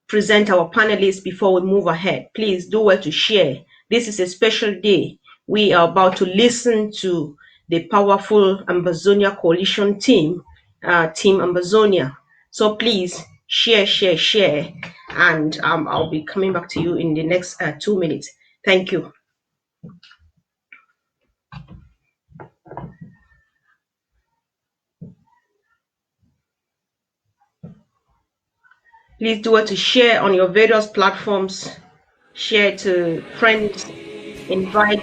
present our panelists before we move ahead. Please do well to share. This is a special day. We are about to listen to the powerful Ambazonia Coalition team, Team Ambazonia. So please share, and I'll be coming back to you in the next 2 minutes. Thank you. Please do well to share on your various platforms. Share to friends, invite.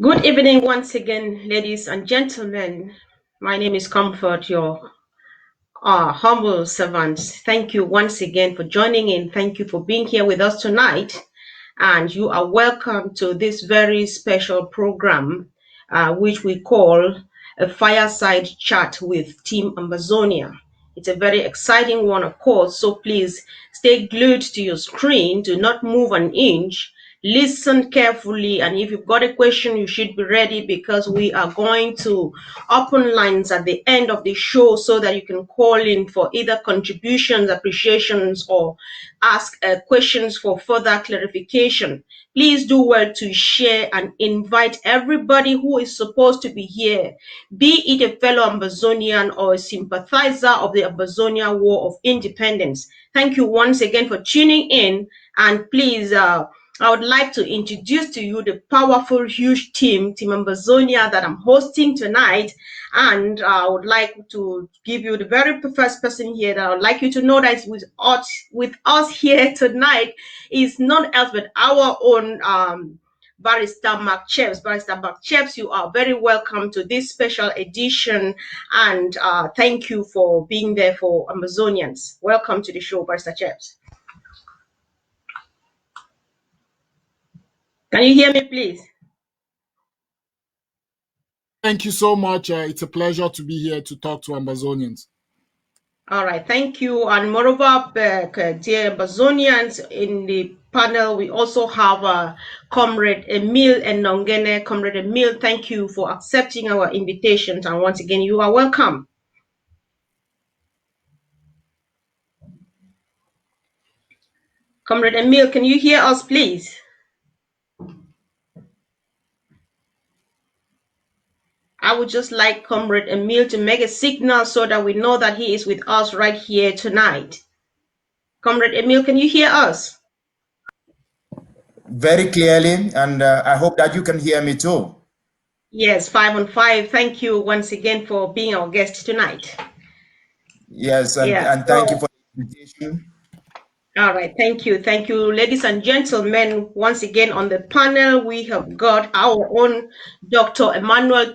Good evening once again, ladies and gentlemen. My name is Comfort, your humble servant. Thank you once again for joining in. Thank you for being here with us tonight. And you are welcome to this very special program, which we call a fireside chat with Team Ambazonia. It's a very exciting one, of course, so please stay glued to your screen. Do not move an inch. Listen carefully, and if you've got a question, you should be ready, because we are going to open lines at the end of the show so that you can call in for either contributions, appreciations, or ask questions for further clarification. Please do well to share and invite everybody who is supposed to be here, be it a fellow Ambazonian or a sympathizer of the Ambazonia War of Independence. Thank you once again for tuning in, and please, I would like to introduce to you the powerful, huge team, Team Ambazonia, that I'm hosting tonight. And I would like to give you the very first person here that I would like you to know that with us here tonight is none else but our own Barrister Mark Cheps. Barrister Mark Cheps, you are very welcome to this special edition, and thank you for being there for Ambazonians. Welcome to the show, Barrister Cheps. Can you hear me, please? Thank you so much. It's a pleasure to be here to talk to Ambazonians. All right, thank you. And moreover, dear Ambazonians, in the panel, we also have Comrade Emile and Nongene. Comrade Emile, thank you for accepting our invitations. And once again, you are welcome. Comrade Emile, can you hear us, please? I would just like Comrade Emile to make a signal so that we know that he is with us right here tonight. Comrade Emil, can you hear us? Very clearly, and I hope that you can hear me too. Yes, 5 on 5. Thank you once again for being our guest tonight. Yes, Yeah. and thank you for the invitation. All right. Thank you. Thank you, ladies and gentlemen. Once again on the panel, we have got our own Dr. Emmanuel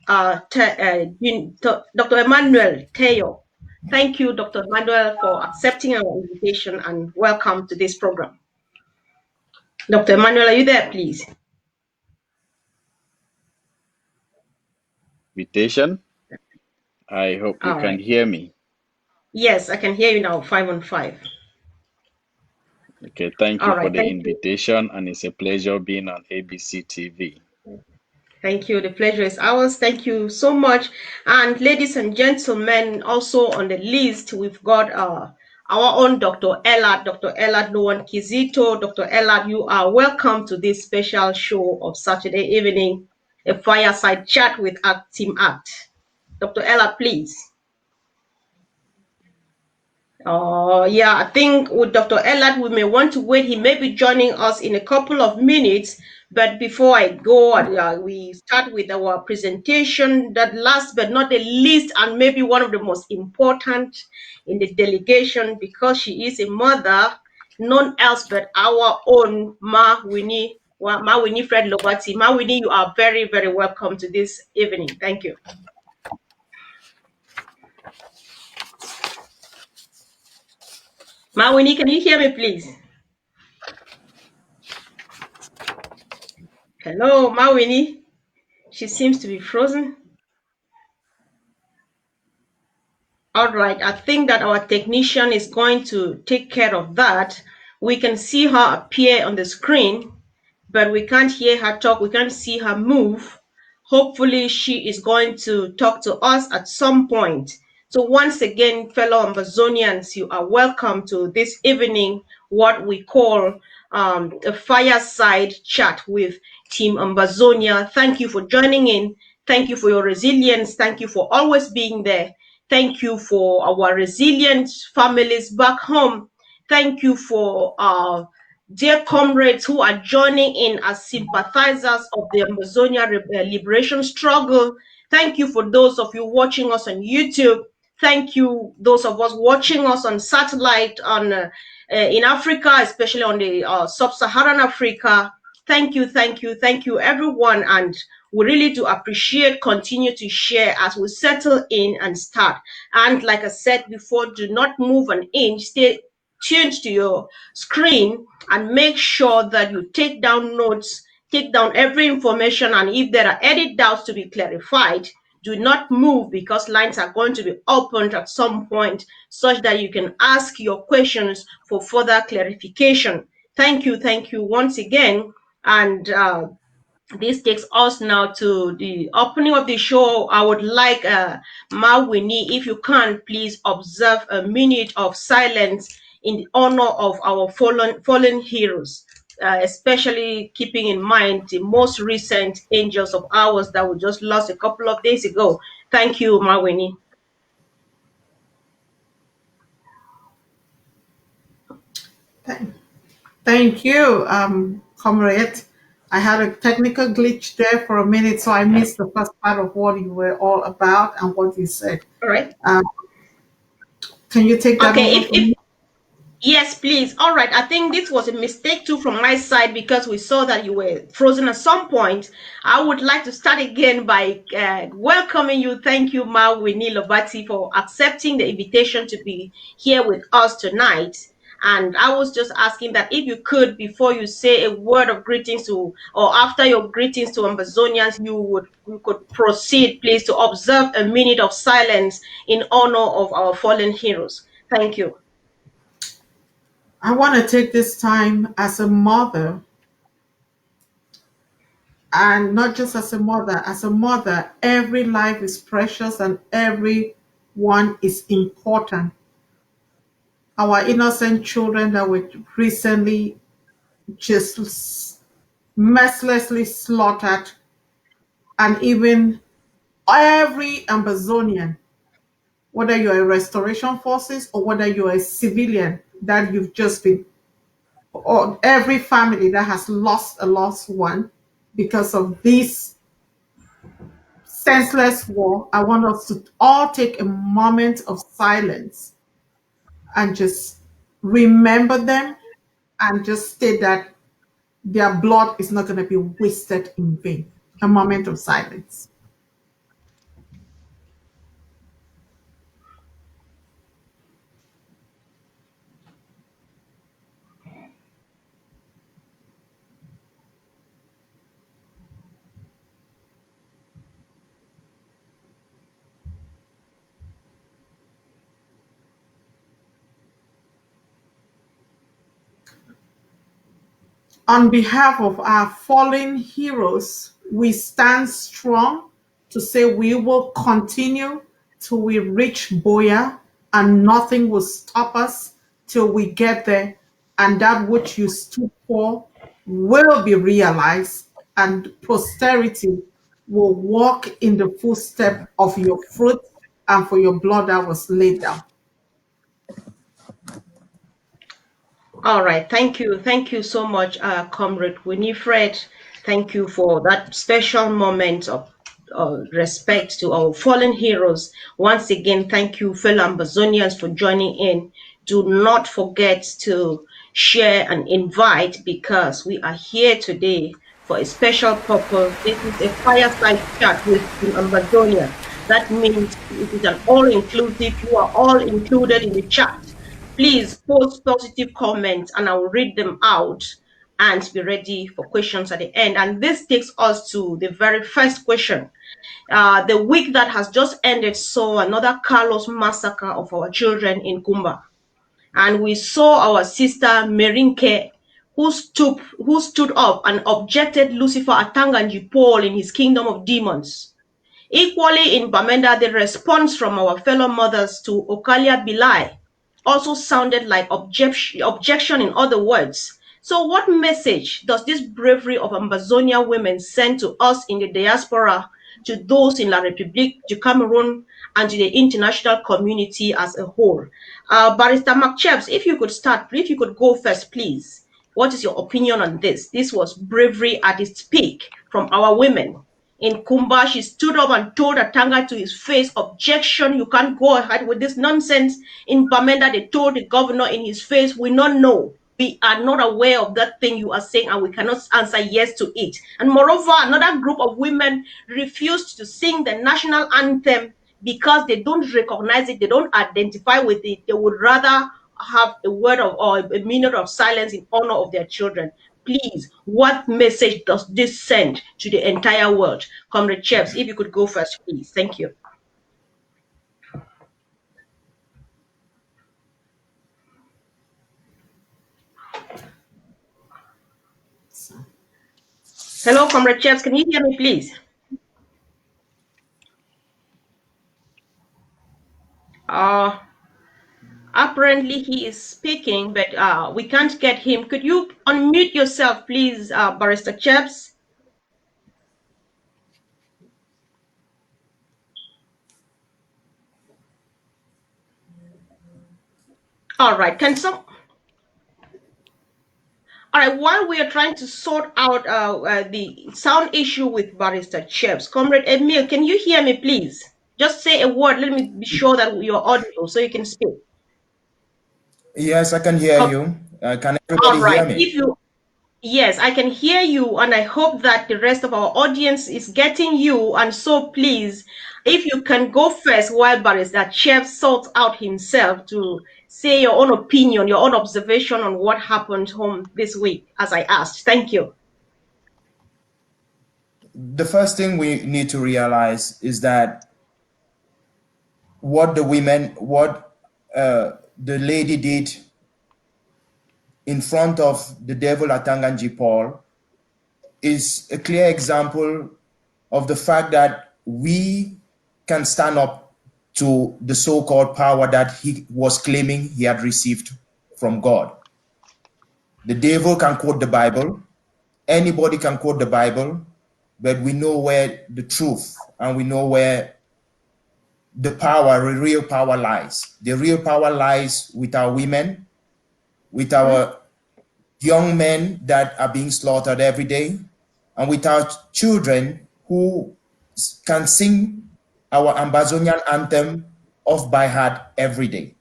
Dr. Emmanuel Teo. Thank you, Dr. Emmanuel, for accepting our invitation and welcome to this program. Dr. Emmanuel, are you there, please? Invitation. I hope you All can right. hear me. Yes, I can hear you now, 5 on 5. Okay, thank All you for right. the Thank you. invitation, and it's a pleasure being on ABC TV. Thank you. The pleasure is ours. Thank you so much. And ladies and gentlemen, also on the list, we've got our own Dr. Ellard, Dr. Ellard Loan Kizito. Dr. Ellard, you are welcome to this special show of Saturday evening, a fireside chat with Team Act. Dr. Ellard, please. Yeah, I think with Dr. Ellard, we may want to wait. He may be joining us in a couple of minutes. But before I go, we start with our presentation. That last but not the least, and maybe one of the most important in the delegation, because she is a mother, none else but our own Ma Winnie, Ma Winifred Lobati. Ma Winnie, you are very, very welcome to this evening. Thank you. Ma Winnie, can you hear me, please? Hello, Ma Winnie. She seems to be frozen. All right, I think that our technician is going to take care of that. We can see her appear on the screen, but we can't hear her talk. We can't see her move. Hopefully, she is going to talk to us at some point. So once again, fellow Amazonians, you are welcome to this evening, what we call a fireside chat with Team Amazonia. Thank you for joining in. Thank you for your resilience. Thank you for always being there. Thank you for our resilient families back home. Thank you for our dear comrades who are joining in as sympathizers of the Amazonia liberation struggle. Thank you for those of you watching us on YouTube. Thank you, those of us watching us on satellite in Africa, especially on the sub-Saharan Africa. Thank you, thank you, thank you, everyone. And we really do appreciate, continue to share as we settle in and start. And like I said before, do not move an inch. Stay tuned to your screen and make sure that you take down notes, take down every information. And if there are any doubts to be clarified, do not move, because lines are going to be opened at some point such that you can ask your questions for further clarification. Thank you once again. And this takes us now to the opening of the show. I would like Ma Winnie, if you can, please observe a minute of silence in honor of our fallen heroes, especially keeping in mind the most recent angels of ours that we just lost a couple of days ago. Thank you, Ma Winnie. Thank you, comrade. I had a technical glitch there for a minute, so I missed the first part of what you were all about and what you said. All right. Can you take that Okay, over from me? Yes, please. All right. I think this was a mistake too from my side, because we saw that you were frozen at some point. I would like to start again by welcoming you. Thank you, Ma Winnie Lobati, for accepting the invitation to be here with us tonight. And I was just asking that if you could, before you say a word of greetings to, or after your greetings to Ambazonians, you could proceed, please, to observe a minute of silence in honor of our fallen heroes. Thank you. I want to take this time as a mother, and not just as a mother. As a mother, every life is precious and every one is important. Our innocent children that were recently just mercilessly slaughtered, and even every Amazonian, whether you're a restoration forces or whether you're a civilian, that you've just been, or every family that has lost a lost one because of this senseless war, I want us to all take a moment of silence and just remember them and just state that their blood is not going to be wasted in vain. A moment of silence. On behalf of our fallen heroes, we stand strong to say we will continue till we reach Boya, and nothing will stop us till we get there, and that which you stood for will be realized, and posterity will walk in the footstep of your fruit and for your blood that was laid down. All right, thank you. Thank you so much, Comrade Winifred. Thank you for that special moment of respect to our fallen heroes. Once again, thank you, fellow Ambazonians, for joining in. Do not forget to share and invite, because we are here today for a special purpose. This is a fireside chat with Ambazonia. That means it is an all-inclusive. You are all included in the chat. Please post positive comments and I will read them out and be ready for questions at the end. And this takes us to the very first question. The week that has just ended saw another Carlos massacre of our children in Kumba. And we saw our sister Merinke, who stood up and objected Lucifer Atanganji Paul in his kingdom of demons. Equally in Bamenda, the response from our fellow mothers to Okalia Bilai also sounded like objection in other words. So what message does this bravery of Ambazonia women send to us in the diaspora, to those in La République du Cameroon, and to the international community as a whole? Barrister Mark Chebs, if you could go first, please. What is your opinion on this? This was bravery at its peak from our women. In Kumba, she stood up and told Atanga to his face, objection, you can't go ahead with this nonsense. In Bamenda, they told the governor in his face, we don't know. We are not aware of that thing you are saying and we cannot answer yes to it. And moreover, another group of women refused to sing the national anthem because they don't recognize it, they don't identify with it. They would rather have a word of or a minute of silence in honor of their children. Please, what message does this send to the entire world? Comrade Chefs, if you could go first, please. Thank you. Hello, Comrade Chefs, can you hear me, please? Apparently he is speaking, but we can't get him. Could you unmute yourself, please, Barrister Chebs? All right, all right, while we are trying to sort out the sound issue with Barrister Chebs, Comrade Emil, can you hear me, please? Just say a word. Let me be sure that you're audible so you can speak. Yes, I can hear you. Can everybody hear me? Yes, I can hear you, and I hope that the rest of our audience is getting you. And so please, if you can go first while Barrister Chebs sorts out himself to say your own opinion, your own observation on what happened home this week, as I asked. Thank you. The first thing we need to realize is that what the lady did in front of the devil Atanganji Paul is a clear example of the fact that we can stand up to the so-called power that he was claiming he had received from God. The devil can quote the Bible, anybody can quote the Bible, but we know where the truth and we know where the real power lies. The real power lies with our women, with our young men that are being slaughtered every day, and with our children who can sing our Ambazonian anthem off by heart every day.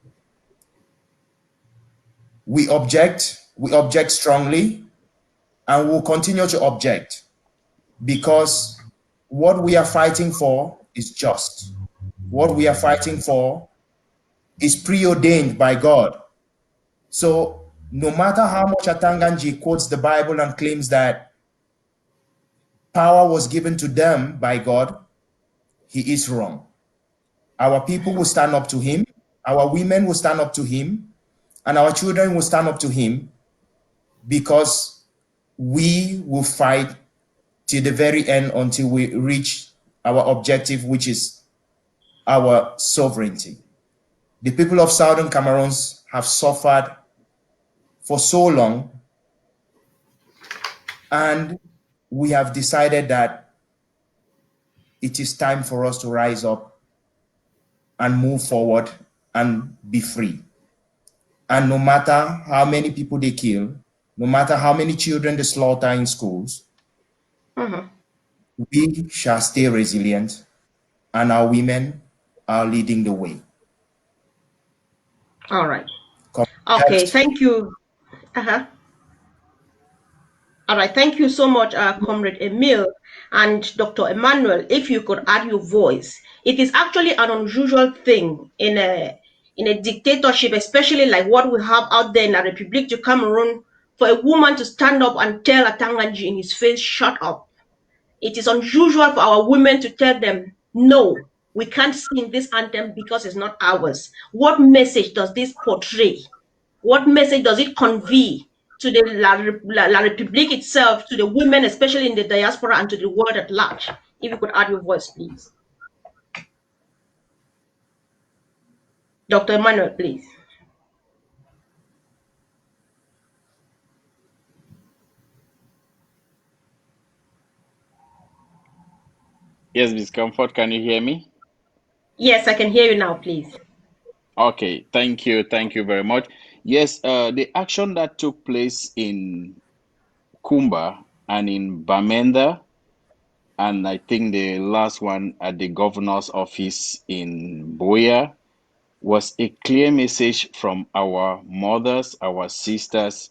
We object strongly, and we'll continue to object, because what we are fighting for is just. What we are fighting for is preordained by God. So no matter how much Atanganji quotes the Bible and claims that power was given to them by God, he is wrong. Our people will stand up to him, our women will stand up to him, and our children will stand up to him, because we will fight till the very end until we reach our objective, which is our sovereignty. The people of Southern Cameroons have suffered for so long, and we have decided that it is time for us to rise up and move forward and be free. And no matter how many people they kill, no matter how many children they slaughter in schools, we shall stay resilient, and our women are leading the way. All right. Okay, thank you. All right, thank you so much, Comrade Emil and Dr. Emmanuel. If you could add your voice. It is actually an unusual thing in a dictatorship, especially like what we have out there in the Republic du Cameroon, for a woman to stand up and tell Atanganji in his face, shut up. It is unusual for our women to tell them, no, we can't sing this anthem because it's not ours. What message does this portray? What message does it convey to the La République itself, to the women, especially in the diaspora, and to the world at large? If you could add your voice, please. Dr. Emmanuel, please. Yes, Ms. Comfort, can you hear me? Yes, I can hear you now, please. Okay, thank you very much. Yes, the action that took place in Kumba and in Bamenda, and I think the last one at the governor's office in Buea, was a clear message from our mothers, our sisters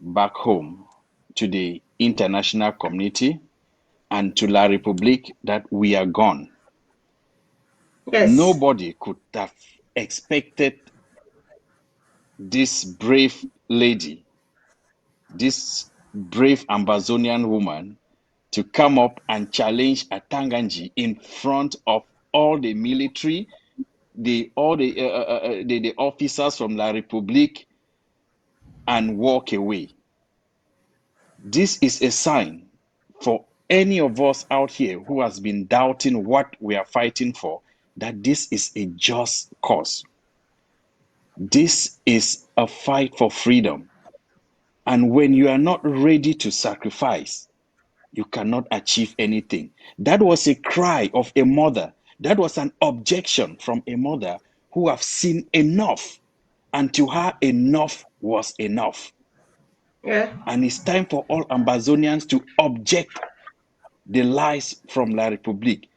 back home to the international community and to La République that we are gone. Yes. Nobody could have expected this brave lady, this brave Ambazonian woman, to come up and challenge Atanganji in front of all the military, the officers from La République, and walk away. This is a sign for any of us out here who has been doubting what we are fighting for, that this is a just cause. This is a fight for freedom. And when you are not ready to sacrifice, you cannot achieve anything. That was a cry of a mother. That was an objection from a mother who have seen enough. And to her, enough was enough. Yeah. And it's time for all Ambazonians to object the lies from La République.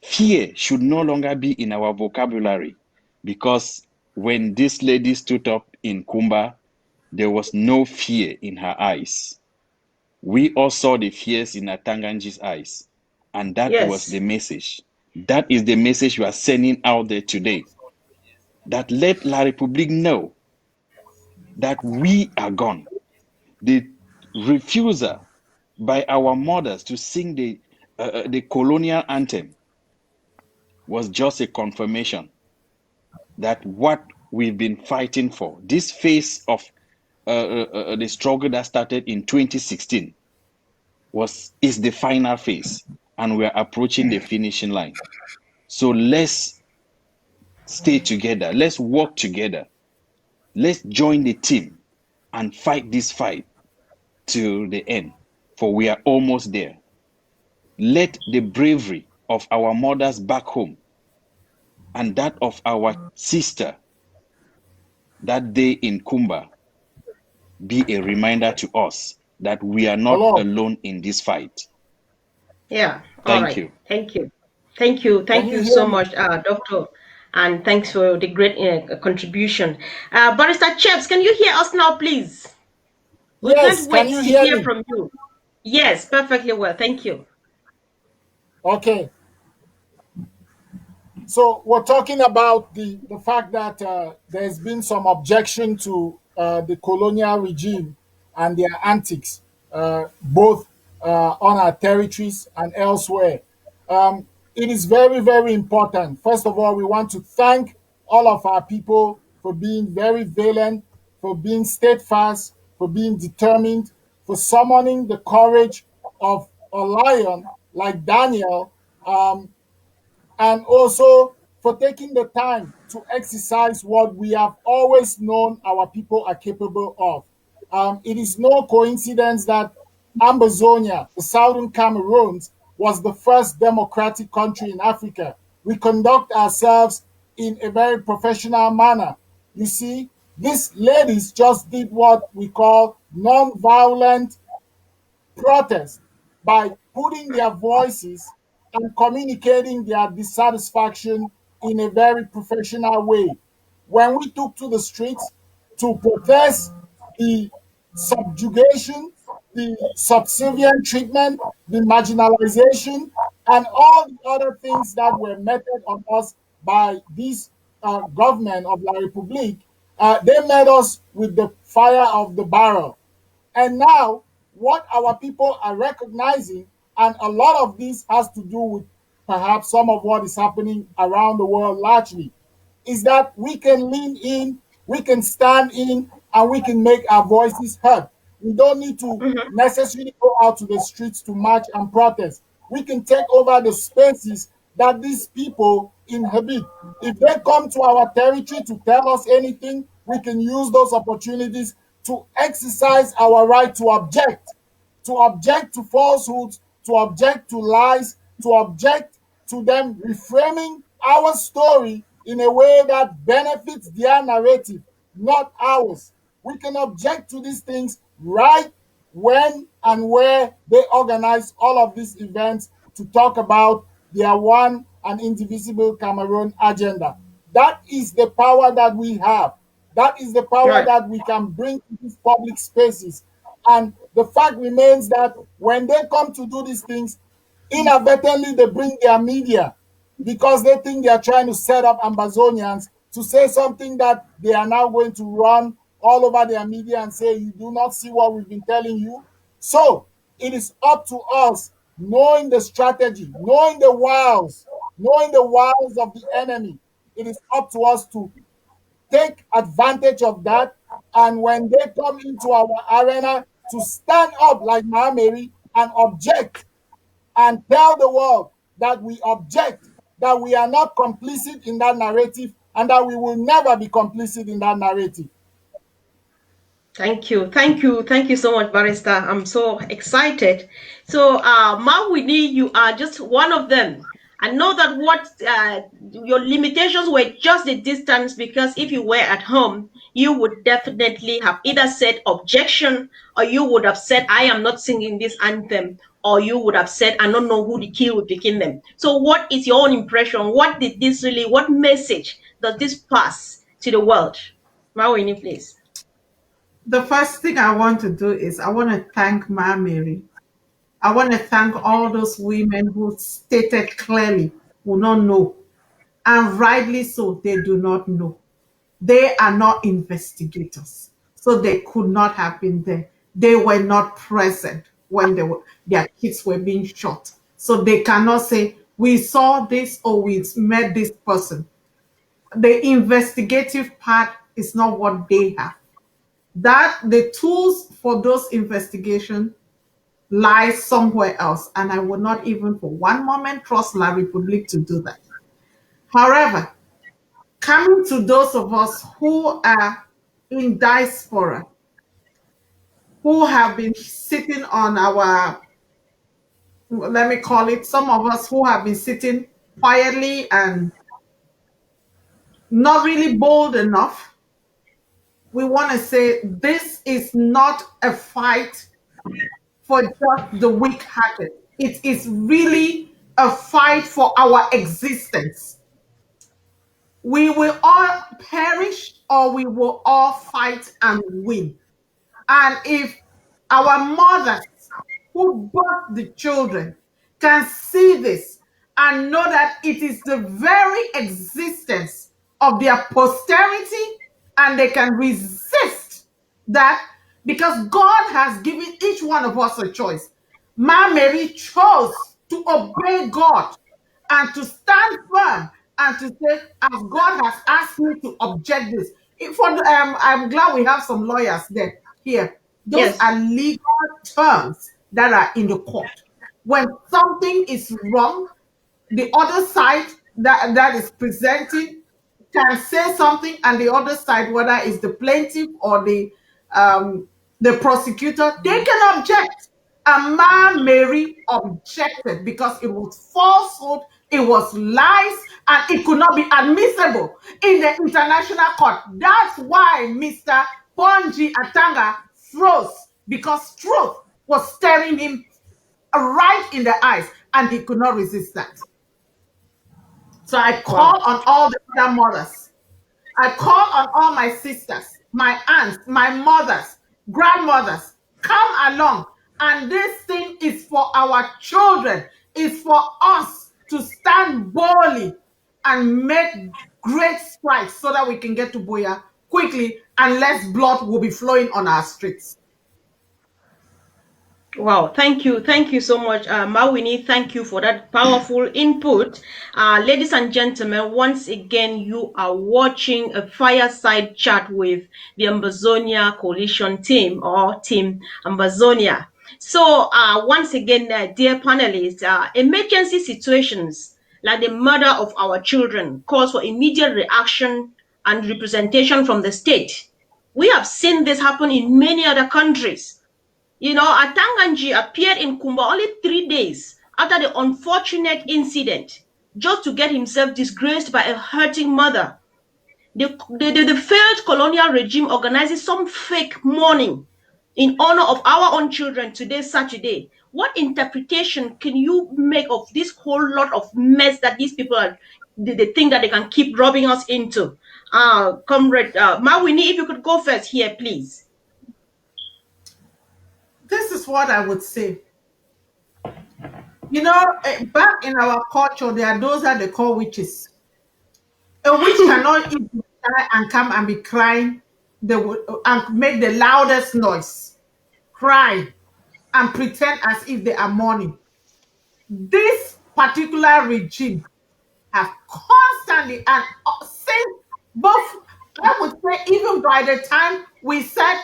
Fear should no longer be in our vocabulary, because when this lady stood up in Kumba, there was no fear in her eyes. We all saw the fears in Atanganji's eyes, and that was the message. That is the message we are sending out there today. That let La République know that we are gone. The refusal by our mothers to sing the colonial anthem was just a confirmation that what we've been fighting for, this phase of the struggle that started in 2016, is the final phase, and we're approaching the finishing line. So let's stay together. Let's work together. Let's join the team and fight this fight till the end, for we are almost there. Let the bravery of our mothers back home and that of our sister that day in Kumba be a reminder to us that we are not Hello. alone in this fight. Yeah. All Thank right. you. Thank you. Thank you. Can Thank you you hear so me? much, Doctor. And thanks for the great contribution. Barrister Chaps, can you hear us now, please? We Yes, can't can wait you to hear hear me? from you. Yes, perfectly well. Thank you. Okay. So we're talking about the fact that there's been some objection to the colonial regime and their antics, both on our territories and elsewhere. It is very, very important. First of all, we want to thank all of our people for being very valiant, for being steadfast, for being determined, for summoning the courage of a lion like Daniel, and also for taking the time to exercise what we have always known our people are capable of. It is no coincidence that Ambazonia, the southern Cameroons, was the first democratic country in Africa. We conduct ourselves in a very professional manner. You see, these ladies just did what we call non-violent protest by putting their voices and communicating their dissatisfaction in a very professional way. When we took to the streets to protest the subjugation, the subservient treatment, the marginalization, and all the other things that were meted on us by this government of La République, they met us with the fire of the barrel. And now, what our people are recognizing, and a lot of this has to do with perhaps some of what is happening around the world largely, is that we can lean in, we can stand in, and we can make our voices heard. We don't need to Mhm. necessarily go out to the streets to march and protest. We can take over the spaces that these people inhabit. If they come to our territory to tell us anything, we can use those opportunities to exercise our right to object to falsehoods, to object to lies, to object to them reframing our story in a way that benefits their narrative, not ours. We can object to these things right when and where they organize all of these events to talk about their one and indivisible Cameroon agenda. That is the power that we have. That is the power Right. that we can bring to these public spaces. And the fact remains that when they come to do these things, inadvertently they bring their media because they think they are trying to set up Ambazonians to say something that they are now going to run all over their media and say, you do not see what we've been telling you. So it is up to us, knowing the strategy, knowing the wiles of the enemy. It is up to us to take advantage of that. And when they come into our arena, to stand up like Mary and object and tell the world that we object, that we are not complicit in that narrative, and that we will never be complicit in that narrative. Thank you. Thank you. Thank you so much, Barrister. I'm so excited. So, Mawini, you are just one of them. I know that what your limitations were just the distance, because if you were at home, you would definitely have either said objection, or you would have said, I am not singing this anthem, or you would have said, I don't know who the kill will begin them. So, what is your own impression? What did this really, what message does this pass to the world? Mawini, please. The first thing I want to do is I want to thank Ma Mary. I want to thank all those women who stated clearly who not know. And rightly so, they do not know. They are not investigators. So they could not have been there. They were not present when their kids were being shot. So they cannot say, we saw this or we met this person. The investigative part is not what they have. That the tools for those investigations lies somewhere else. And I would not even for one moment trust La République to do that. However, coming to those of us who are in diaspora, who have been sitting on our, let me call it, some of us who have been sitting quietly and not really bold enough, we want to say this is not a fight for just the weak-hearted. It is really a fight for our existence. We will all perish or we will all fight and win. And if our mothers who birth the children can see this and know that it is the very existence of their posterity, and they can resist that, because God has given each one of us a choice. Ma Mary chose to obey God and to stand firm and to say, as God has asked me to object this. I'm glad we have some lawyers there here. Those Yes. are legal terms that are in the court. When something is wrong, the other side that is presenting can say something, and the other side, whether it's the plaintiff or the prosecutor, they can object. And Ma Mary objected because it was falsehood, it was lies, and it could not be admissible in the international court. That's why Mr. Ponji Atanga froze, because truth was staring him right in the eyes, and he could not resist that. So I call on all the other mothers. I call on all my sisters, my aunts, my mothers, grandmothers. Come along. And this thing is for our children. It's for us to stand boldly and make great strides so that we can get to Buea quickly, and less blood will be flowing on our streets. Wow, thank you so much, Mawini. Thank you for that powerful input. Ladies and gentlemen, once again, you are watching a fireside chat with the Ambazonia Coalition team, or Team Ambazonia. So, once again, dear panelists, emergency situations like the murder of our children calls for immediate reaction and representation from the state. We have seen this happen in many other countries. You know, Atanganji appeared in Kumba only 3 days after the unfortunate incident, just to get himself disgraced by a hurting mother. The failed colonial regime organizes some fake mourning in honor of our own children today, Saturday. What interpretation can you make of this whole lot of mess that these people are, they think that they can keep rubbing us into? Comrade Mawini, if you could go first here, please. This is what I would say. You know, back in our culture, there are those that they call witches. A witch cannot eat and come and be crying. They would and make the loudest noise, cry, and pretend as if they are mourning. This particular regime have constantly, and since both, I would say, even by the time we said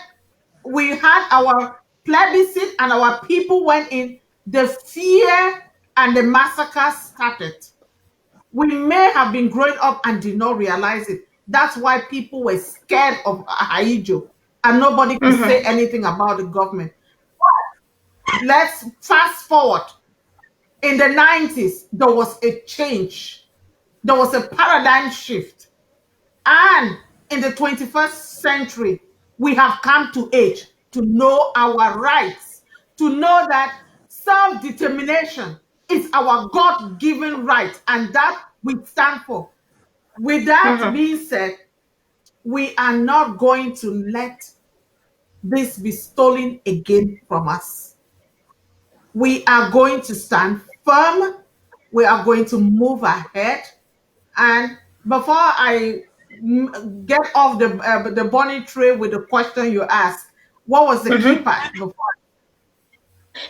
we had our plebiscite and our people went in, the fear and the massacre started. We may have been growing up and did not realize it. That's why people were scared of Haijo, and nobody could say anything about the government. But let's fast forward. In the 90s, there was a change. There was a paradigm shift. And in the 21st century, we have come to age to know our rights, to know that self-determination is our God-given right, and that we stand for. With that being said, we are not going to let this be stolen again from us. We are going to stand firm. We are going to move ahead. And before I get off the bunny tray with the question you asked, what was the key part before?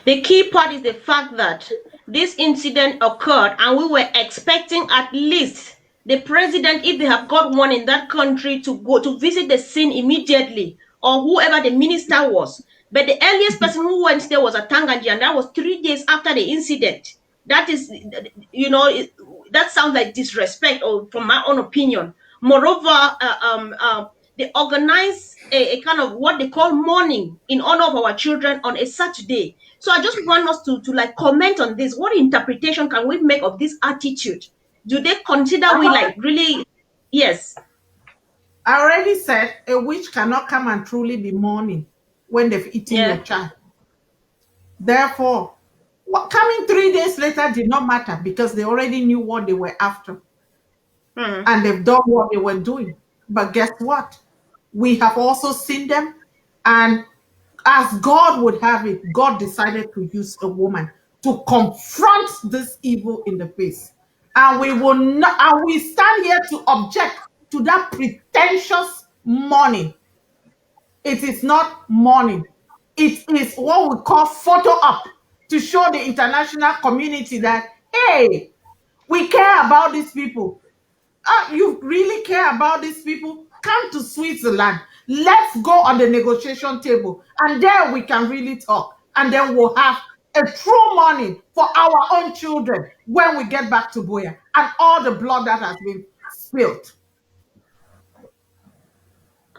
The key part is the fact that this incident occurred and we were expecting at least the president, if they have got one in that country, to go to visit the scene immediately, or whoever the minister was. But the earliest person who went there was Atanganji, and that was 3 days after the incident. That is, you know, that sounds like disrespect, or from my own opinion. Moreover, they organize a kind of what they call mourning in honor of our children on a Saturday. So I just want us to like comment on this. What interpretation can we make of this attitude? Do they consider we like really? Yes. I already said a witch cannot come and truly be mourning when they've eaten your Yeah. child. Therefore, coming 3 days later did not matter because they already knew what they were after Mm. and they've done what they were doing. But guess what? We have also seen them, and as God would have it, God decided to use a woman to confront this evil in the face. And we will not, and we stand here to object to that pretentious mourning. It is not mourning. It is what we call photo op to show the international community that, hey, we care about these people. You really care about these people? Come to Switzerland. Let's go on the negotiation table. And there we can really talk. And then we'll have a true mourning for our own children when we get back to Buea and all the blood that has been spilled.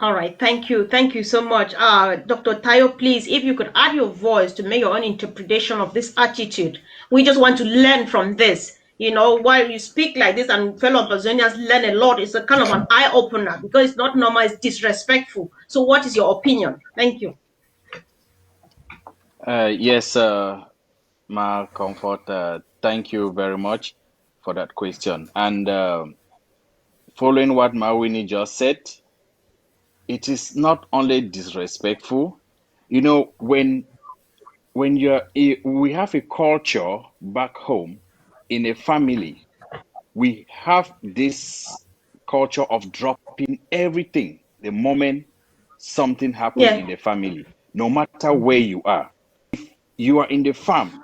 All right, thank you. Thank you so much. Dr. Tayo, please, if you could add your voice to make your own interpretation of this attitude. We just want to learn from this. You know, while you speak like this and fellow Amazonians learn a lot, it's a kind of an eye-opener because it's not normal, it's disrespectful. So what is your opinion? Thank you. Yes, Ma Comfort, thank you very much for that question. And following what Mawini just said, it is not only disrespectful. You know, when we have a culture back home in a family, we have this culture of dropping everything the moment something happens in Yeah. the family, no matter where you are. If you are in the farm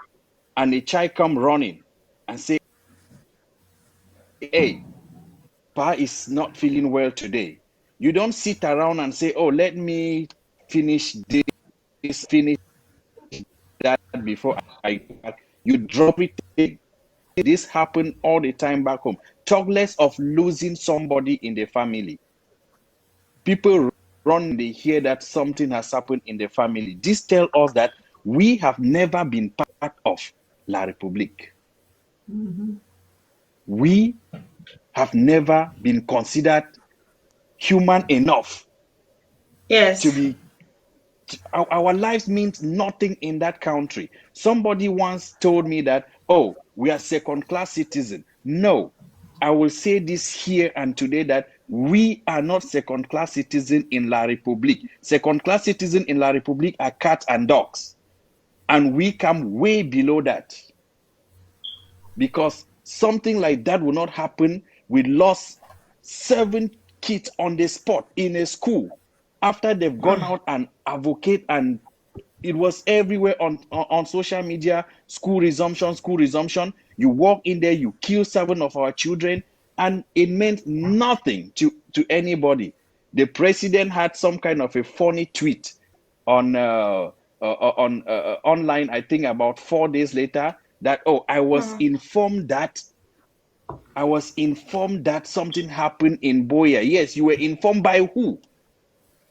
and a child come running and say, hey, Pa is not feeling well today, you don't sit around and say, oh, let me finish this, finish that before I. You drop it. This happen all the time back home. Talk less of losing somebody in the family. People run, they hear that something has happened in the family. This tells us that we have never been part of La République. We have never been considered human enough Yes. to be. Our lives means nothing in that country. Somebody once told me that, oh, we are second-class citizens. No, I will say this here and today that we are not second-class citizens in La République. Second-class citizens in La République are cats and dogs. And we come way below that. Because something like that will not happen. We lost 7 kids on the spot in a school after they've gone out and advocate, and it was everywhere on social media. School resumption. You walk in there, you kill 7 of our children, and it meant nothing to anybody. The president had some kind of a funny tweet on online, I think about 4 days later, that, oh, I was informed that something happened in Buea. Yes, you were informed by who?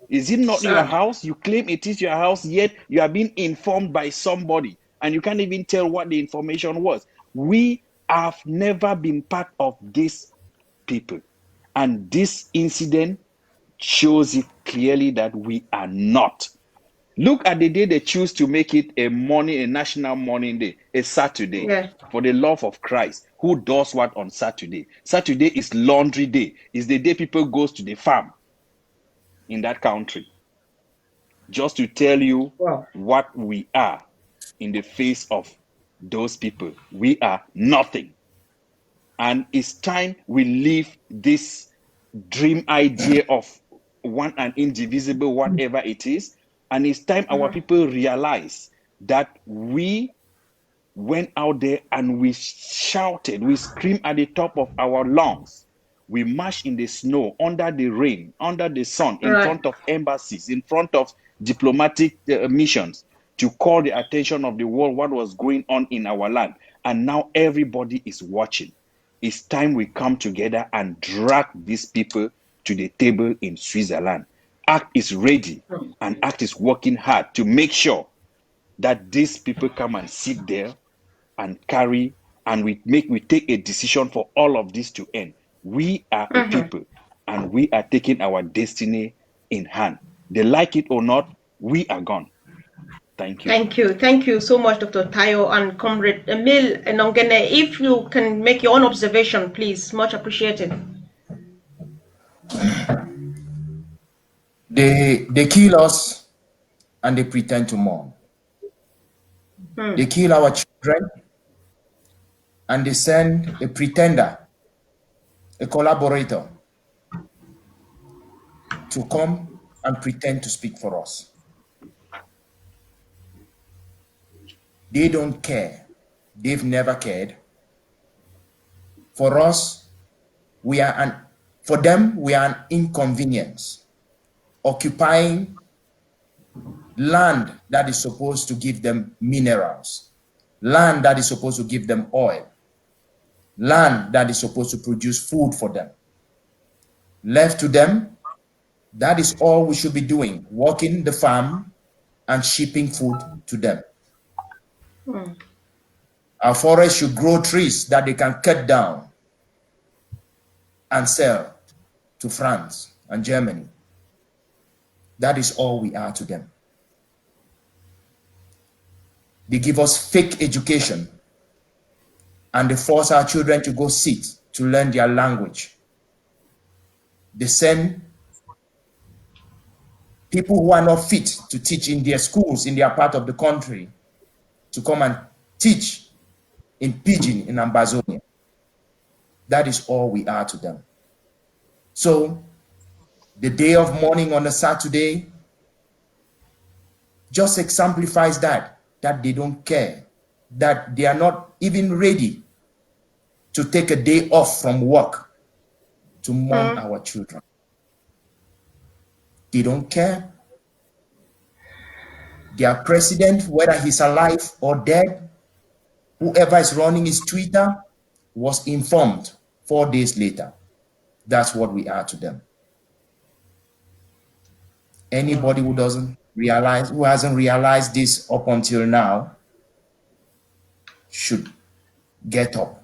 Is it not your Sad. house? You claim it is your house, yet you are being informed by somebody, and you can't even tell what the information was. We have never been part of these people, and this incident shows it clearly that we are not. Look at the day they choose to make it a national mourning day, a Saturday. Yeah. For the love of Christ, who does what on Saturday? Saturday is laundry day. It's the day people goes to the farm in that country. Just to tell you what we are in the face of those people. We are nothing. And it's time we leave this dream idea of one and indivisible, whatever it is. And it's time our people realize that we went out there and we shouted, we screamed at the top of our lungs. We marched in the snow, under the rain, under the sun, in front of embassies, in front of diplomatic missions, to call the attention of the world what was going on in our land. And now everybody is watching. It's time we come together and drag these people to the table in Switzerland. ACT is ready, and ACT is working hard to make sure that these people come and sit there and carry, and we take a decision for all of this to end. We are a people, and we are taking our destiny in hand. They like it or not, we are gone. Thank you. Thank you. Thank you so much, Dr. Tayo and Comrade Emil Nongene. If you can make your own observation, please, much appreciated. They kill us and they pretend to mourn. They kill our children and they send a pretender, a collaborator, to come and pretend to speak for us. They don't care. They've never cared. For us, for them, we are an inconvenience, occupying land that is supposed to give them minerals, land that is supposed to give them oil, land that is supposed to produce food for them. Left to them, that is all we should be doing, working the farm and shipping food to them. Our forests should grow trees that they can cut down and sell to France and Germany. That is all we are to them. They give us fake education and they force our children to go sit to learn their language. They send people who are not fit to teach in their schools in their part of the country to come and teach in Pidgin in Ambazonia. That is all we are to them. So the day of mourning on a Saturday just exemplifies that they don't care, that they are not even ready to take a day off from work to mourn our children. They don't care. Their president, whether he's alive or dead, whoever is running his Twitter, was informed 4 days later. That's what we are to them. Anybody who hasn't realized this up until now should get up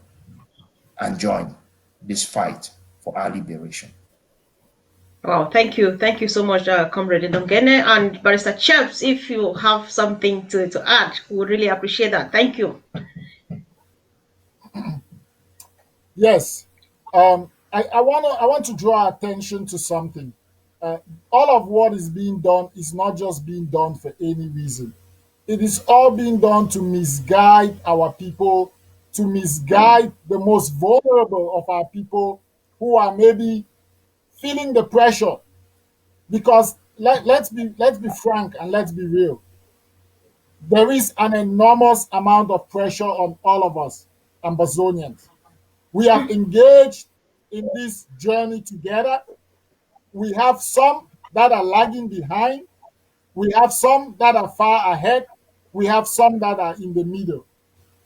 and join this fight for our liberation. Wow, thank you. Thank you so much, Comrade Ndongene. And Barrister Chelps, if you have something to add, we would really appreciate that. Thank you. Yes. I want to draw attention to something. All of what is being done is not just being done for any reason. It is all being done to misguide our people, to misguide the most vulnerable of our people who are maybe feeling the pressure. Because let's be frank and let's be real. There is an enormous amount of pressure on all of us, Ambazonians. We have engaged in this journey together. We have some that are lagging behind. We have some that are far ahead. We have some that are in the middle.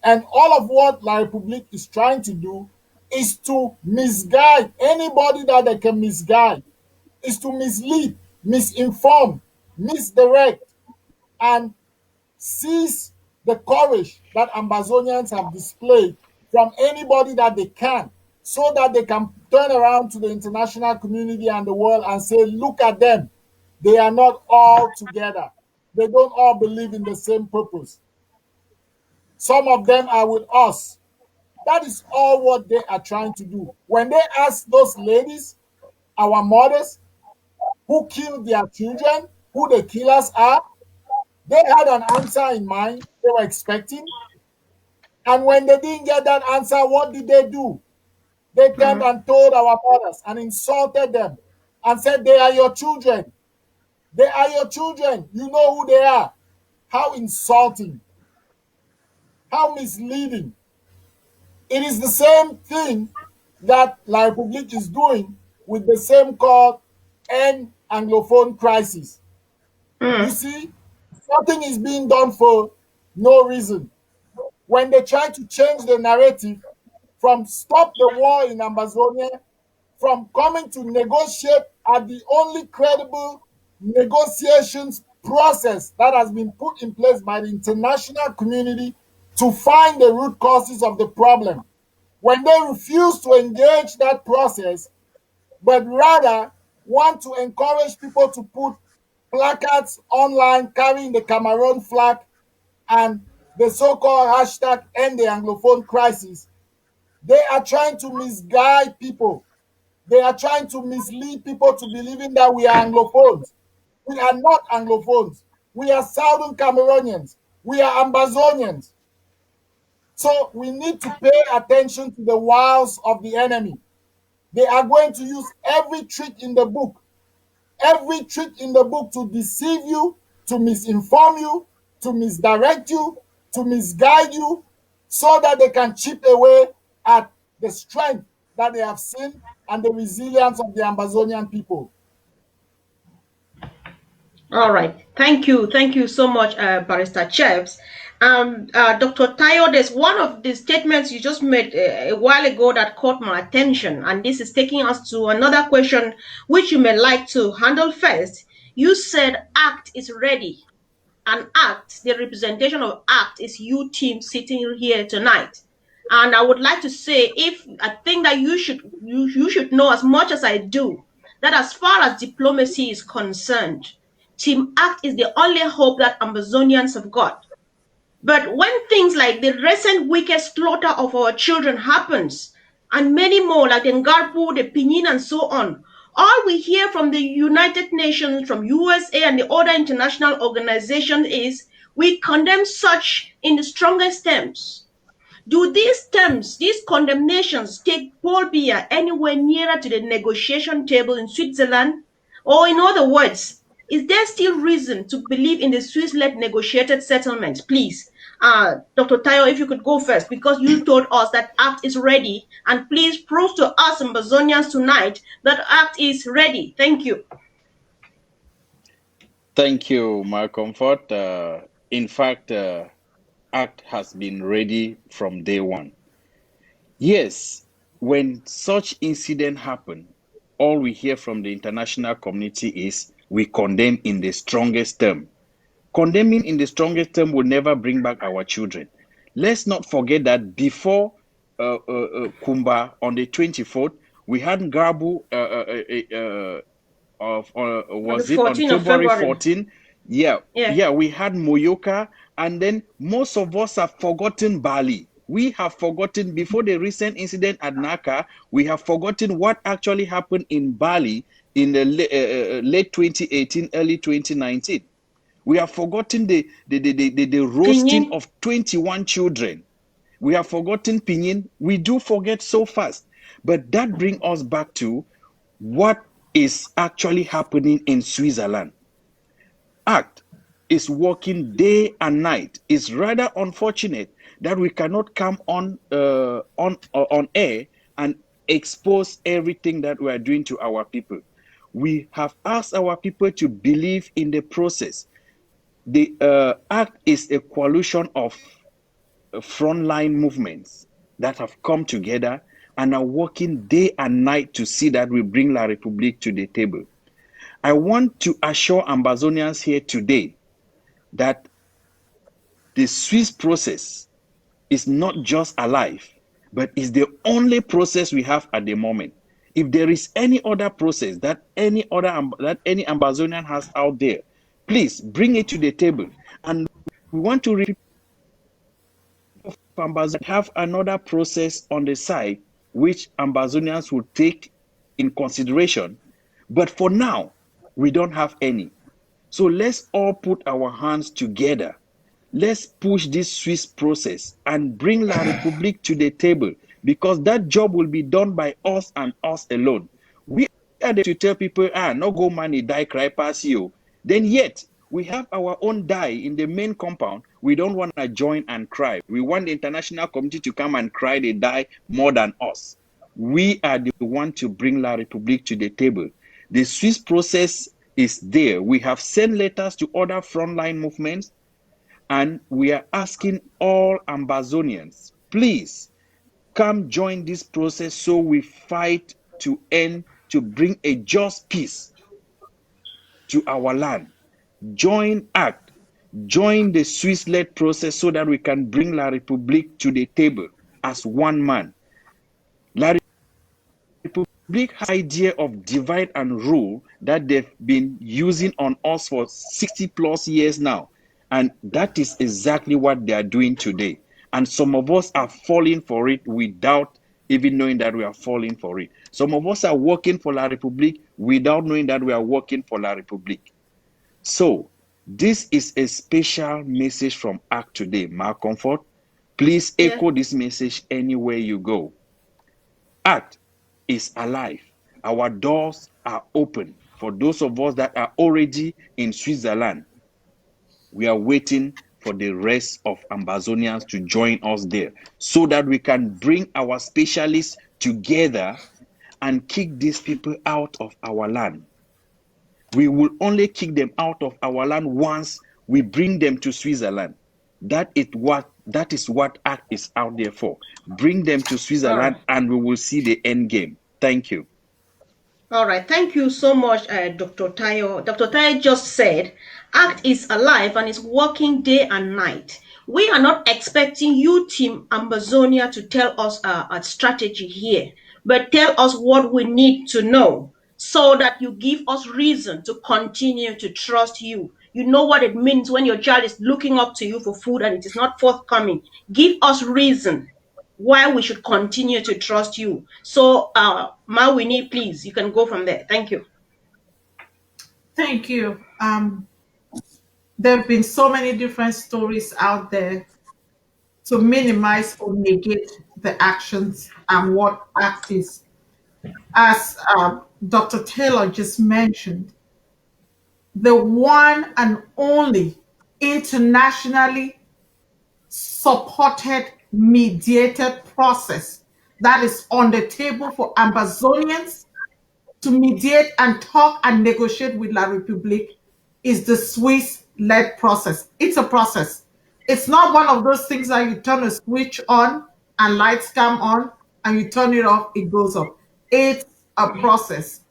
And all of what La Republique is trying to do is to misguide anybody that they can misguide, is to mislead, misinform, misdirect, and seize the courage that Ambazonians have displayed from anybody that they can, so that they can turn around to the international community and the world and say, look at them. They are not all together. They don't all believe in the same purpose. Some of them are with us. That is all what they are trying to do. When they ask those ladies, our mothers, who killed their children, who the killers are, they had an answer in mind they were expecting. And when they didn't get that answer, what did they do? They turned and told our mothers and insulted them and said, they are your children. They are your children. You know who they are. How insulting. How misleading. It is the same thing that La Republique is doing with the same called End Anglophone Crisis. You see, nothing is being done for no reason. When they try to change the narrative from stop the war in Ambazonia, from coming to negotiate at the only credible negotiations process that has been put in place by the international community to find the root causes of the problem. When they refuse to engage that process, but rather want to encourage people to put placards online carrying the Cameroon flag and the so-called hashtag End the Anglophone Crisis. They are trying to misguide people. They are trying to mislead people to believing that we are Anglophones. We are not Anglophones. We are Southern Cameroonians. We are Ambazonians. So we need to pay attention to the wiles of the enemy. They are going to use every trick in the book to deceive you, to misinform you, to misdirect you, to misguide you, so that they can chip away at the strength that they have seen and the resilience of the Ambazonian people. All right. Thank you. Thank you so much, Barrister Chefs. Dr. Tayo, there's one of the statements you just made a while ago that caught my attention, and this is taking us to another question which you may like to handle first. You said ACT is ready, and ACT, the representation of ACT is you team sitting here tonight. And I would like to say, I think that you should know as much as I do, that as far as diplomacy is concerned, Team ACT is the only hope that Ambazonians have got. But when things like the recent wicked slaughter of our children happens, and many more like the Ngarpu, the Pinyin, and so on, all we hear from the United Nations, from USA and the other international organizations is we condemn such in the strongest terms. Do these terms, these condemnations, take Paul Biya anywhere nearer to the negotiation table in Switzerland? Or in other words, is there still reason to believe in the Swiss-led negotiated settlement? Please, Dr. Tayo, if you could go first, because you told us that ACT is ready, and please prove to us Ambazonians tonight that ACT is ready. Thank you. Thank you, my comfort. In fact, ACT has been ready from day one. Yes, when such incident happen, all we hear from the international community is we condemn in the strongest term. Condemning in the strongest term will never bring back our children. Let's not forget that before Kumba on the 24th, we had Ngabu was it on February 14? Yeah, we had Moyoka, and then most of us have forgotten Bali. We have forgotten, before the recent incident at Naka, we have forgotten what actually happened in Bali in the late 2018, early 2019. We have forgotten the roasting Pinyin of 21 children. We have forgotten Pinyin. We do forget so fast. But that brings us back to what is actually happening in Switzerland. ACT is working day and night. It's rather unfortunate that we cannot come on air and expose everything that we are doing to our people. We have asked our people to believe in the process. The ACT is a coalition of frontline movements that have come together and are working day and night to see that we bring La République to the table. I want to assure Ambazonians here today that the Swiss process is not just alive, but is the only process we have at the moment. If there is any other process that any Ambazonian has out there, please bring it to the table. And we want to repeat, Ambazonians have another process on the side which Ambazonians will take in consideration. But for now, we don't have any. So let's all put our hands together. Let's push this Swiss process and bring La République to the table, because that job will be done by us and us alone. We are there to tell people, no go money, die, cry, pass you. Then yet, we have our own die in the main compound. We don't want to join and cry. We want the international community to come and cry they die more than us. We are the one to bring La République to the table. The Swiss process is there. We have sent letters to other frontline movements, and we are asking all Ambazonians, please come join this process so we fight to bring a just peace to our land. Join ACT, join the Swiss-led process so that we can bring La République to the table as one man. La République idea of divide and rule that they've been using on us for 60 plus years now. And that is exactly what they are doing today. And some of us are falling for it without even knowing that we are falling for it. Some of us are working for La République without knowing that we are working for La République. So, this is a special message from ACT today, Ma Comfort. Please echo this message anywhere you go. ACT is alive. Our doors are open for those of us that are already in Switzerland. We are waiting for the rest of Ambazonians to join us there so that we can bring our specialists together and kick these people out of our land. We will only kick them out of our land once we bring them to Switzerland. That is what ACT is out there for. Bring them to Switzerland and we will see the end game. Thank you. All right. Thank you so much, Dr. Tayo. Dr. Tayo just said ACT is alive and is working day and night. We are not expecting you, Team Ambazonia, to tell us a strategy here, but tell us what we need to know so that you give us reason to continue to trust you. You know what it means when your child is looking up to you for food and it is not forthcoming. Give us reason why we should continue to trust you. So, Mawini, please, you can go from there. Thank you. Thank you. There have been so many different stories out there to minimize or negate the actions and what ACT is. As Dr. Taylor just mentioned, the one and only internationally supported mediated process that is on the table for Ambazonians to mediate and talk and negotiate with La République is the Swiss-led process. It's a process. It's not one of those things that you turn a switch on and lights come on and you turn it off, it goes off. It's a process.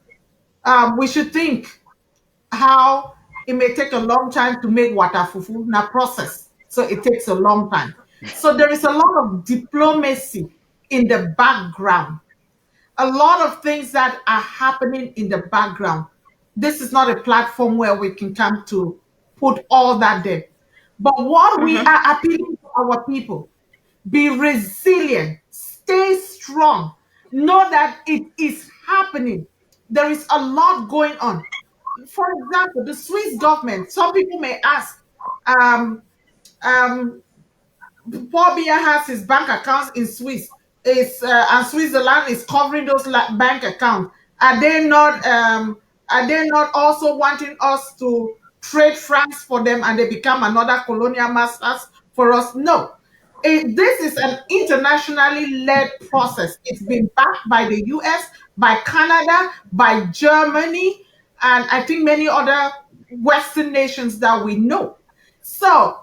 We should think how it may take a long time to make watafufu na process. So it takes a long time. So there is a lot of diplomacy in the background. A lot of things that are happening in the background. This is not a platform where we can come to put all that there. But what we are appealing to our people, be resilient, stay strong, know that it is happening. There is a lot going on. For example, the Swiss government, some people may ask, Paul Biya has his bank accounts in Swiss, and Switzerland is covering those bank accounts. Are they not also wanting us to trade francs for them and they become another colonial masters for us? No. This is an internationally led process. It's been backed by the US, by Canada, by Germany, and I think many other Western nations that we know. So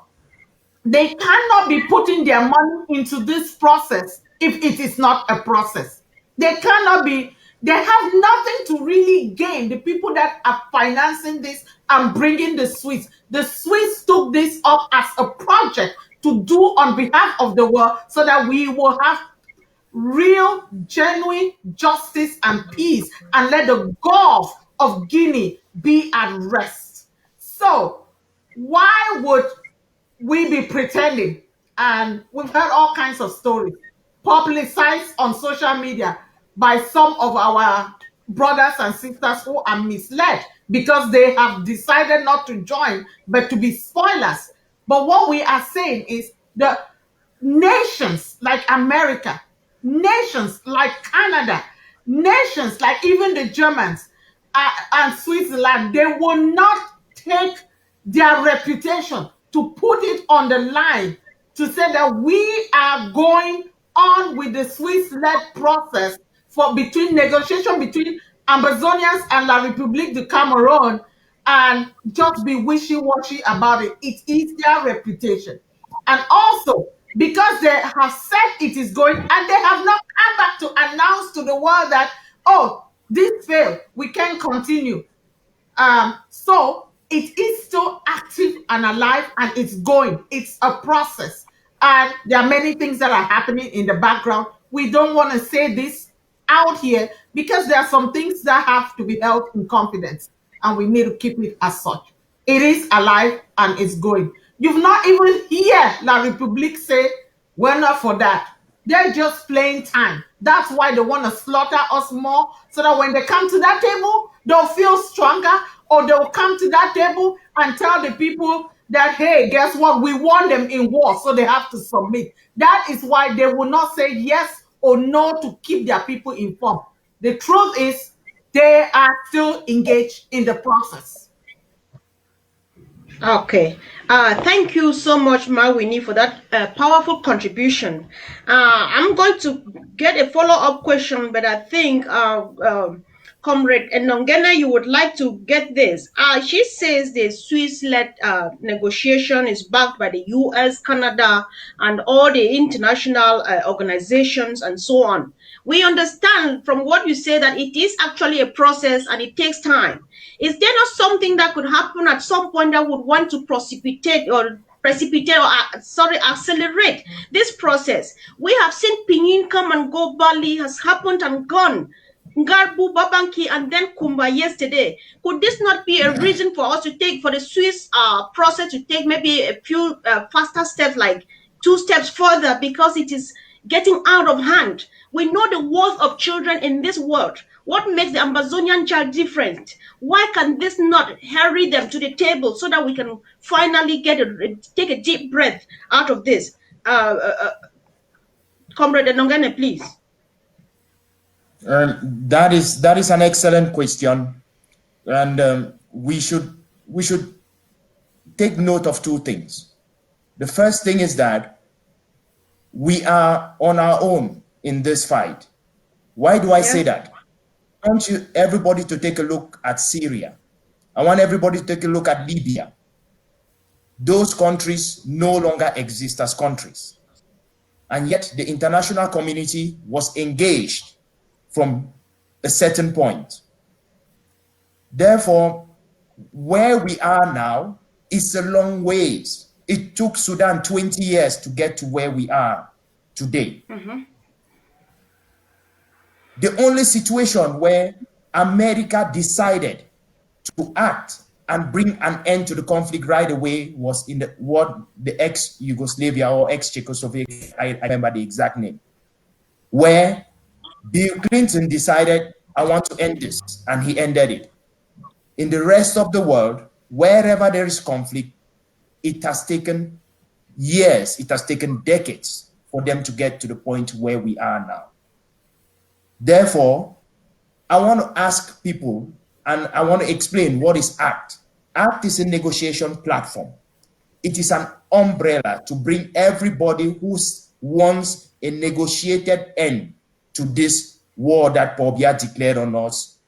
they cannot be putting their money into this process if it is not a process. They cannot be, they have nothing to really gain. The people that are financing this and bringing the Swiss took this up as a project to do on behalf of the world so that we will have real, genuine justice and peace and let the Gulf of Guinea be at rest. So, why would we be pretending? And we've heard all kinds of stories publicized on social media by some of our brothers and sisters who are misled because they have decided not to join but to be spoilers. But what we are saying is the nations like America, nations like Canada, nations like even the Germans and Switzerland, they will not take their reputation to put it on the line to say that we are going on with the Swiss-led process for negotiation between Ambazonians and La République du Cameroon and just be wishy-washy about it. It is their reputation. And also, because they have said it is going, and they have not come back to announce to the world that, oh, this failed, we can continue. So it is still active and alive and it's going. It's a process. And there are many things that are happening in the background. We don't want to say this out here, because there are some things that have to be held in confidence, and we need to keep it as such. It is alive and it's going. You've not even heard La République say, we're not for that. They're just playing time. That's why they want to slaughter us more, so that when they come to that table, they'll feel stronger, or they'll come to that table and tell the people that, hey, guess what? We won them in war, so they have to submit. That is why they will not say yes or no to keep their people informed. The truth is, they are still engaged in the process. Okay. Thank you so much, Mawini, for that powerful contribution. I'm going to get a follow-up question, but I think Comrade Nongena, you would like to get this. She says the Swiss-led negotiation is backed by the US, Canada, and all the international organizations and so on. We understand from what you say that it is actually a process and it takes time. Is there not something that could happen at some point that would want to accelerate this process? We have seen Pinyin come and go, Bali has happened and gone. Ngarbu, Babanki, and then Kumba yesterday. Could this not be a reason for us to take, for the Swiss process to take maybe a few faster steps, like 2 steps further, because it is getting out of hand? We know the worth of children in this world. What makes the Amazonian child different? Why can this not hurry them to the table so that we can finally take a deep breath out of this? Comrade Nongene, please. That is an excellent question, and we should take note of 2 things. The first thing is that we are on our own in this fight. Why do I say that? I want everybody to take a look at Syria. I want everybody to take a look at Libya. Those countries no longer exist as countries, and yet the international community was engaged from a certain point. Therefore, where we are now is a long ways. It took Sudan 20 years to get to where we are today. The only situation where America decided to act and bring an end to the conflict right away was in the ex-Yugoslavia or ex-Czechoslovakia, I remember the exact name, where Bill Clinton decided, I want to end this, and he ended it. In the rest of the world, wherever there is conflict, it has taken years, it has taken decades for them to get to the point where we are now. Therefore, I want to ask people, and I want to explain what is ACT. ACT is a negotiation platform. It is an umbrella to bring everybody who wants a negotiated end to this war that Paul Biya declared on us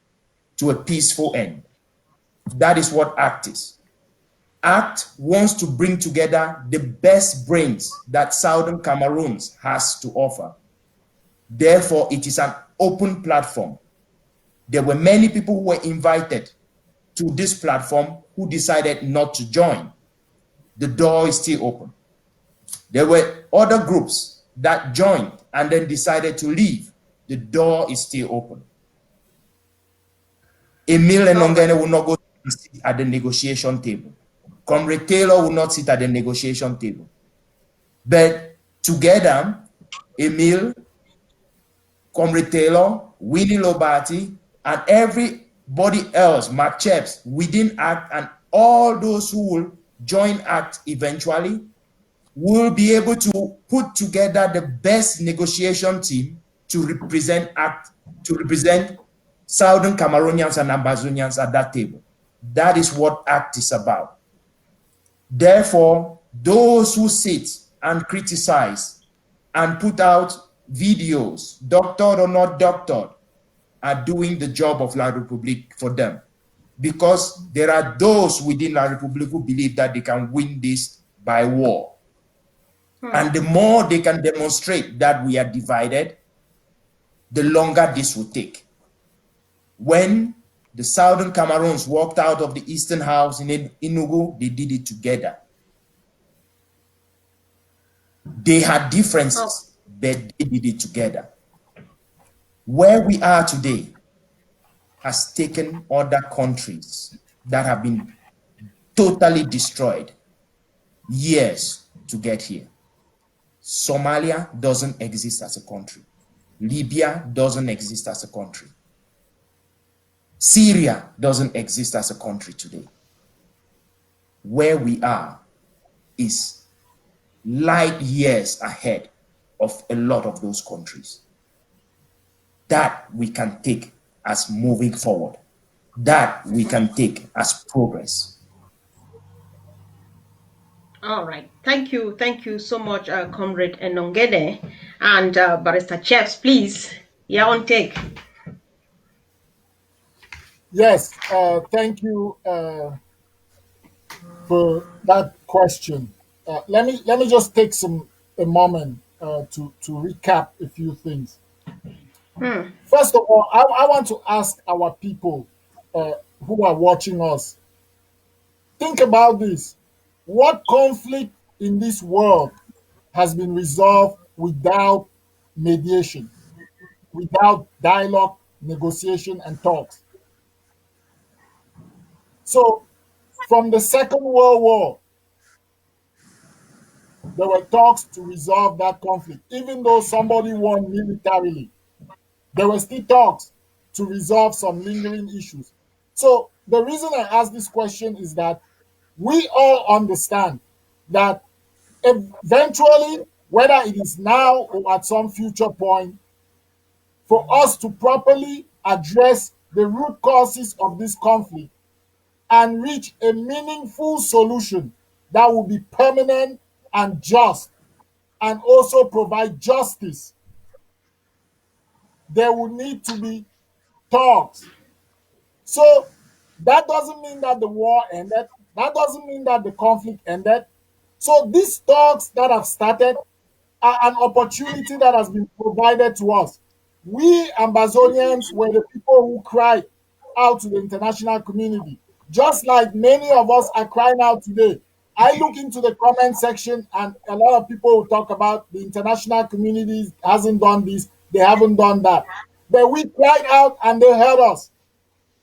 to a peaceful end. That is what ACT is. ACT wants to bring together the best brains that Southern Cameroon has to offer. Therefore, it is an open platform. There were many people who were invited to this platform who decided not to join. The door is still open. There were other groups that joined and then decided to leave. The door is still open. Emile Nongene will not go sit at the negotiation table. Comrade Taylor will not sit at the negotiation table. But together, Emile, Comrade Taylor, Winnie Lobati, and everybody else, Mark Chaps, within ACT, and all those who will join ACT eventually, will be able to put together the best negotiation team to represent ACT, to represent Southern Cameroonians and Ambazonians at that table. That is what ACT is about. Therefore, those who sit and criticize and put out videos, doctored or not doctored, are doing the job of La République for them. Because there are those within La République who believe that they can win this by war. And the more they can demonstrate that we are divided, the longer this will take. When the Southern Cameroons walked out of the Eastern House in Enugu, they did it together. They had differences, but they did it together. Where we are today, has taken other countries that have been totally destroyed years to get here. Somalia doesn't exist as a country. Libya doesn't exist as a country. Syria doesn't exist as a country today. Where we are is light years ahead of a lot of those countries. That we can take as moving forward. That we can take as progress. All right. Thank you so much, Comrade Enongede. And Barrister Chaps, please, your own take. Yes, thank you for that question. Let me just take a moment to recap a few things. First of all, I want to ask our people who are watching us, think about this. What conflict in this world has been resolved without mediation, without dialogue, negotiation, and talks? So, from the Second World War, there were talks to resolve that conflict. Even though somebody won militarily, there were still talks to resolve some lingering issues. So, the reason I ask this question is that we all understand that eventually, whether it is now or at some future point, for us to properly address the root causes of this conflict and reach a meaningful solution that will be permanent and just and also provide justice, there will need to be talks. So that doesn't mean that the war ended. That doesn't mean that the conflict ended. So these talks that have started are an opportunity that has been provided to us. We Ambazonians were the people who cried out to the international community, just like many of us are crying out today. I look into the comment section, and a lot of people will talk about the international community hasn't done this, they haven't done that. But we cried out and they heard us.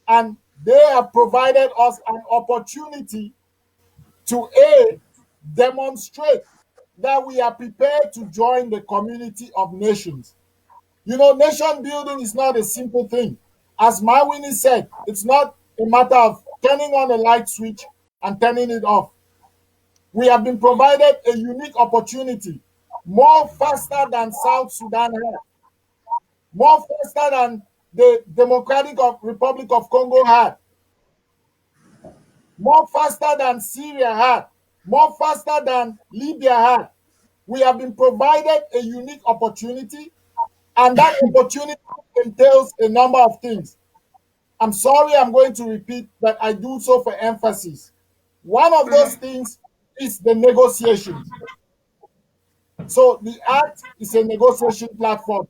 And they have provided us an opportunity to demonstrate that we are prepared to join the community of nations. You know, nation building is not a simple thing. As Mawini said, it's not a matter of turning on a light switch and turning it off. We have been provided a unique opportunity, more faster than South Sudan had, more faster than the Democratic Republic of Congo had, more faster than Syria had, more faster than Libya had. We have been provided a unique opportunity, and that opportunity entails a number of things. I'm sorry I'm going to repeat, but I do so for emphasis. One of those things is the negotiations. So the act is a negotiation platform.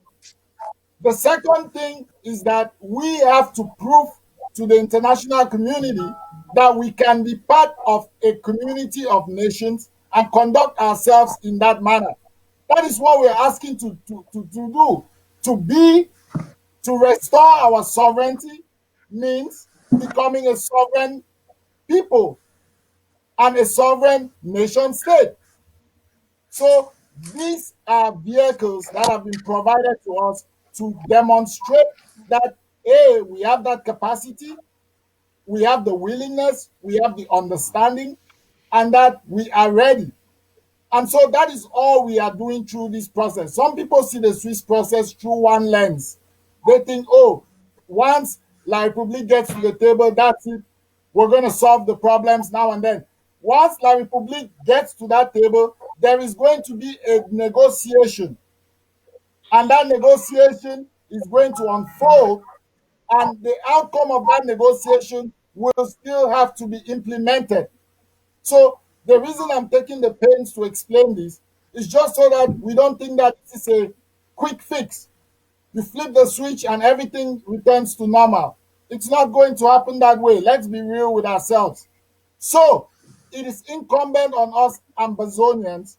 The second thing is that we have to prove to the international community that we can be part of a community of nations and conduct ourselves in that manner. That is what we're asking to do. To restore our sovereignty means becoming a sovereign people and a sovereign nation state. So these are vehicles that have been provided to us to demonstrate that, A, we have that capacity, we have the willingness, we have the understanding, and that we are ready. And so that is all we are doing through this process. Some people see the Swiss process through one lens. They think, oh, once La République gets to the table, that's it. We're going to solve the problems now and then. Once La République gets to that table, there is going to be a negotiation. And that negotiation is going to unfold, and the outcome of that negotiation will still have to be implemented. So the reason I'm taking the pains to explain this is just so that we don't think that this is a quick fix. You flip the switch and everything returns to normal. It's not going to happen that way. Let's be real with ourselves. So it is incumbent on us Ambazonians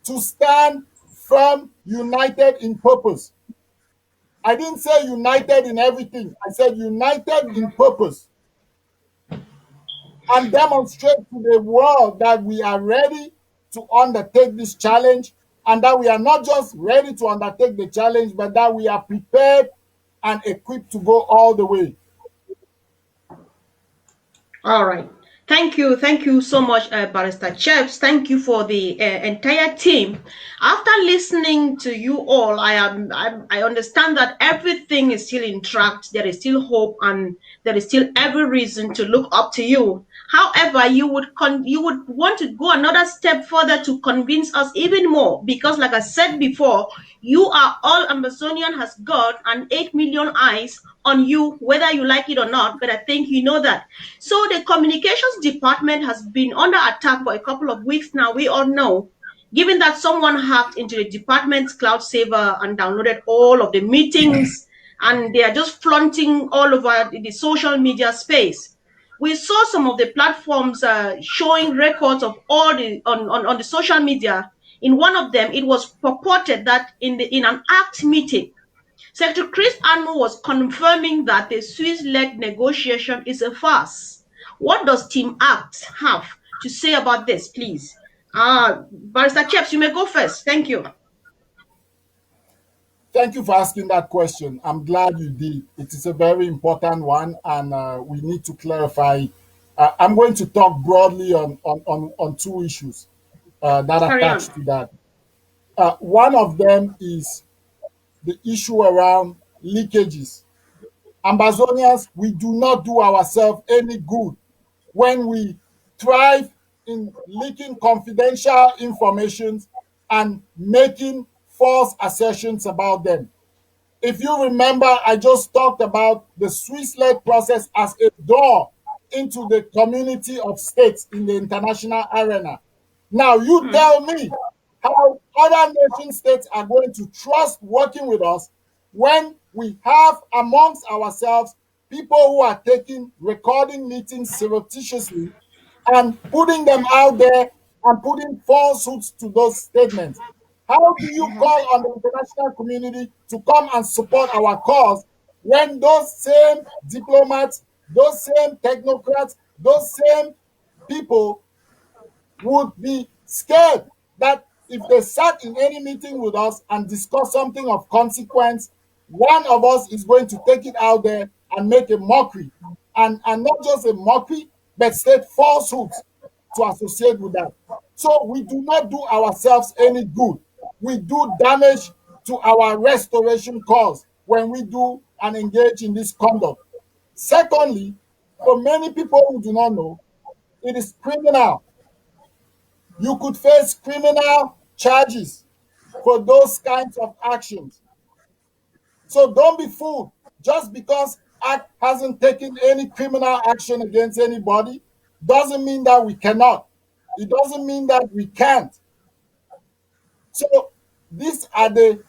to stand firm, united in purpose. I didn't say united in everything. I said united in purpose, and demonstrate to the world that we are ready to undertake this challenge, and that we are not just ready to undertake the challenge, but that we are prepared and equipped to go all the way. All right. Thank you. Thank you so much, Barrister Chaps. Thank you for the entire team. After listening to you all, I understand that everything is still in track. There is still hope, and there is still every reason to look up to you. However, you would want to go another step further to convince us even more, because, like I said before, you are all Amazonian has got an 8 million eyes on you, whether you like it or not. But I think you know that. So the communications department has been under attack for a couple of weeks now. We all know, given that someone hacked into the department's cloud saver and downloaded all of the meetings, and they are just flaunting all over the social media space. We saw some of the platforms showing records of all the on the social media. In one of them, it was purported that in an ACT meeting, Secretary Chris Anmo was confirming that the Swiss-led negotiation is a farce. What does Team ACT have to say about this, please? Barrister Chaps, you may go first. Thank you. Thank you for asking that question. I'm glad you did. It is a very important one, and we need to clarify. I'm going to talk broadly on two issues that Carry attach on. to that. One of them is the issue around leakages. Ambazonians, we do not do ourselves any good when we thrive in leaking confidential information and making false assertions about them. If you remember, I just talked about the Swiss-led process as a door into the community of states in the international arena. Now, you tell me how other nation states are going to trust working with us when we have amongst ourselves people who are taking recording meetings surreptitiously and putting them out there and putting falsehoods to those statements. How do you call on the international community to come and support our cause when those same diplomats, those same technocrats, those same people would be scared that if they sat in any meeting with us and discuss something of consequence, one of us is going to take it out there and make a mockery, and not just a mockery, but state falsehoods to associate with that. So we do not do ourselves any good. We do damage to our restoration cause when we do and engage in this conduct. Secondly, for many people who do not know, it is criminal. You could face criminal charges for those kinds of actions. So don't be fooled. Just because ACT hasn't taken any criminal action against anybody doesn't mean that we cannot. It doesn't mean that we can't. So these are the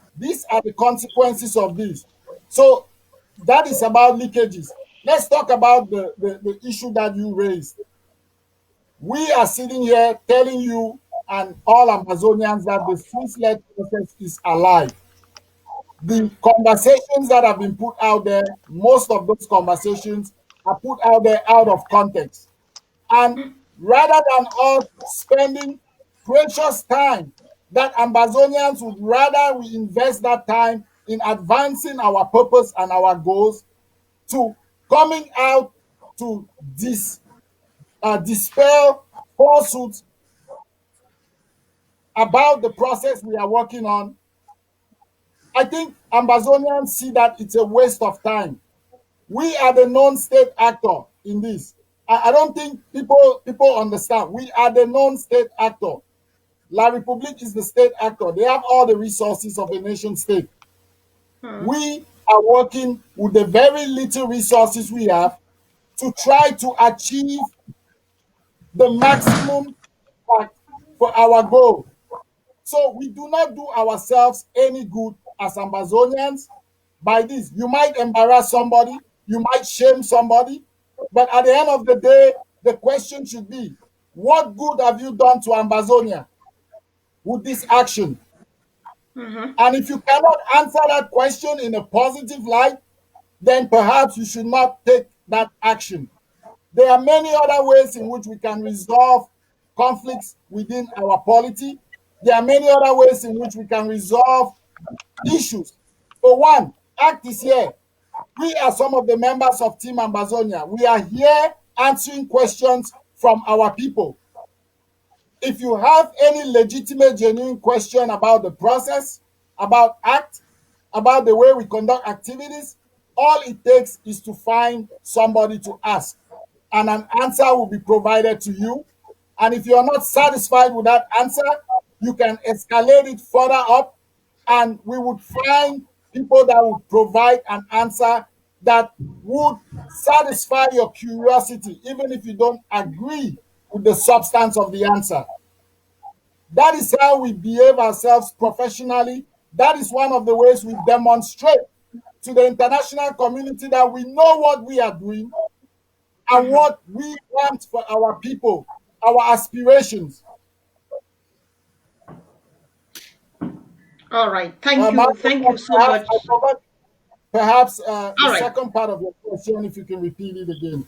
consequences of this. So that is about leakages. Let's talk about the issue that you raised. We are sitting here telling you and all Amazonians that the Swiss-led process is alive. The conversations that have been put out there, most of those conversations are put out there out of context. And rather than us spending precious time, that Amazonians would rather we invest that time in advancing our purpose and our goals to coming out to dispel falsehoods about the process we are working on. I think Amazonians see that it's a waste of time. We are the non-state actor in this. I don't think people understand. We are the non-state actor. La République is the state actor. They have all the resources of a nation state. We are working with the very little resources we have to try to achieve the maximum for our goal. So we do not do ourselves any good as Amazonians by this. You might embarrass somebody, you might shame somebody, but at the end of the day, the question should be, what good have you done to Amazonia with this action? And if you cannot answer that question in a positive light, then perhaps you should not take that action. There are many other ways in which we can resolve conflicts within our polity. There are many other ways in which we can resolve issues. For one, ACT is here. We are some of the members of Team Ambazonia. We are here answering questions from our people. If you have any legitimate, genuine question about the process, about ACT, about the way we conduct activities, all it takes is to find somebody to ask, and an answer will be provided to you. And if you are not satisfied with that answer, you can escalate it further up, and we would find people that would provide an answer that would satisfy your curiosity, even if you don't agree with the substance of the answer. That is how we behave ourselves professionally. That is one of the ways we demonstrate to the international community that we know what we are doing and what we want for our people, our aspirations. All right. Thank you so much. Perhaps the All right. second part of your question, if you can repeat it again.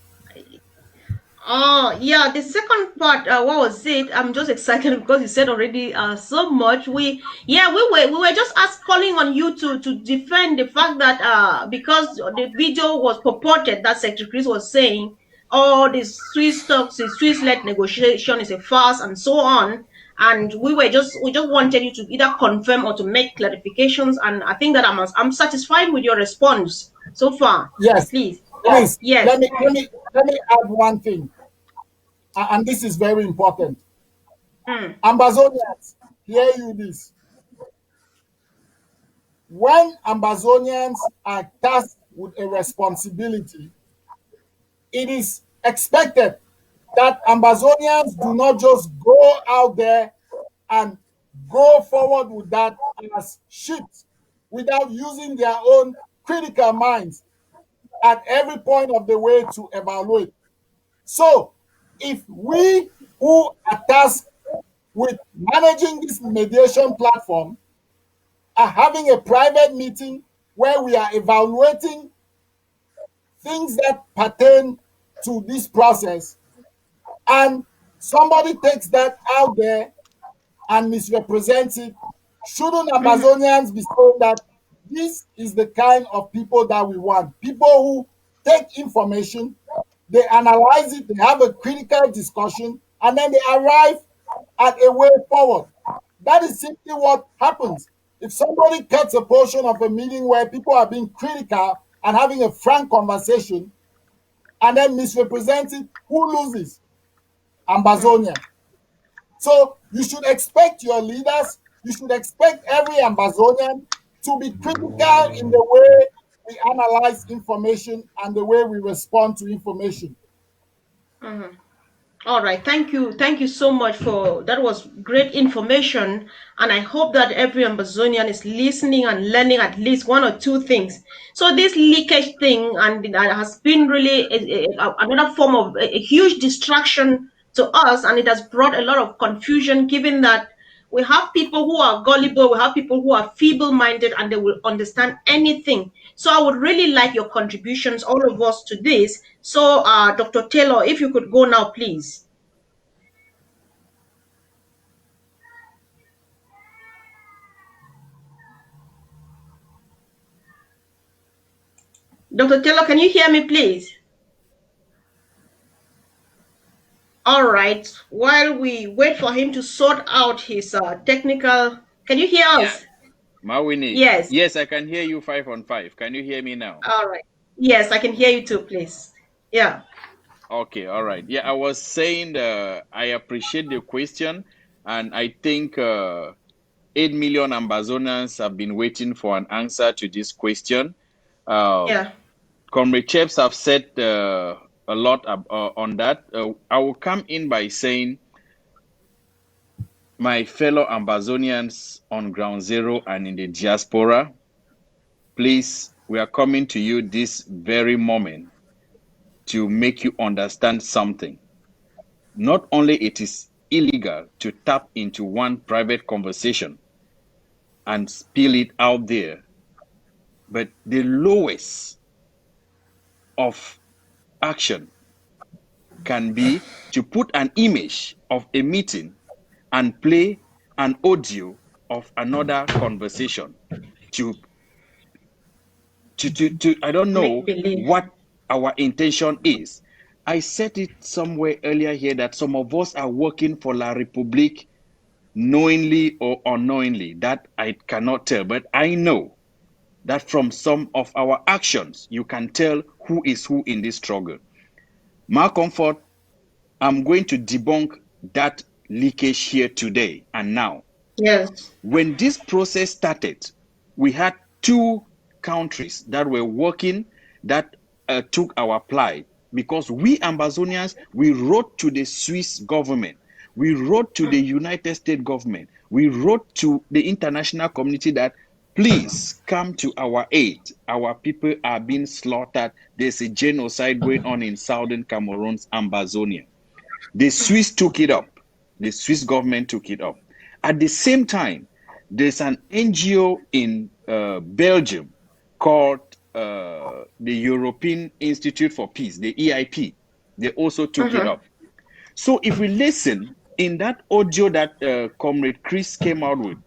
Oh, yeah, the second part, what was it? I'm just excited because you said already so much. We were just calling on you to defend the fact that because the video was purported that Secretary Chris was saying all the Swiss talks, the Swiss-led negotiation is a farce and so on. And we just wanted you to either confirm or to make clarifications. And I think that I'm satisfied with your response so far. Yes, Please. Yes. Let me add one thing, and this is very important. Ambazonians, hear you this. When Ambazonians are tasked with a responsibility, it is expected that Ambazonians do not just go out there and go forward with that as ships without using their own critical minds at every point of the way to evaluate. So, if we who are tasked with managing this mediation platform are having a private meeting where we are evaluating things that pertain to this process, and somebody takes that out there and misrepresents it, shouldn't Amazonians be told that this is the kind of people that we want? People who take information, they analyze it, they have a critical discussion, and then they arrive at a way forward. That is simply what happens. If somebody cuts a portion of a meeting where people are being critical and having a frank conversation and then misrepresents it, who loses? Ambazonia. So you should expect your leaders, you should expect every Ambazonian to be critical in the way we analyze information and the way we respond to information. All right, thank you so much for that. Was great information, and I hope that every Ambazonian is listening and learning at least one or two things. So this leakage thing, and that has been really another form of a huge distraction to us, and it has brought a lot of confusion, given that we have people who are gullible, we have people who are feeble-minded, and they will understand anything. So I would really like your contributions, all of us, to this. So, Dr. Taylor, if you could go now, please. Dr. Taylor, can you hear me, please? All right. While we wait for him to sort out his technical, can you hear us? Mawini. Yes. Yes, I can hear you 5 on 5. Can you hear me now? All right. Yes, I can hear you too, please. Yeah. Okay, all right. Yeah, I was saying I appreciate the question, and I think 8 million Ambazonians have been waiting for an answer to this question. Yeah. Comrade Chaps have said a lot on that. I will come in by saying, my fellow Ambazonians on ground zero and in the diaspora, please, we are coming to you this very moment to make you understand something. Not only it is illegal to tap into one private conversation, and spill it out there. But the lowest of action can be to put an image of a meeting and play an audio of another conversation to I don't know Make believe. what our intention is. I said it somewhere earlier here that some of us are working for La République knowingly or unknowingly. That I cannot tell, but I know that from some of our actions, you can tell who is who in this struggle. My comfort, I'm going to debunk that leakage here today and now. Yes. When this process started, we had two countries that were working that took our plight, because we Ambazonians, we wrote to the Swiss government, we wrote to the United States government, we wrote to the international community that please come to our aid. Our people are being slaughtered. There's a genocide going on in southern Cameroon's Ambazonia. The Swiss took it up. The Swiss government took it up. At the same time, there's an NGO in Belgium called the European Institute for Peace, the EIP. They also took it up. So if we listen in that audio that Comrade Chris came out with,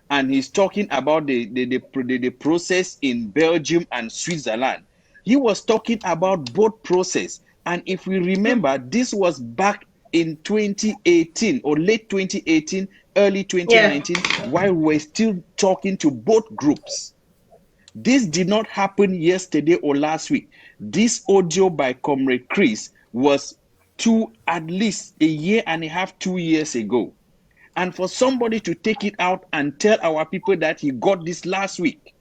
and he's talking about the process in Belgium and Switzerland, he was talking about both process. And if we remember, this was back in 2018 or late 2018, early 2019, while we're still talking to both groups. This did not happen yesterday or last week. This audio by Comrade Chris was at least a year and a half, 2 years ago. And for somebody to take it out and tell our people that he got this last week,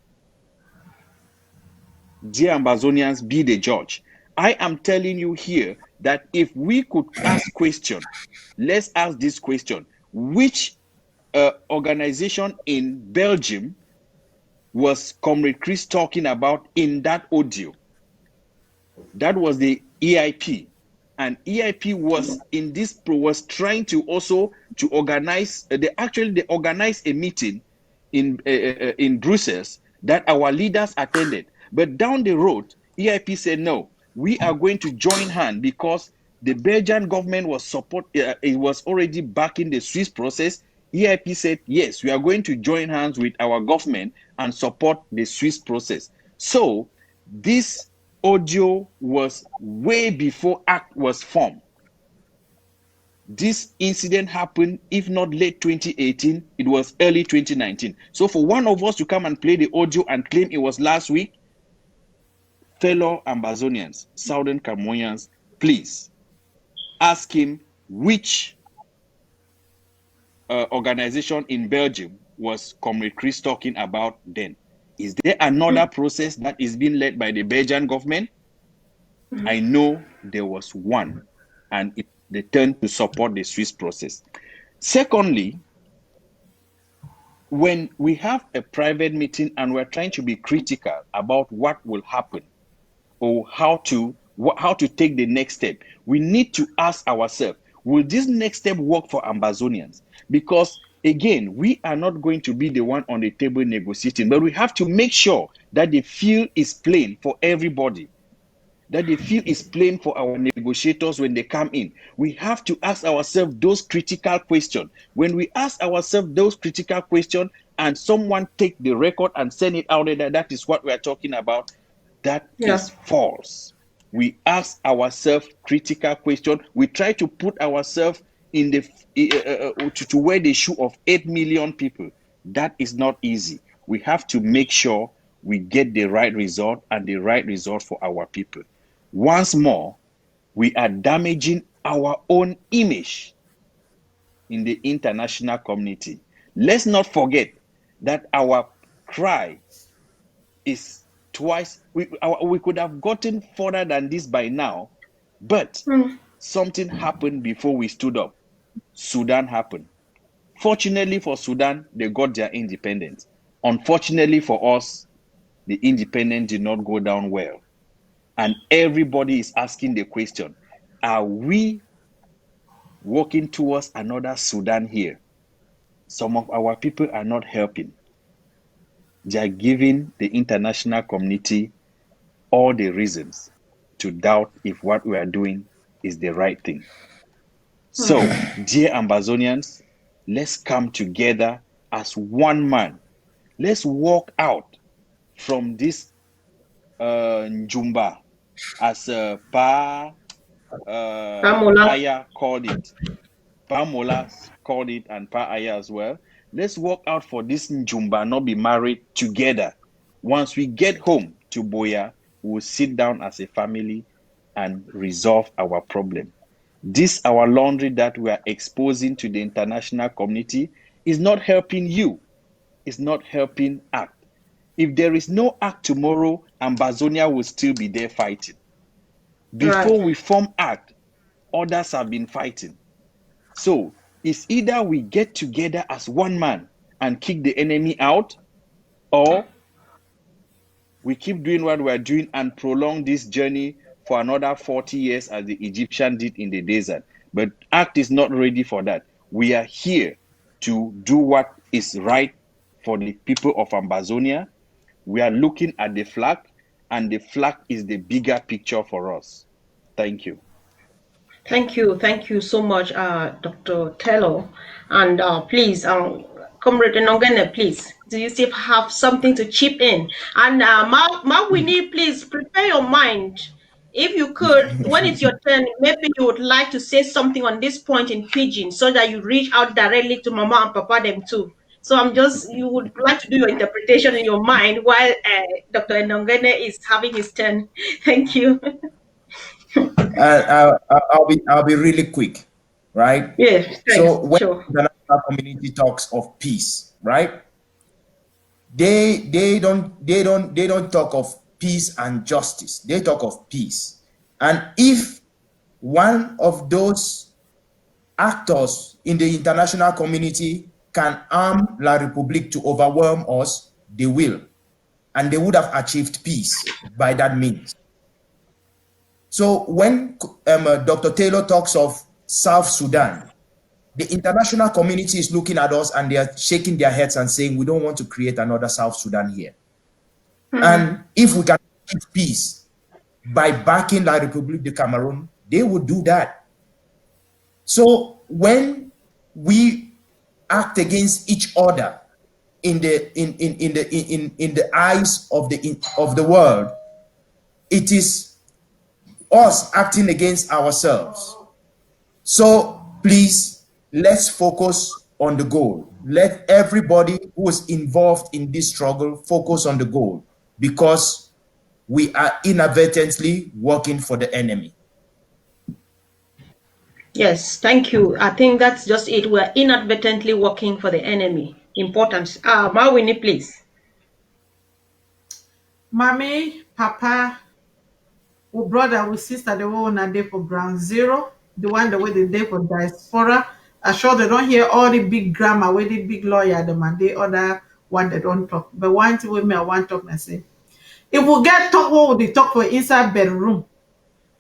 dear Ambazonians, be the judge. I am telling you here that if we could ask question, let's ask this question. Which organization in Belgium was Comrade Chris talking about in that audio? That was the EIP. And EIP was in this was trying to also to organize. They organized a meeting in Brussels that our leaders attended. But down the road, EIP said no. We are going to join hands because the Belgian government was it was already backing the Swiss process. EIP said yes, we are going to join hands with our government and support the Swiss process. So this audio was way before ACT was formed. This incident happened, if not late 2018, it was early 2019. So for one of us to come and play the audio and claim it was last week, fellow Ambazonians, Southern Cameroonians, please ask him which organization in Belgium was Comrade Chris talking about then. Is there another process that is being led by the Belgian government? I know there was one, and they turned to support the Swiss process. Secondly, when we have a private meeting and we're trying to be critical about what will happen or how to take the next step, we need to ask ourselves, will this next step work for Ambazonians? Because again, we are not going to be the one on the table negotiating, but we have to make sure that the field is plain for everybody, that the field is plain for our negotiators when they come in. We have to ask ourselves those critical questions. When we ask ourselves those critical questions and someone take the record and send it out there, that is what we are talking about, that is false. We ask ourselves critical questions. We try to put ourselves in the to wear the shoe of 8 million people. That is not easy. We have to make sure we get the right result and the right result for our people. Once more, we are damaging our own image in the international community. Let's not forget that our cry is twice. We could have gotten further than this by now, but something happened before we stood up. Sudan happened. Fortunately for Sudan, they got their independence. Unfortunately for us, the independence did not go down well. And everybody is asking the question, are we walking towards another Sudan here? Some of our people are not helping. they are giving the international community all the reasons to doubt if what we are doing is the right thing. So, dear Ambazonians, let's come together as one man. Let's walk out from this Njumba, as Pamola. Aya called it. Pa Mola called it, and Pa Aya as well. Let's walk out for this Njumba, not be married together. Once we get home to Boya, we'll sit down as a family and resolve our problem. This our laundry that we are exposing to the international community is not helping you. It's not helping ACT. If there is no ACT tomorrow, Ambazonia will still be there fighting. Before we form ACT, others have been fighting. So it's either we get together as one man and kick the enemy out, or we keep doing what we are doing and prolong this journey for another 40 years as the Egyptian did in the desert. But ACT is not ready for that. We are here to do what is right for the people of Ambazonia. We are looking at the flag, and the flag is the bigger picture for us. Thank you. Thank you so much, Dr. Tello. And please, Comrade Nongene, please, do you still have something to chip in? And Ma Winnie, please prepare your mind. If you could, when it's your turn, maybe you would like to say something on this point in Pidgin so that you reach out directly to Mama and Papa them too. So you would like to do your interpretation in your mind while Dr. Nongene is having his turn. Thank you. I'll be really quick, right? Yes. Thanks. So when Sure. the international community talks of peace, right? They don't talk of peace and justice. They talk of peace. And if one of those actors in the international community can arm La République to overwhelm us, they will. And they would have achieved peace by that means. So when Dr. Taylor talks of South Sudan, the international community is looking at us and they are shaking their heads and saying, we don't want to create another South Sudan here. And if we can achieve peace by backing La République de Cameroon, they would do that. So when we act against each other in the eyes of the world, it is us acting against ourselves. So please, let's focus on the goal. Let everybody who is involved in this struggle focus on the goal, because we are inadvertently working for the enemy. Yes, thank you. I think that's just it. We're inadvertently working for the enemy. Important. Ma Winnie, please. Mommy, Papa, or brother, or sister, they were on a day for ground zero. The one that wait the day for diaspora. I'm sure they don't hear all the big grammar, where the big lawyer, them and the other one they don't talk. But one thing with me, I want to talk and say, if we get talk, what would they talk for inside bedroom?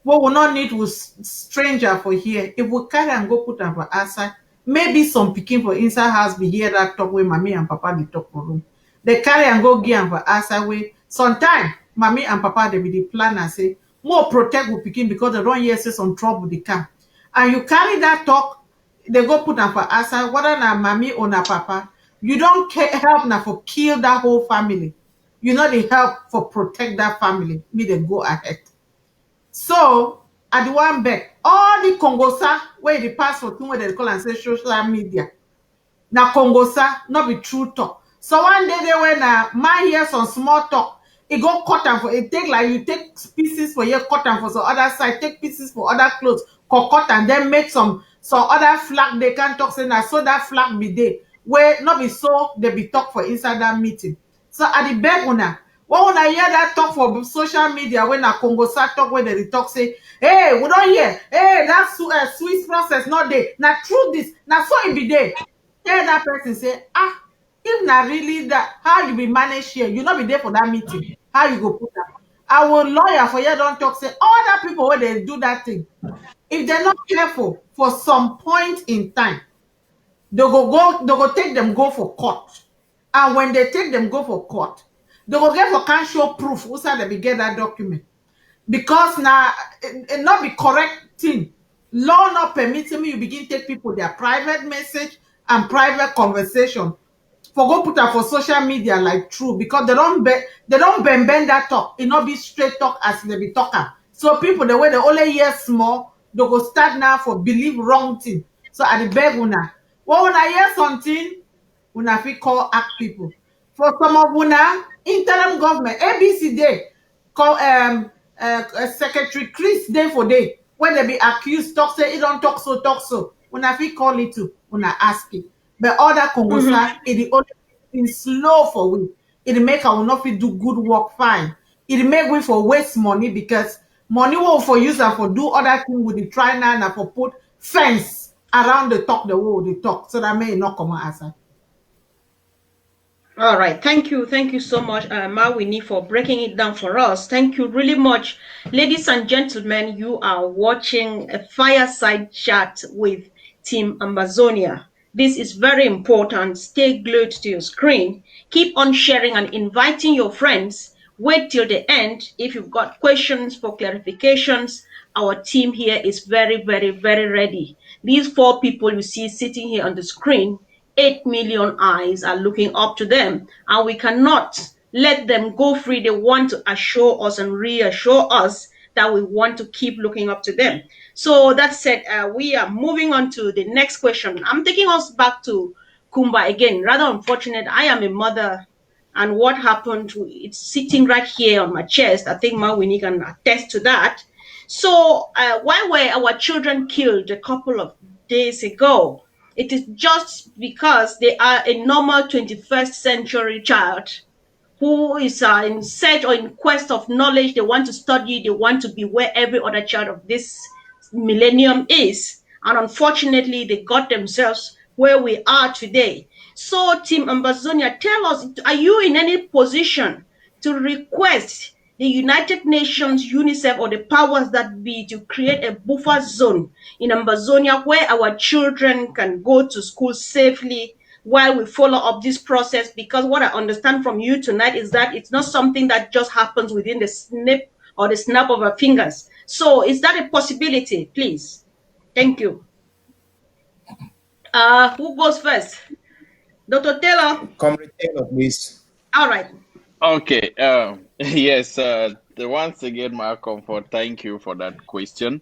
What we not need with stranger for here. If we carry and go put them for outside, maybe some picking for inside house be here that talk with mommy and papa they talk for room. They carry and go give them for outside way. Sometimes mommy and papa they be the plan and say more protect with picking because they don't hear say some trouble they come. And you carry that talk, they go put them for outside, whether na mommy or na papa, you don't help now for kill that whole family. You know they help for protect that family. Me they go ahead. So at the one back, all the Congosa where the passport thing where they call and say social media. Now Congosa not be true talk. So one day they when man hear some small talk, it go cut and for it take like you take pieces for your cut and for some other side, take pieces for other clothes, cut and then make some other flag they can talk say now so that flag be there. Where not be so they be talk for inside that meeting. So at the back una, when I hear that talk for social media, when a Congo start talk, when they talk, say, hey, we don't hear, hey, that Swiss process not there. Now, through this, now so it be there. Tell that person, say, if not really that, how you be manage here, you not be there for that meeting. How you go put that? Our lawyer for you don't talk, say, all that people when they do that thing, if they're not careful for some point in time, they go take them go for court. And when they take them go for court, they will get for can show proof who said they be get that document. Because now it not be correct thing. Law not permitting me you begin take people their private message and private conversation for go put am for social media like true, because they don't bend that talk. It not be straight talk as they be talker. So people the way they only hear small, they go start now for believe wrong thing. So at the beg una, well, when I hear something, una fit call act people. For some of una interim government ABC day call Secretary Chris day for day when they be accused talk say he don't talk so una fit call it to una ask it. But other Congosa it the only thing slow for we. It make our not fit do good work fine. It make we for waste money because money will for use and for do other thing with the try now and for put fence around the talk the way they talk so that may not come out as a. All right, thank you so much, Mawini, for breaking it down for us. Thank you really much, ladies and gentlemen. You are watching a fireside chat with Team Amazonia. This is very important. Stay glued to your screen. Keep on sharing and inviting your friends. Wait till the end. If you've got questions for clarifications, our team here is very, very, very ready. These 4 people you see sitting here on the screen, 8 million eyes are looking up to them, and we cannot let them go free. They want to assure us and reassure us that we want to keep looking up to them. So that said, we are moving on to the next question. I'm taking us back to Kumba again. Rather unfortunate, I am a mother, and what happened, it's sitting right here on my chest. I think Mawini can attest to that. So why were our children killed a couple of days ago? It is just because they are a normal 21st century child who is in search or in quest of knowledge. They want to study. They want to be where every other child of this millennium is. And unfortunately, they got themselves where we are today. So, Team Amazonia, tell us, are you in any position to request the United Nations, UNICEF, or the powers that be to create a buffer zone in Amazonia where our children can go to school safely while we follow up this process? Because what I understand from you tonight is that it's not something that just happens within the snip or the snap of our fingers. So is that a possibility, please? Thank you. Who goes first? Dr. Taylor? Comrade Taylor, please. All right. Okay. Yes. Once again, my comfort. Thank you for that question.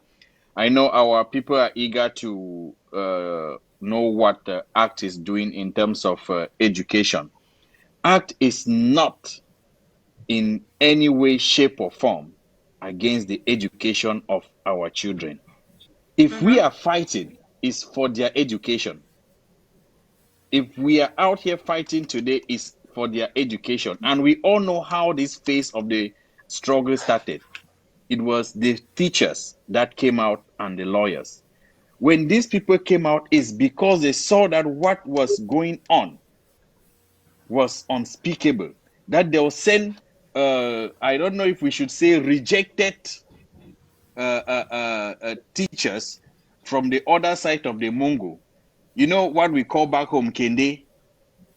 I know our people are eager to know what the ACT is doing in terms of education. ACT is not in any way, shape, or form against the education of our children. If we are fighting, it's for their education. If we are out here fighting today, it's for their education. And we all know how this phase of the struggle started. It was the teachers that came out and the lawyers. When these people came out, it's because they saw that what was going on was unspeakable. That they will send, I don't know if we should say rejected teachers from the other side of the Mungo. You know what we call back home Kende?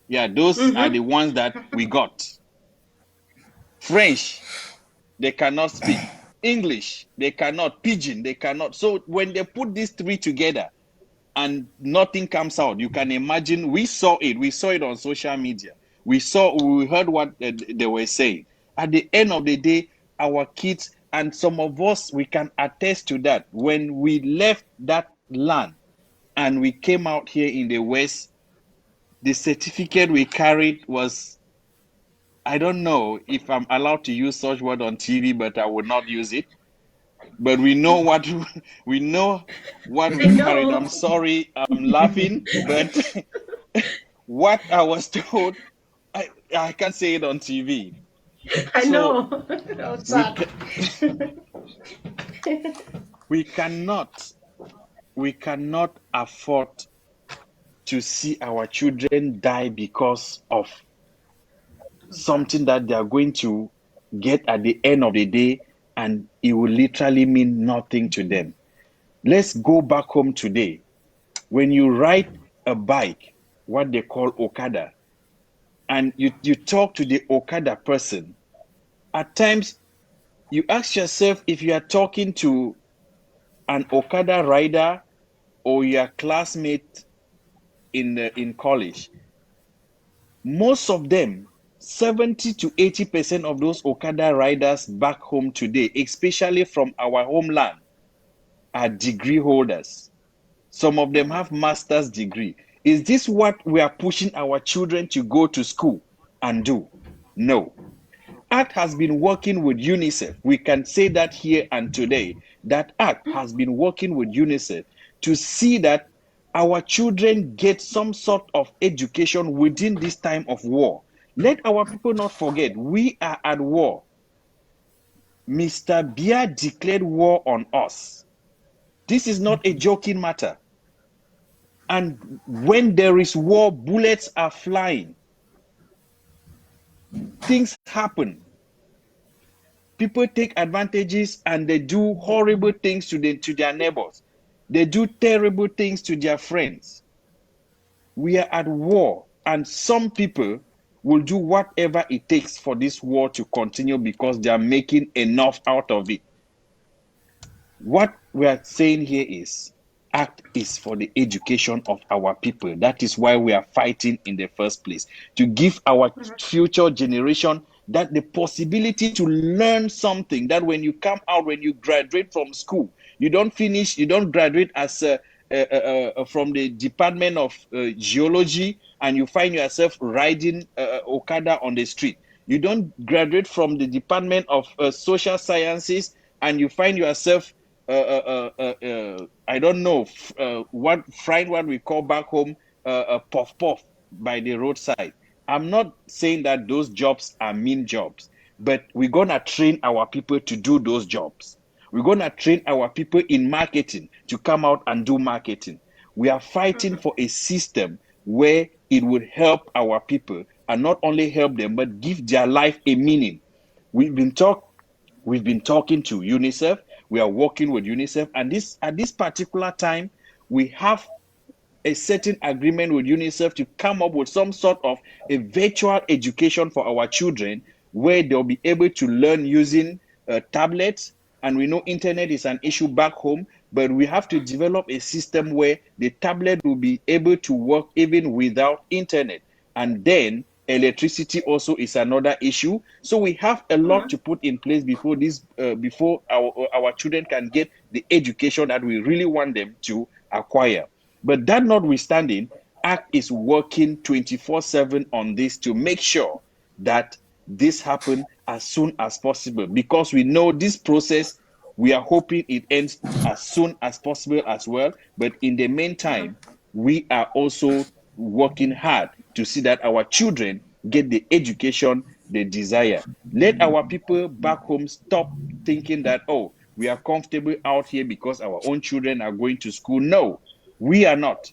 Yeah, those are the ones that we got. French, they cannot speak. English, they cannot. Pidgin, they cannot. So when they put these 3 together and nothing comes out, you can imagine. We saw it. We saw it on social media. We heard what they were saying. At the end of the day, our kids, and some of us, we can attest to that. When we left that land and we came out here in the West, the certificate we carried was, I don't know if I'm allowed to use such word on TV, but I would not use it. But we know what we carried. I'm sorry, I'm laughing, but what I was told, I can't say it on TV. I know. Sad. We cannot afford to see our children die because of something that they are going to get at the end of the day, and it will literally mean nothing to them. Let's go back home today. When you ride a bike, what they call Okada, and you talk to the Okada person, at times you ask yourself if you are talking to an Okada rider or your classmate in college. Most of them, 70 to 80% of those Okada riders back home today, especially from our homeland, are degree holders. Some of them have master's degree. Is this what we are pushing our children to go to school and do? No. ACT has been working with UNICEF. We can say that here and today, that ACT has been working with UNICEF to see that our children get some sort of education within this time of war. Let our people not forget, we are at war. Mr. Biya declared war on us. This is not a joking matter. And when there is war, bullets are flying. Things happen. People take advantages and they do horrible things to their neighbors. They do terrible things to their friends. We are at war, and some people will do whatever it takes for this war to continue because they are making enough out of it. What we are saying here is, ACT is for the education of our people. That is why we are fighting in the first place, to give our future generation that the possibility to learn something, that when you come out, when you graduate from school, you don't graduate as from the Department of Geology and you find yourself riding Okada on the street. You don't graduate from the Department of Social Sciences and you find yourself I don't know fried what we call back home puff puff by the roadside. I'm not saying that those jobs are mean jobs, but we're gonna train our people to do those jobs. We're gonna train our people in marketing to come out and do marketing. We are fighting for a system where it would help our people and not only help them, but give their life a meaning. We've been talking to UNICEF. We are working with UNICEF, and at this particular time, we have a certain agreement with UNICEF to come up with some sort of a virtual education for our children, where they'll be able to learn using tablets. And we know internet is an issue back home, but we have to develop a system where the tablet will be able to work even without internet. And then electricity also is another issue. So we have a lot to put in place before our children can get the education that we really want them to acquire. But that notwithstanding, ACT is working 24/7 on this to make sure that this happens as soon as possible, because we know this process, we are hoping it ends as soon as possible as well. But in the meantime, we are also working hard to see that our children get the education they desire. Let our people back home stop thinking that, oh, we are comfortable out here because our own children are going to school. No, we are not.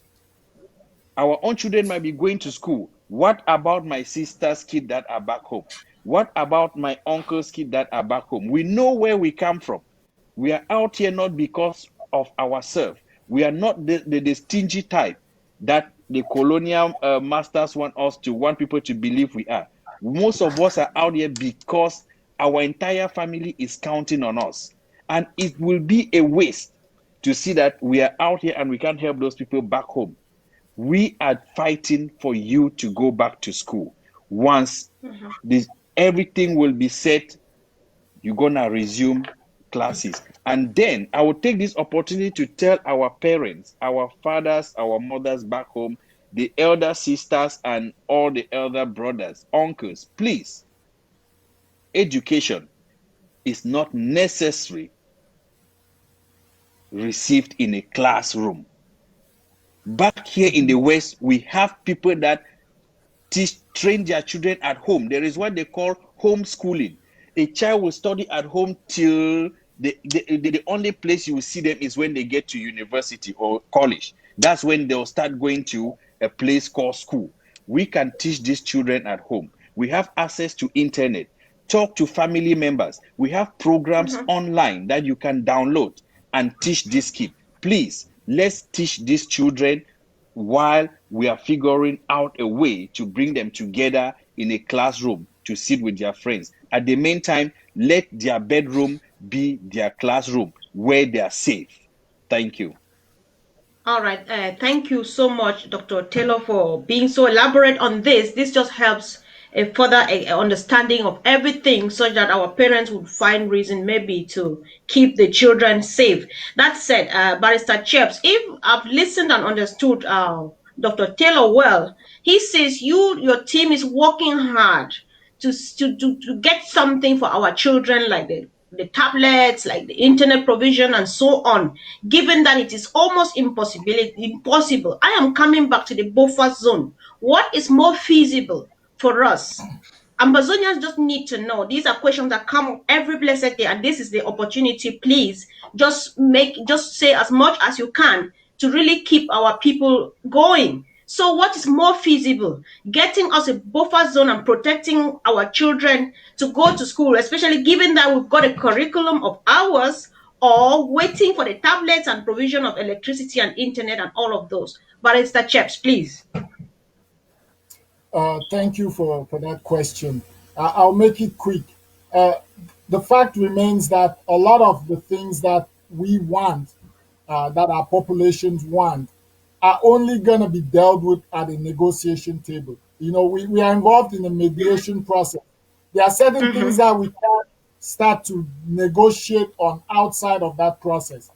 Our own children might be going to school. What about my sister's kids that are back home? What about my uncle's kids that are back home? We know where we come from. We are out here not because of ourselves. We are not the stingy type that the colonial masters want people to believe we are. Most of us are out here because our entire family is counting on us. And it will be a waste to see that we are out here and we can't help those people back home. We are fighting for you to go back to school. Once everything will be set, you're gonna resume classes. And then I will take this opportunity to tell our parents, our fathers, our mothers back home, the elder sisters and all the elder brothers, uncles, please, education is not necessarily received in a classroom. Back here in the West, we have people that train their children at home. There is what they call homeschooling. A child will study at home till the only place you will see them is when they get to university or college. That's when they'll start going to a place called school. We can teach these children at home. We have access to internet. Talk to family members. We have programs online that you can download and teach these kids. Please, let's teach these children while we are figuring out a way to bring them together in a classroom to sit with their friends. At the meantime, let their bedroom be their classroom where they are safe. Thank you. All right. Thank you so much, Dr. Taylor, for being so elaborate on this. This just helps a further understanding of everything so that our parents would find reason maybe to keep the children safe. That said, Barrister Chaps, if I've listened and understood Dr. Taylor well, he says your team is working hard to get something for our children like the tablets, like the internet provision, and so on, given that it is almost impossible. I am coming back to the buffer zone. What is more feasible for us? Amazonians just need to know. These are questions that come every blessed day, and this is the opportunity. Please just say as much as you can to really keep our people going. So, what is more feasible? Getting us a buffer zone and protecting our children to go to school, especially given that we've got a curriculum of ours, or waiting for the tablets and provision of electricity and internet and all of those. Barrister Chaps, please. Thank you for that question. I'll make it quick. Uh, the fact remains that a lot of the things that we want, that our populations want, are only going to be dealt with at a negotiation table. You know, we are involved in a mediation process. There are certain things that we can't start to negotiate on outside of that process.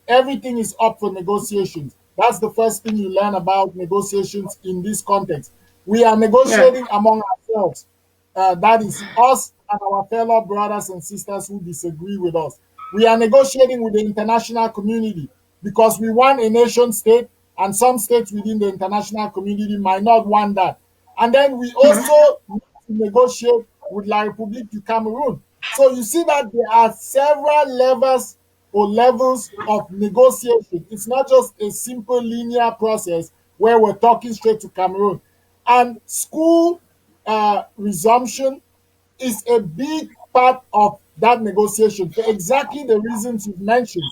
Everything is up for negotiations. That's the first thing you learn about negotiations in this context. We are negotiating among ourselves. That is us and our fellow brothers and sisters who disagree with us. We are negotiating with the international community because we want a nation state, and some states within the international community might not want that. And then we also need to negotiate with La République du Cameroon. So you see that there are several levels of negotiation. It's not just a simple linear process where we're talking straight to Cameroon. And school resumption is a big part of that negotiation for exactly the reasons you've mentioned.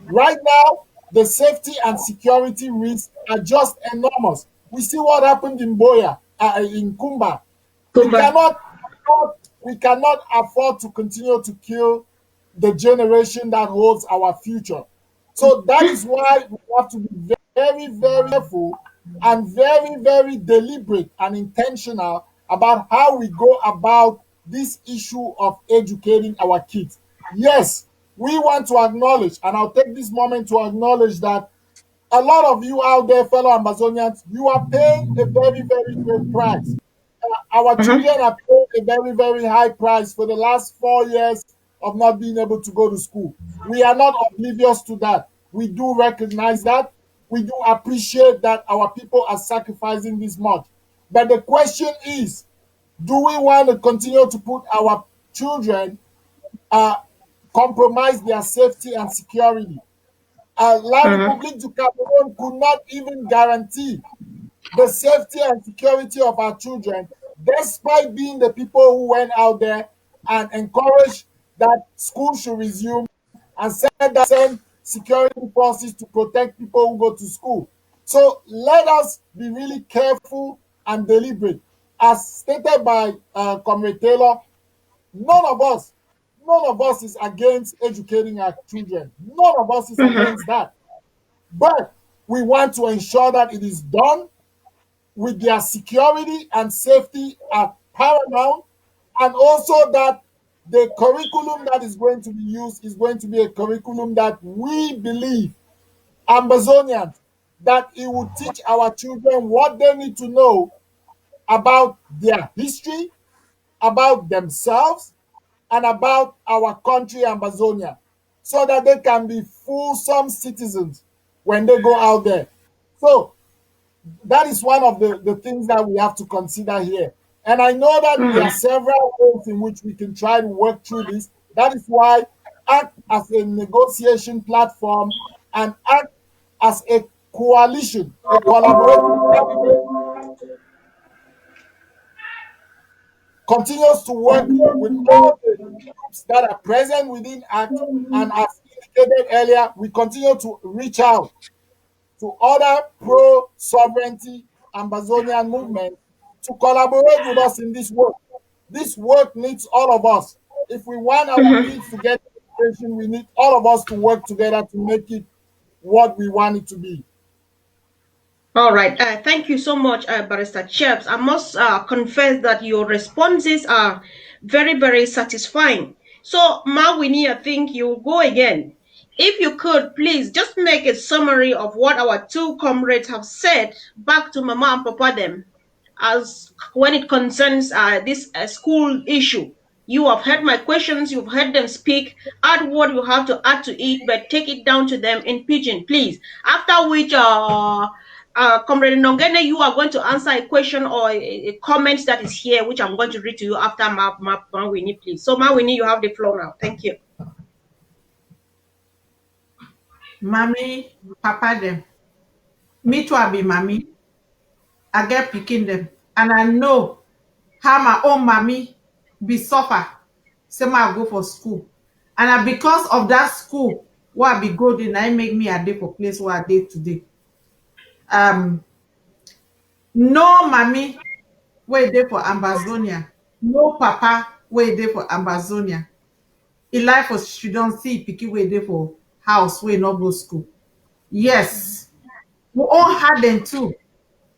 Right now, the safety and security risks are just enormous. We see what happened in Boya, in Kumba. We cannot afford to continue to kill the generation that holds our future. So that is why we have to be very, very careful and very, very deliberate and intentional about how we go about this issue of educating our kids. Yes, we want to acknowledge, and I'll take this moment to acknowledge that a lot of you out there, fellow Amazonians, you are paying a very, very great price. Our children are paying a very, very high price for the last 4 years of not being able to go to school. We are not oblivious to that. We do recognize that. We do appreciate that our people are sacrificing this much. But the question is, do we want to continue to put our children, compromise their safety and security? La République du Cameroon could not even guarantee the safety and security of our children, despite being the people who went out there and encouraged that school should resume and send security forces to protect people who go to school. So let us be really careful and deliberate. As stated by Comrade Taylor, none of us is against educating our children. None of us is against that. But we want to ensure that it is done with their security and safety at paramount, and also that the curriculum that is going to be used is going to be a curriculum that we believe, Amazonians, that it will teach our children what they need to know about their history, about themselves, and about our country, Amazonia, so that they can be fulsome citizens when they go out there. So that is one of the things that we have to consider here. And I know that there are several ways in which we can try to work through this. That is why ACT as a negotiation platform and ACT as a coalition, a collaborative, continues to work with all the groups that are present within ACT. And as indicated earlier, we continue to reach out to other pro-sovereignty Ambazonian movements to collaborate with us in this work. This work needs all of us. If we want our kids to get education, we need all of us to work together to make it what we want it to be. All right. Thank you so much, Barrister Chaps. I must confess that your responses are very, very satisfying. So, Mawini, I think you go again. If you could, please just make a summary of what our two comrades have said back to Mama and Papa them, as when it concerns this school issue. You have heard my questions, you've heard them speak. Add what you have to add to it, but take it down to them in pidgin, please. After which, Comrade Nongene, you are going to answer a question or a comment that is here, which I'm going to read to you after Mawini, please. So, Mawini, you have the floor now. Thank you. Mommy, papa them. Me too, I be mommy. I get picking them. And I know how my own mommy be suffer. Say I go for school. And because of that school, where I be go there, I make me a day for place where I dey today. No mommy where dey for Ambazonia. No papa where dey for Ambazonia. In life for she don't see picky where dey for house where no go school. Yes, we all had them too.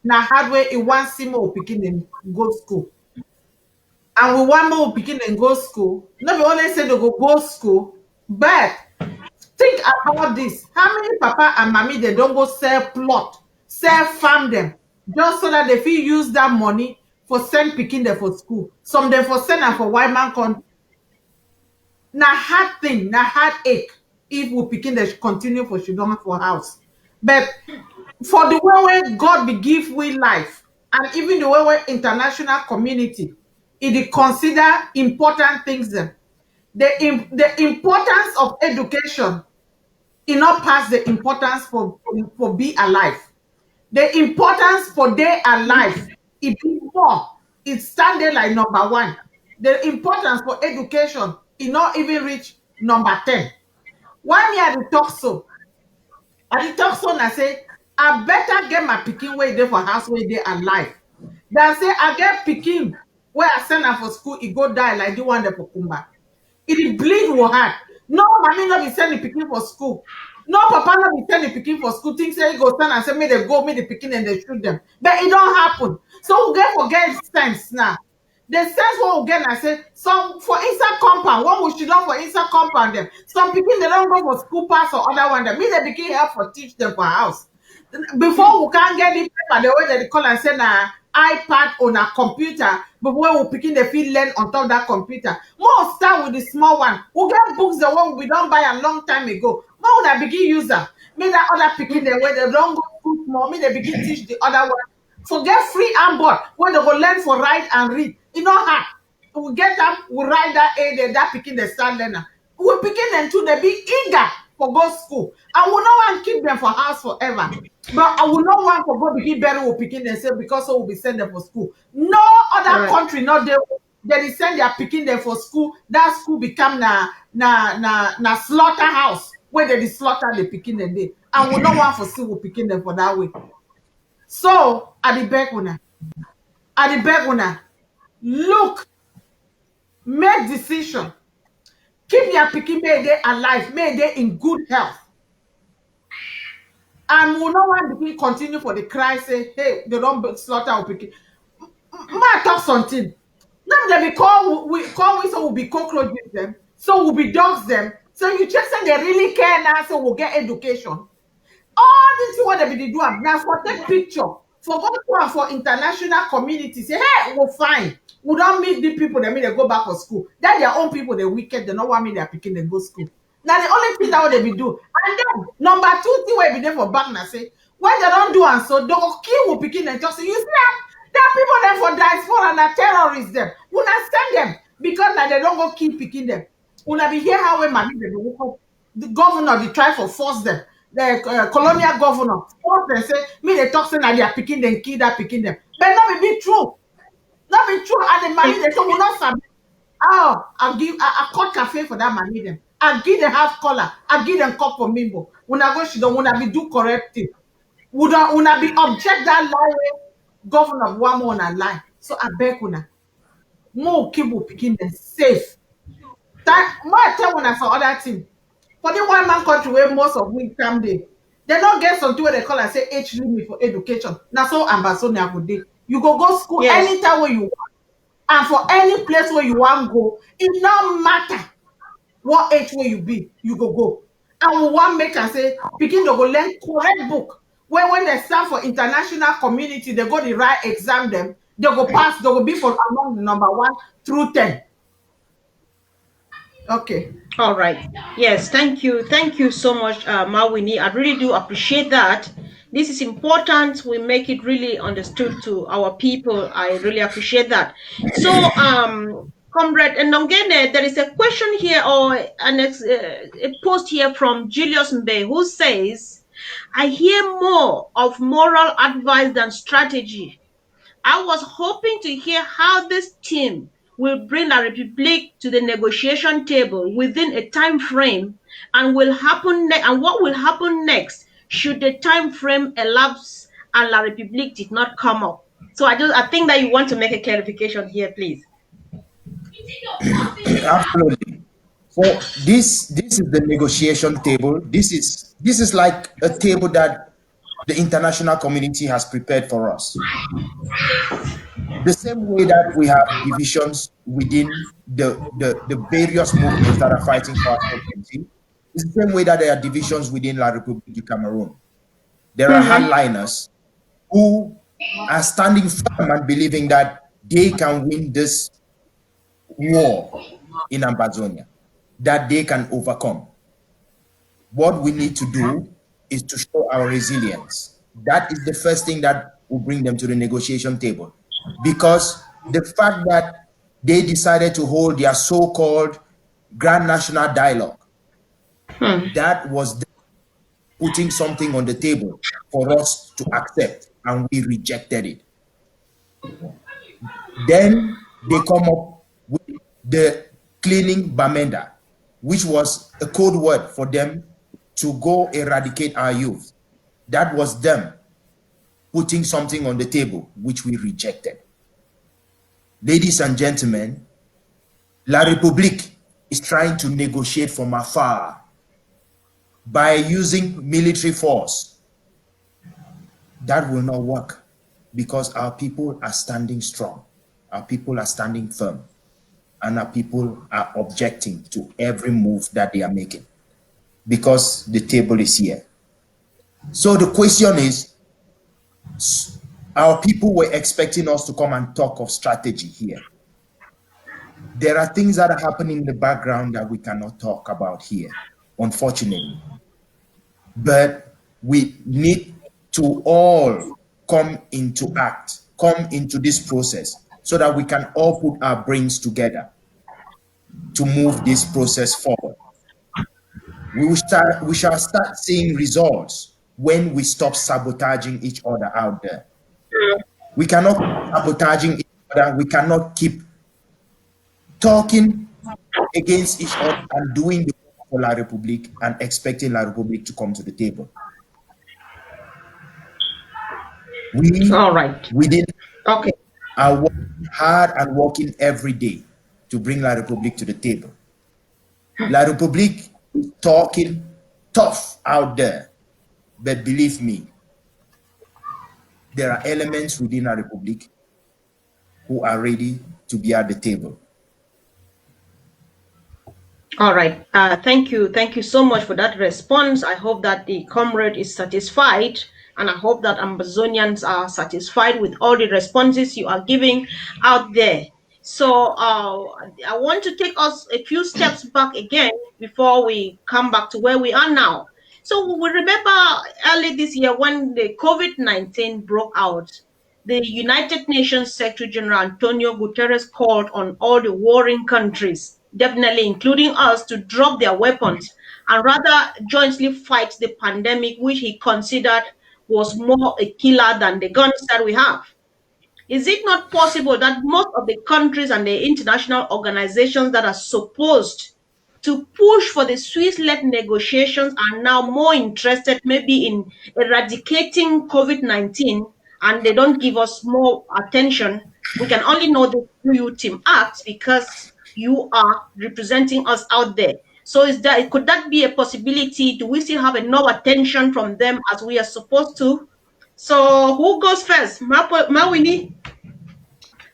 Now hard way in one see more picking them go school. And we want more picking them go school. Not be only say they go school, but think about this. How many papa and mommy they don't go sell plot, sell farm them, just so that they feel use that money for send picking them for school. Some them for send them for white man country. Now hard thing, now hard ache if we picking they continue for she don't for house. But for the way where God be give we life, and even the way where international community, it dey consider important things them. The importance of education, it not pass the importance for be alive. The importance for they alive, it be more. It stand there like number one. The importance for education, it not even reach number 10. Why me I dey talk so? I dey talk so and I say, I better get my pikin where they for house where they alive. Than say I get pikin where I send her for school, it go die like the one there for Kumba. It dey bleed your heart. No mommy no be sending pikin for school. No papa no be sending pikin for school. Think say he go stand and say make they go, make the pikin and they shoot them. But it don't happen. So we get forget sense now. The sense what we get I say some for inside compound, one we should not for inside compound them. Some pikin they don't go for school pass or other one them. Me they begin help for teach them for house. Before we can get the paper, the way they call and say na iPad or na computer, but when we picking the field learn on top of that computer. More start with the small one. We get books the one we don't buy a long time ago. More would I begin use them. Me that other picking the way they don't go school more, me they begin teach the other one. Forget free and board when they go learn for write and read. You know how we get them, we write that A, that picking the start learner. We picking them too, they be eager for go school. And we not want to keep them for house forever. But I will not want to go begin bury we picking them say because so will be send them for school. No other country not there. They send their picking them for school. That school become na slaughterhouse where they slaughter the picking them there. And we not want to see we picking them for that way. So at the back una, look, make decision. Keep your picking may they alive, may they in good health. And we no want to continue for the cry, say, hey, they don't slaughter our picking. Ma talk something. Now they be call we so we'll be cockroaches them, so we'll be dogs them. So you just say they really care now, so we'll get education. All this is what they be doing. Now for take picture, for go to for international community, say, hey, we're fine. We don't meet the people that mean they go back for school. That their own people, they wicked, they don't want me they're picking they go school. Now the only thing that what they be do. And then number 2 thing where be there for back now say, when they don't do and so they go kill who picking and just say, you see that? There are people there for diaspora and are terrorists them. We not send them because now they don't go keep picking them. We not be here how we manage them. The governor they try for force them. The colonial governor force them say me they talk say that they are picking them, kill that picking them. But not be true. Not be true. And the money they say will not submit. Oh, I'll give a cut cafe for that money them. I'll give them half color. I'll give them cup for mimbo. When I go, she don't want to be do corrective. Would una be object that lie governor of one more and lie? So I beg una, more kibu picking them safe. That more tell una for other thing. For the one man country where most of we come there, they don't get something where they call and say age limit for education. Now so Ambazonia go day. You go school Yes. anytime where you want. And for any place where you want go, it no matter what age where you be, you go. And we want make and say, begin to go learn correct book. When they stand for international community, they go the right exam them, they go pass, they go be for among the number 1 through 10. Okay. All right. Yes, thank you. Thank you so much, Mawini. I really do appreciate that. This is important. We make it really understood to our people. I really appreciate that. So, Comrade Nongene, there is a question here or a post here from Julius Mbe who says, I hear more of moral advice than strategy. I was hoping to hear how this team will bring La République to the negotiation table within a time frame and what will happen next should the time frame elapse and La République did not come up. So I think that you want to make a clarification here, please. Absolutely. So this is the negotiation table. This is like a table that the international community has prepared for us. The same way that we have divisions within the various movements that are fighting for our sovereignty, it's the same way that there are divisions within La République du Cameroon. There are hardliners who are standing firm and believing that they can win this war in Ambazonia, that they can overcome. What we need to do is to show our resilience. That is the first thing that will bring them to the negotiation table. Because the fact that they decided to hold their so-called Grand National Dialogue, that was putting something on the table for us to accept, and we rejected it. Then they come up with the cleaning Bamenda, which was a code word for them to go eradicate our youth. That was them putting something on the table, which we rejected. Ladies and gentlemen, La République is trying to negotiate from afar by using military force. That will not work because our people are standing strong. Our people are standing firm. And our people are objecting to every move that they are making because the table is here. So the question is, our people were expecting us to come and talk of strategy here. There are things that are happening in the background that we cannot talk about here, unfortunately. But we need to all come into this process so that we can all put our brains together to move this process forward. We shall start seeing results when we stop sabotaging each other out there. We cannot keep sabotaging each other. We cannot keep talking against each other and doing the work for La République and expecting La République to come to the table. All right. Okay. Are working hard and working every day to bring La République to the table. La République is talking tough out there, but believe me, there are elements within La République who are ready to be at the table. All right. Thank you. Thank you so much for that response. I hope that the comrade is satisfied, and I hope that Ambazonians are satisfied with all the responses you are giving out there. So I want to take us a few steps back again before we come back to where we are now. So we remember early this year when the COVID-19 broke out, the United Nations Secretary General Antonio Guterres called on all the warring countries, definitely including us, to drop their weapons and rather jointly fight the pandemic, which he considered was more a killer than the guns that we have. Is it not possible that most of the countries and the international organizations that are supposed to push for the Swiss-led negotiations are now more interested maybe in eradicating COVID-19, and they don't give us more attention. We can only know the EU Team Act because you are representing us out there. So could that be a possibility? Do we still have enough attention from them as we are supposed to? So who goes first? Mawini?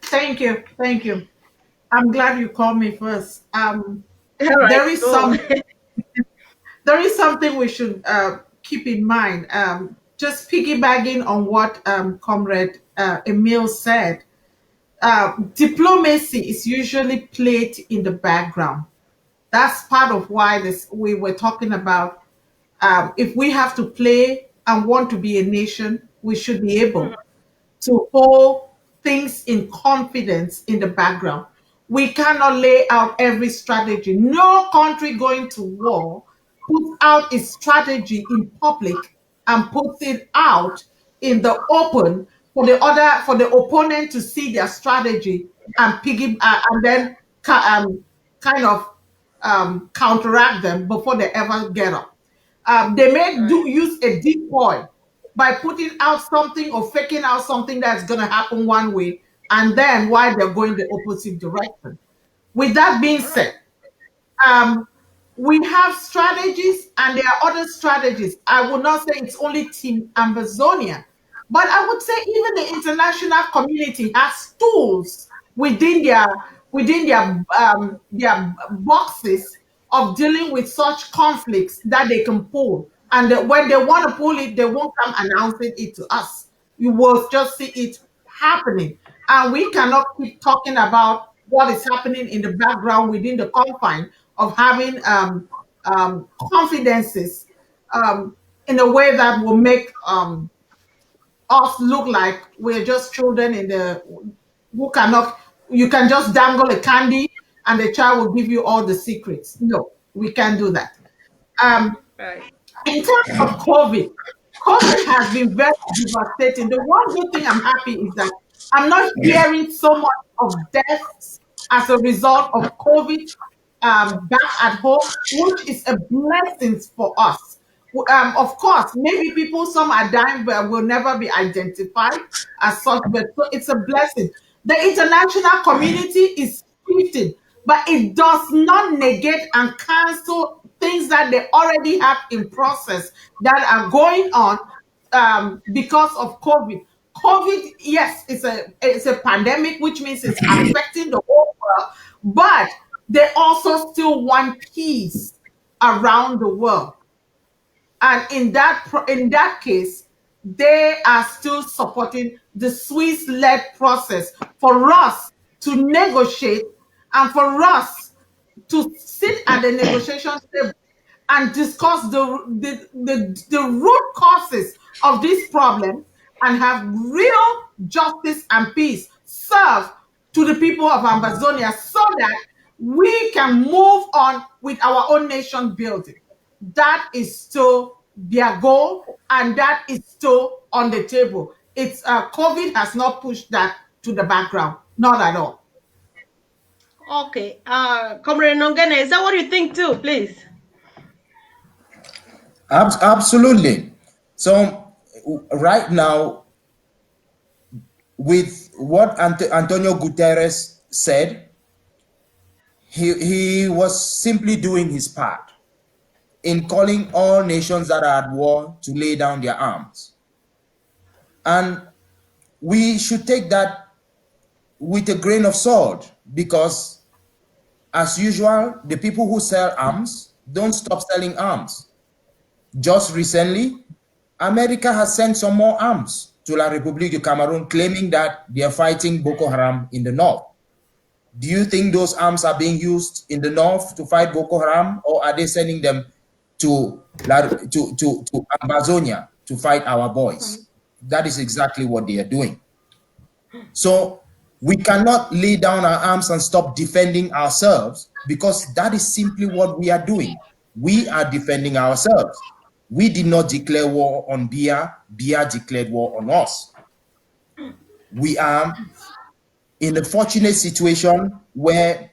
Thank you. Thank you. I'm glad you called me first. All right, There is go. something we should keep in mind. Just piggybacking on what Comrade Emil said, diplomacy is usually played in the background. That's part of why we were talking about if we have to play and want to be a nation, we should be able to hold things in confidence in the background. We cannot lay out every strategy. No country going to war puts out its strategy in public and puts it out in the open for the opponent to see their strategy and and then kind of counteract them before they ever get up. They may use a decoy by putting out something or faking out something that's going to happen one way, and then while they're going the opposite direction. With that being said, we have strategies and there are other strategies. I would not say it's only Team Ambazonia, but I would say even the international community has tools within their boxes of dealing with such conflicts that they can pull. And when they want to pull it, they won't come announcing it to us. You will just see it happening. And we cannot keep talking about what is happening in the background within the confine of having confidences in a way that will make us look like we're just children who cannot, you can just dangle a candy and the child will give you all the secrets. No, we can't do that. Um, Right. in terms of COVID has been very devastating. The one good thing I'm happy is that I'm not hearing so much of deaths as a result of COVID back at home, which is a blessing for us. Of course, maybe some are dying but will never be identified as such, but so it's a blessing. The international community is shifting, but it does not negate and cancel things that they already have in process that are going on because of COVID. COVID, yes, it's a pandemic, which means it's affecting the whole world, but they also still want peace around the world. And in that case, they are still supporting the Swiss-led process for us to negotiate and for us to sit at the negotiation table and discuss the root causes of this problem and have real justice and peace serve to the people of Amazonia so that we can move on with our own nation building. That is still their goal, and that is still on the table. It's COVID has not pushed that to the background, not at all. Okay. Comrade Nongene, is that what you think too, please? Absolutely. So right now, with what Antonio Guterres said, he was simply doing his part in calling all nations that are at war to lay down their arms. And we should take that with a grain of salt, because as usual, the people who sell arms don't stop selling arms. Just recently, America has sent some more arms to La République du Cameroon, claiming that they are fighting Boko Haram in the north. Do you think those arms are being used in the north to fight Boko Haram, or are they sending them to Ambazonia to fight our boys? That is exactly what they are doing. So we cannot lay down our arms and stop defending ourselves, because that is simply what we are doing. We are defending ourselves. We did not declare war on Biya. Biya declared war on us. We are in a fortunate situation where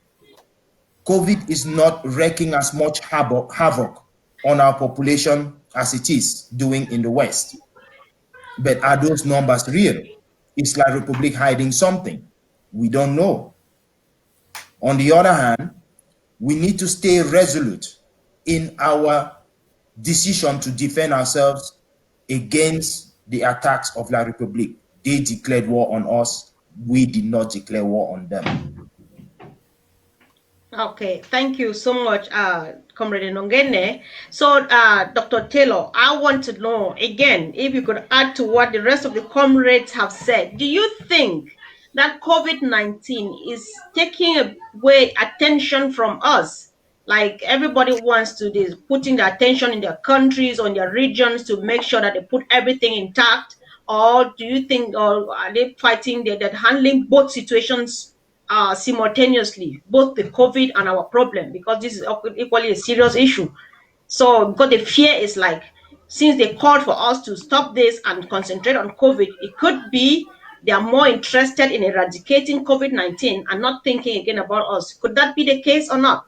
COVID is not wreaking as much havoc on our population as it is doing in the West. But are those numbers real? Is La Republic hiding something? We don't know. On the other hand, we need to stay resolute in our decision to defend ourselves against the attacks of La Republique. They declared war on us. We did not declare war on them. Okay, thank you so much, Comrade Nongene. So, Dr. Taylor, I want to know again if you could add to what the rest of the comrades have said. Do you think that COVID-19 is taking away attention from us? Like everybody wants to be putting the attention in their countries, on their regions to make sure that they put everything intact? Or do you think, or are they fighting, that handling both situations simultaneously, both the COVID and our problem, because this is equally a serious issue? So, because the fear is like, since they called for us to stop this and concentrate on COVID, it could be they are more interested in eradicating COVID-19 and not thinking again about us. Could that be the case or not?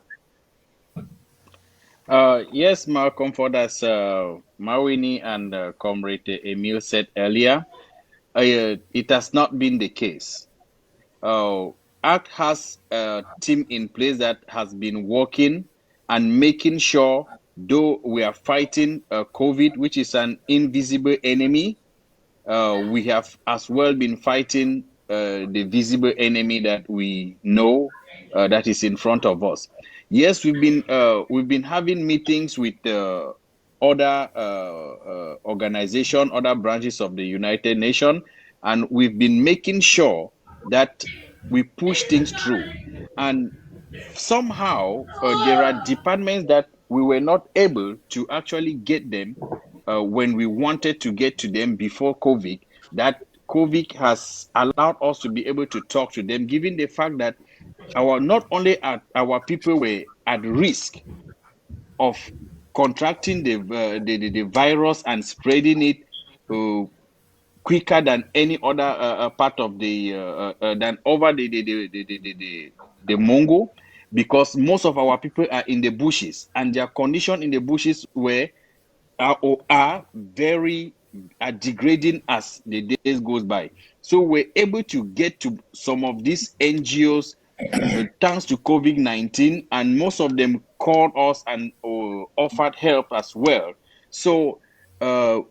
Yes, Malcolm, for as Mawini and Comrade Emil said earlier, it has not been the case. ACT has a team in place that has been working and making sure, though we are fighting COVID, which is an invisible enemy, we have as well been fighting the visible enemy that we know that is in front of us. Yes, we've been having meetings with other organizations, other branches of the United Nations, and we've been making sure that we push things through. And somehow there are departments that we were not able to actually get them when we wanted to get to them before COVID. That COVID has allowed us to be able to talk to them, given the fact that not only our people were at risk of contracting the virus and spreading it quicker than any other part of the than over the Mongo, because most of our people are in the bushes, and their condition in the bushes are very degrading as the days goes by. So we're able to get to some of these NGOs thanks to COVID-19, and most of them called us and offered help as well. So the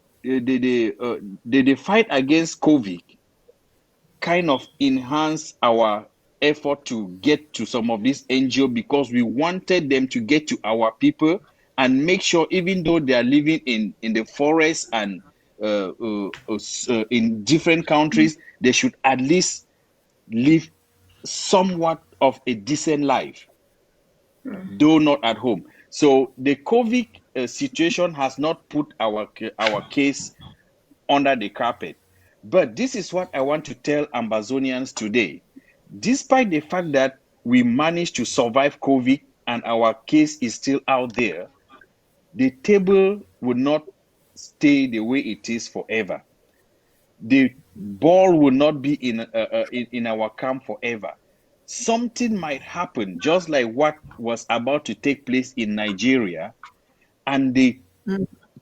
fight against COVID kind of enhanced our effort to get to some of these NGOs, because we wanted them to get to our people and make sure, even though they are living in the forest and in different countries, they should at least live somewhat of a decent life, though not at home. So the COVID situation has not put our case under the carpet. But this is what I want to tell Ambazonians today. Despite the fact that we managed to survive COVID and our case is still out there, the table would not stay the way it is forever. The ball will not be in our camp forever. Something might happen, just like what was about to take place in Nigeria, and the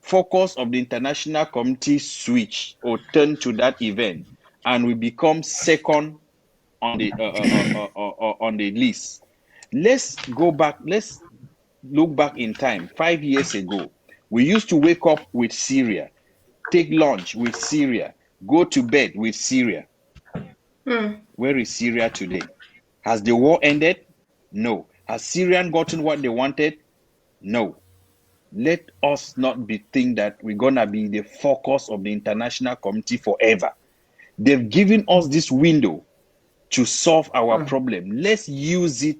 focus of the international community switch or turn to that event, and we become second on the on the list. Let's go back. Let's look back in time. 5 years ago, we used to wake up with Syria, take lunch with Syria, go to bed with Syria. Where is Syria today? Has the war ended? No. Has Syrian gotten what they wanted? No. Let us not think that we're going to be the focus of the international community forever. They've given us this window to solve our problem. Let's use it,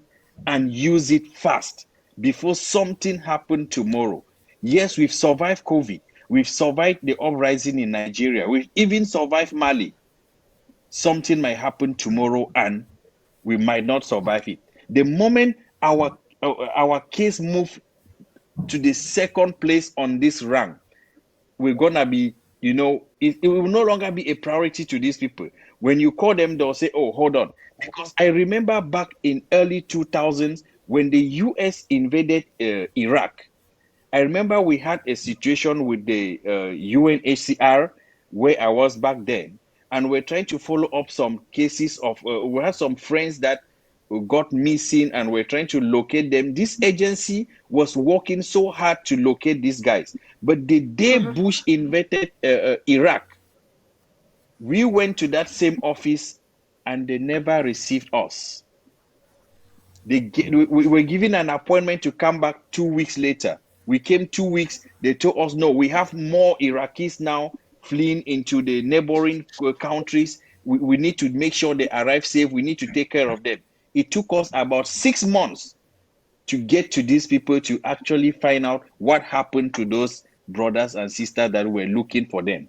and use it fast before something happens tomorrow. Yes, we've survived COVID. We've survived the uprising in Nigeria. We've even survived Mali. Something might happen tomorrow and we might not survive it. The moment our case moves to the second place on this rank, we're gonna be, it will no longer be a priority to these people. When you call them, they'll say, "Oh, hold on," because I remember back in early 2000s When the US invaded Iraq, I remember we had a situation with the UNHCR where I was back then, and we're trying to follow up some cases of, we had some friends that got missing and we're trying to locate them. This agency was working so hard to locate these guys. But the day Bush invaded Iraq, we went to that same office and they never received us. We were given an appointment to come back 2 weeks later. We came 2 weeks. They told us, no, we have more Iraqis now fleeing into the neighboring countries. We need to make sure they arrive safe. We need to take care of them. It took us about 6 months to get to these people to actually find out what happened to those brothers and sisters that were looking for them.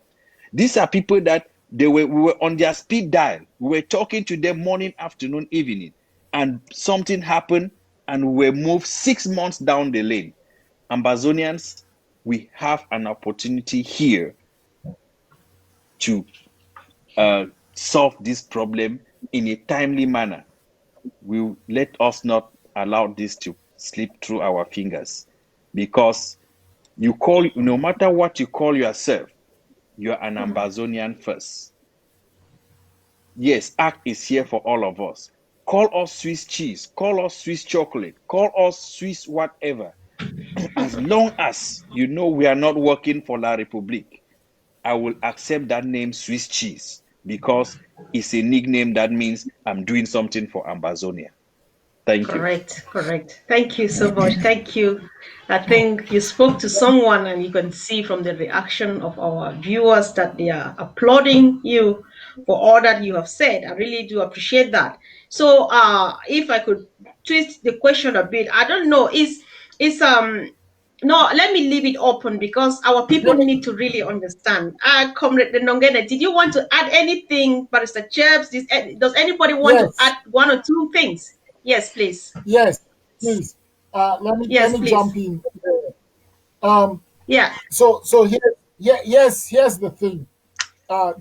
These are people that we were on their speed dial. We were talking to them morning, afternoon, evening, and something happened and we were moved 6 months down the lane. Ambazonians, we have an opportunity here to solve this problem in a timely manner. Let us not allow this to slip through our fingers, because no matter what you call yourself, you're an Ambazonian first. Yes, ACT is here for all of us. Call us Swiss cheese, call us Swiss chocolate, call us Swiss whatever. As long as you know we are not working for La République, I will accept that name Swiss cheese, because it's a nickname that means I'm doing something for Ambazonia. Thank you. Correct. Thank you so much. Thank you. I think you spoke to someone and you can see from the reaction of our viewers that they are applauding you for all that you have said. I really do appreciate that. So if I could twist the question a bit, I don't know, no, let me leave it open because our people need to really understand. Comrade Nongene, did you want to add anything, Barrister Chubbs? Does anybody want to add one or two things? Yes, please. Yes, please. Let me jump in. Yeah. So here's the thing.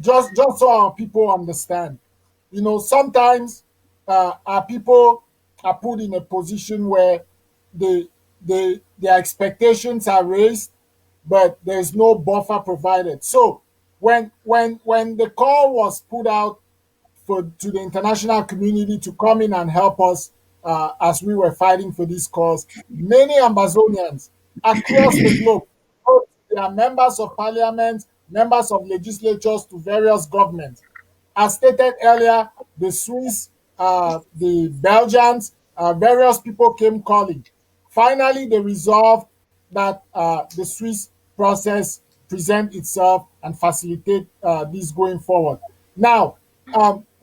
Just so our people understand, sometimes our people are put in a position where their expectations are raised, but there's no buffer provided. So when the call was put out to the international community to come in and help us as we were fighting for this cause, many Ambazonians across the globe, both they are members of parliament, members of legislatures to various governments. As stated earlier, the Swiss, the Belgians, various people came calling. Finally, they resolved that the Swiss process present itself and facilitate this going forward. Now,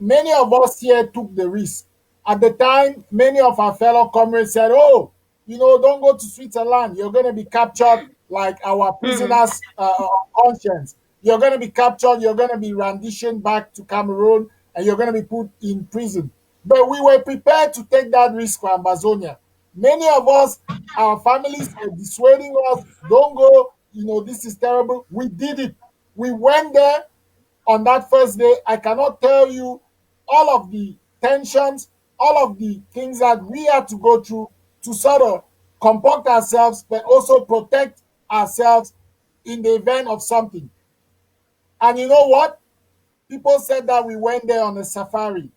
many of us here took the risk. At the time, many of our fellow comrades said, oh, don't go to Switzerland. You're going to be captured like our prisoners of conscience. You're going to be captured. You're going to be renditioned back to Cameroon, and you're going to be put in prison. But we were prepared to take that risk for Ambazonia. Many of us, our families were dissuading us, don't go, this is terrible. We did it. We went there on that first day. I cannot tell you all of the tensions, all of the things that we had to go through to sort of comport ourselves, but also protect ourselves in the event of something. And you know what? People said that we went there on a safari,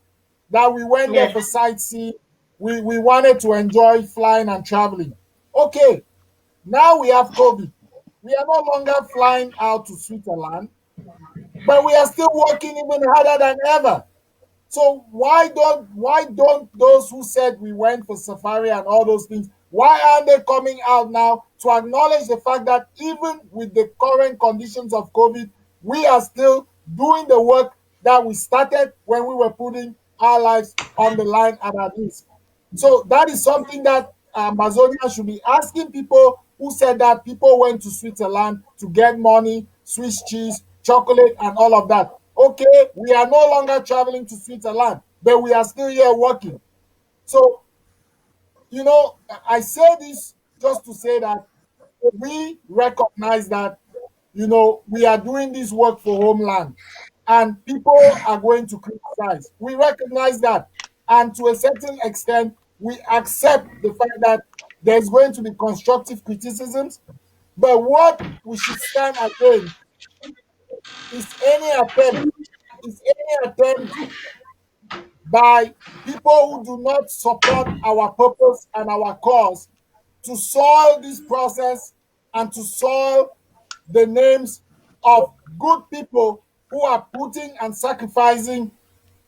that we went there for sightseeing. We wanted to enjoy flying and traveling. Okay, now we have COVID. We are no longer flying out to Switzerland, but we are still working even harder than ever. So why don't those who said we went for safari and all those things, why aren't they coming out now to acknowledge the fact that even with the current conditions of COVID, we are still doing the work that we started when we were putting our lives on the line at our risk? So that is something that Amazonia should be asking people who said that people went to Switzerland to get money, Swiss cheese, chocolate, and all of that. Okay, we are no longer traveling to Switzerland, but we are still here working. So, I say this just to say that we recognize that, we are doing this work for homeland and people are going to criticize. We recognize that. And to a certain extent, we accept the fact that there's going to be constructive criticisms, but what we should stand against is any attempt by people who do not support our purpose and our cause to solve this process and to solve the names of good people who are putting and sacrificing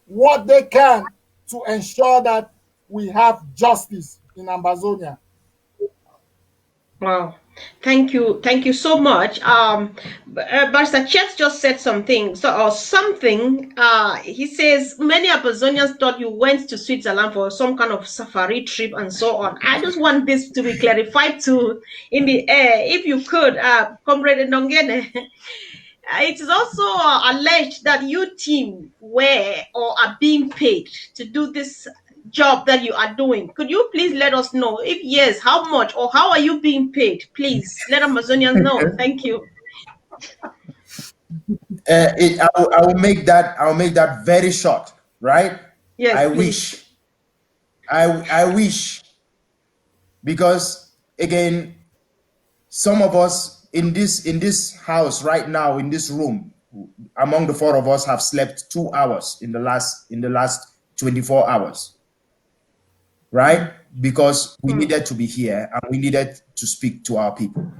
what they can to ensure that we have justice in Ambazonia. Wow. Thank you so much. Barrister Chet just said something, or something. He says many Amazonians thought you went to Switzerland for some kind of safari trip and so on. I just want this to be clarified too in the air, if you could, Comrade Nongene. It is also alleged that you team were or are being paid to do this job that you are doing. Could you please let us know? If yes, how much or how are you being paid? Please let Amazonians know. Thank you. I will make that very short, right? Yes, I please. I wish, because again, some of us in this house right now, in this room, among the four of us have slept 2 hours in the last 24 hours, right? Because we needed to be here and we needed to speak to our people.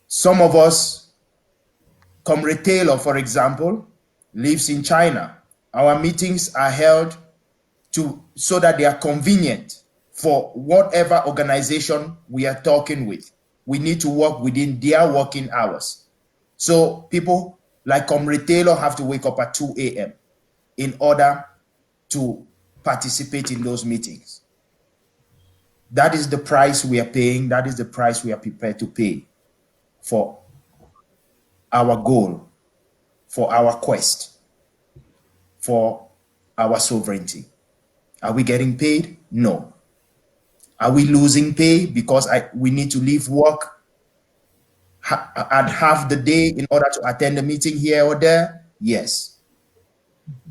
Some of us, Comrade Taylor, for example, lives in China. Our meetings are held so that they are convenient for whatever organization we are talking with. We need to work within their working hours. So people like Comrade Taylor have to wake up at 2 a.m. in order to participate in those meetings. That is the price we are paying. That is the price we are prepared to pay for our goal, for our quest, for our sovereignty. Are we getting paid? No. Are we losing pay because we need to leave work and half the day in order to attend a meeting here or there? Yes.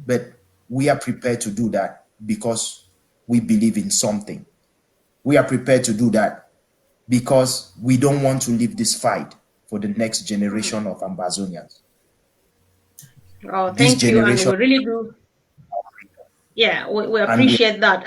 But we are prepared to do that because we believe in something. We are prepared to do that because we don't want to leave this fight for the next generation of Ambazonians. Oh, thank you, and we really do. Yeah, we appreciate that.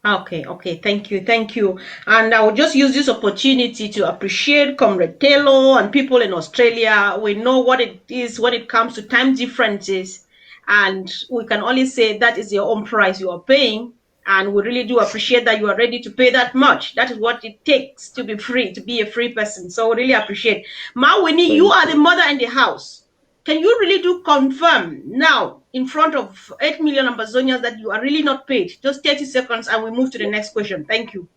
Okay, thank you. And I will just use this opportunity to appreciate Comrade Taylor and people in Australia. We know what it is when it comes to time differences, and we can only say that is your own price you are paying. And we really do appreciate that you are ready to pay that much. That is what it takes to be free, to be a free person. So we really appreciate. Mawini, you are the mother in the house. Can you really do confirm now in front of 8 million Amazonians that you are really not paid? Just 30 seconds and we move to the next question. Thank you.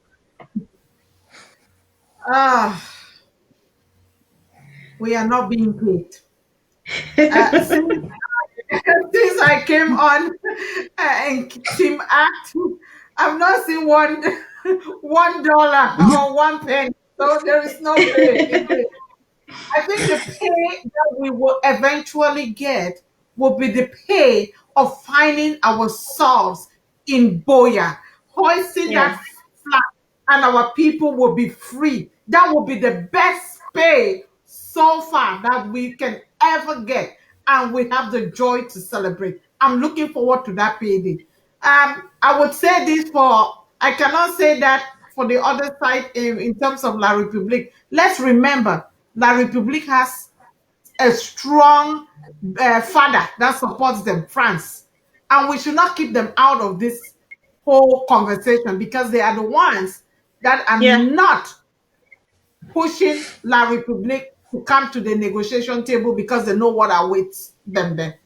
We are not being paid. Since I came on and Team Act, I've not seen $1 or 1 penny. So there is no pay. I think the pay that we will eventually get will be the pay of finding ourselves in Buea, hoisting that flag, and our people will be free. That will be the best pay so far that we can ever get, and we have the joy to celebrate. I'm looking forward to that payday. I would say this I cannot say that for the other side in terms of La République. Let's remember, La République has a strong father that supports them, France. And we should not keep them out of this whole conversation because they are the ones that are not pushing La République to come to the negotiation table because they know what awaits them there.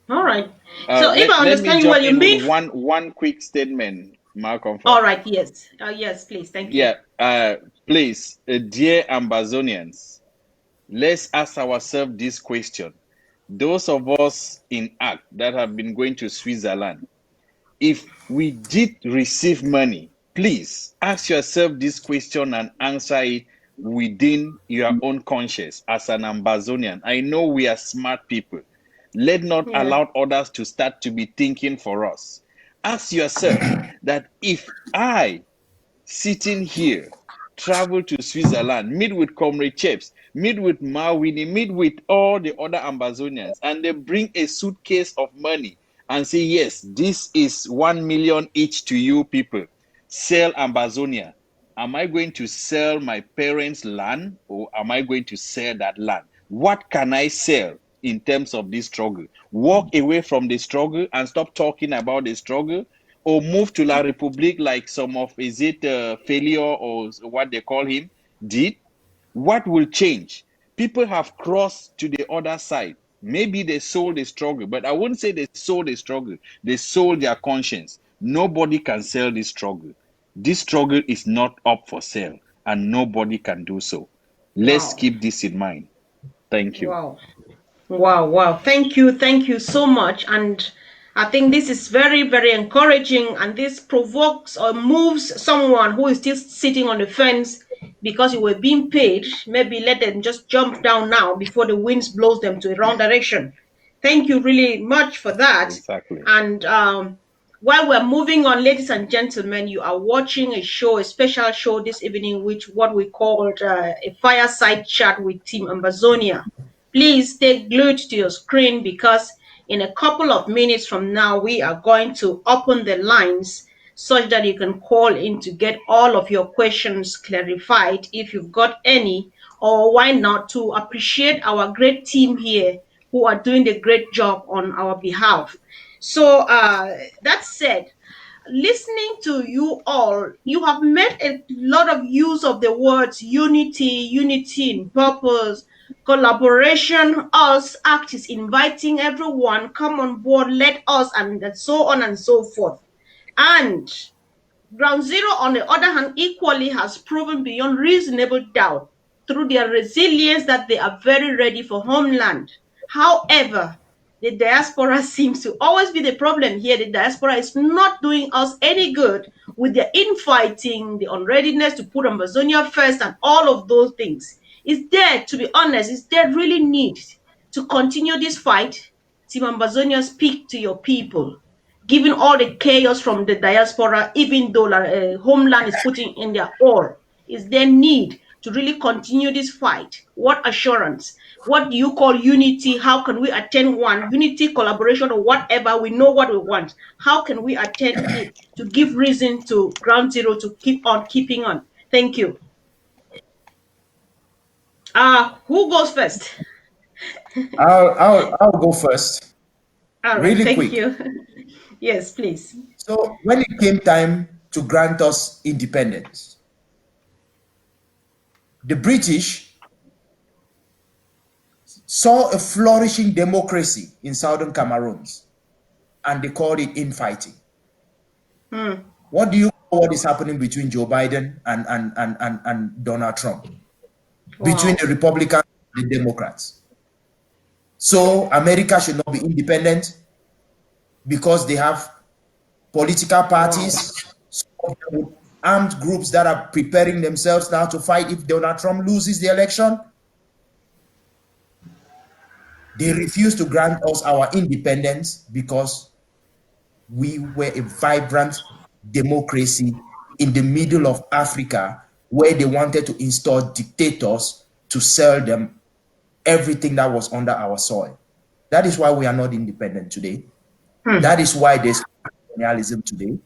All right. So if I understand you well, you mean one quick statement, Malcolm. All right. Yes. Yes, please. Thank you. Yeah. Please, dear Ambazonians, let's ask ourselves this question. Those of us in ACT that have been going to Switzerland, if we did receive money, please ask yourself this question and answer it within your own conscience as an Ambazonian. I know we are smart people. Let not Yeah. allow others to start to be thinking for us. Ask yourself that if I, sitting here, travel to Switzerland, meet with Comrade Chaps, meet with Mawini, meet with all the other Ambazonians, and they bring a suitcase of money and say, yes, this is 1 million each to you people. Sell Ambazonia. Am I going to sell my parents' land, or am I going to sell that land? What can I sell in terms of this struggle? Walk away from the struggle and stop talking about the struggle, or move to La République like some of, is it failure or what they call him, did? What will change? People have crossed to the other side. Maybe they sold the struggle, but I wouldn't say they sold the struggle. They sold their conscience. Nobody can sell this struggle. This struggle is not up for sale, and nobody can do so. Let's Wow. keep this in mind. Thank you. Wow. Wow. Thank you so much. And I think this is very, very encouraging, and this provokes or moves someone who is still sitting on the fence because you were being paid. Maybe let them just jump down now before the winds blows them to a wrong direction. Thank you really much for that. Exactly. And while we're moving on, ladies and gentlemen, you are watching a show, a special show this evening, which what we called a fireside chat with Team Ambazonia. Please stay glued to your screen, because in a couple of minutes from now, we are going to open the lines such that you can call in to get all of your questions clarified if you've got any, or why not to appreciate our great team here who are doing the great job on our behalf. So that said, listening to you all, you have made a lot of use of the words unity in purpose, collaboration, us, act is inviting everyone, come on board, let us, and so on and so forth. And Ground Zero, on the other hand, equally has proven beyond reasonable doubt through their resilience that they are very ready for homeland. However, the diaspora seems to always be the problem here. The diaspora is not doing us any good with their infighting, the unreadiness to put Amazonia first, and all of those things. Is there, to be honest, is there really need to continue this fight? Team Amazonia, speak to your people. Given all the chaos from the diaspora, even though Homeland is putting in their all, is there need to really continue this fight? What assurance? What do you call unity? How can we attend one? Unity, collaboration, or whatever, we know what we want. How can we attend it to give reason to Ground Zero to keep on keeping on? Thank you. Who goes first? I'll go first. All right, Really thank quick. you. Yes, please. So when it came time to grant us independence, the British saw a flourishing democracy in southern Cameroons, and they called it infighting. What do you know what is happening between Joe Biden and Donald Trump? Wow. Between the Republicans and the Democrats. So America should not be independent because they have political parties, armed groups that are preparing themselves now to fight if Donald Trump loses the election. They refuse to grant us our independence because we were a vibrant democracy in the middle of Africa, where they wanted to install dictators to sell them everything that was under our soil. That is why we are not independent today. That is why there's colonialism today.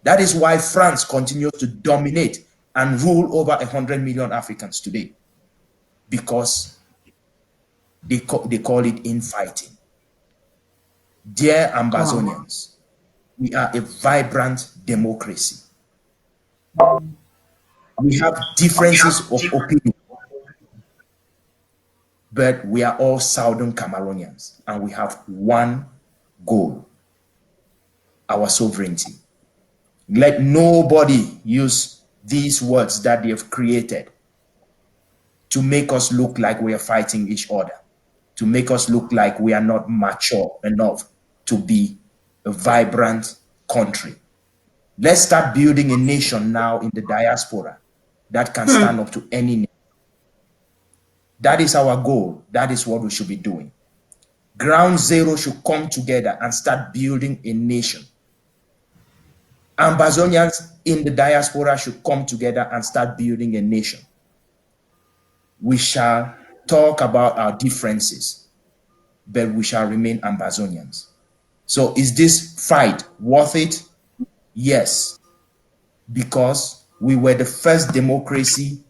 That is why France continues to dominate and rule over 100 million Africans today, because they call it infighting. Dear Ambazonians, we are a vibrant democracy. We have differences of opinion, but we are all Southern Cameroonians, and we have one goal: our sovereignty. Let nobody use these words that they have created to make us look like we are fighting each other, to make us look like we are not mature enough to be a vibrant country. Let's start building a nation now in the diaspora that can stand up to any nation. That is our goal. That is what we should be doing. Ground Zero should come together and start building a nation. Ambazonians in the diaspora should come together and start building a nation. We shall talk about our differences, but we shall remain Ambazonians. So is this fight worth it? Yes, because we were the first democracy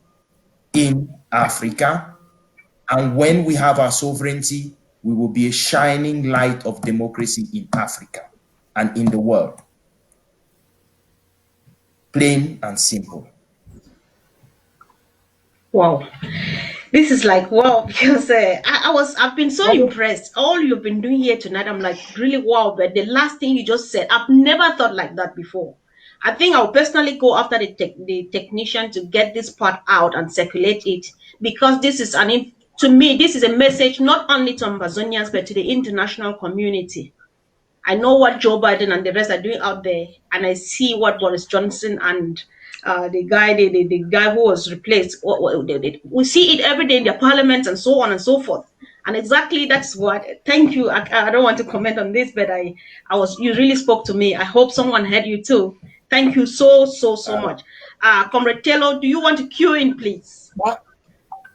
in Africa. And when we have our sovereignty, we will be a shining light of democracy in Africa and in the world. Plain and simple. Wow. This is like wow, because I've been so impressed. All you've been doing here tonight, I'm like really wow. But the last thing you just said, I've never thought like that before. I think I'll personally go after the technician to get this part out and circulate it, because this is to me, this is a message not only to Ambazonians but to the international community. I know what Joe Biden and the rest are doing out there, and I see what Boris Johnson and the guy who was replaced. We see it every day in their parliaments and so on and so forth. And exactly that's what. Thank you. I don't want to comment on this, but you really spoke to me. I hope someone heard you too. Thank you so much. Comrade Taylor, do you want to cue in, please?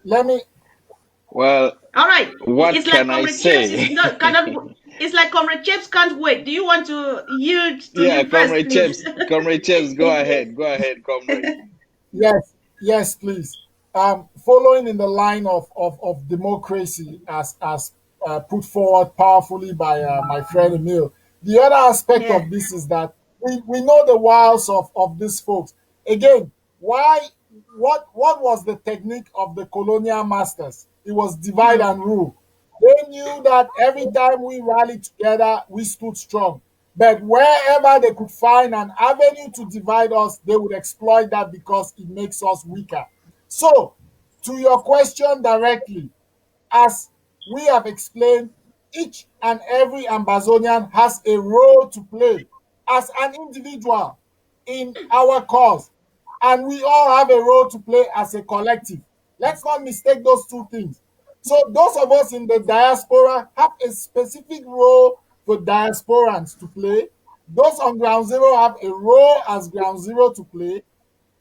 Let me. Well, all right. What it's can like I say? It's like Comrade Chips can't wait. Do you want to yield to Yeah, him first, Comrade please? Chips. Comrade Chips, go ahead. Go ahead, Comrade. Yes, please. Following in the line of democracy as put forward powerfully by my friend Emil, the other aspect of this is that we know the wiles of these folks. Again, what was the technique of the colonial masters? It was divide and rule. They knew that every time we rallied together, we stood strong. But wherever they could find an avenue to divide us, they would exploit that because it makes us weaker. So, to your question directly, as we have explained, each and every Ambazonian has a role to play as an individual in our cause. And we all have a role to play as a collective. Let's not mistake those two things. So those of us in the diaspora have a specific role for diasporans to play. Those on Ground Zero have a role as Ground Zero to play.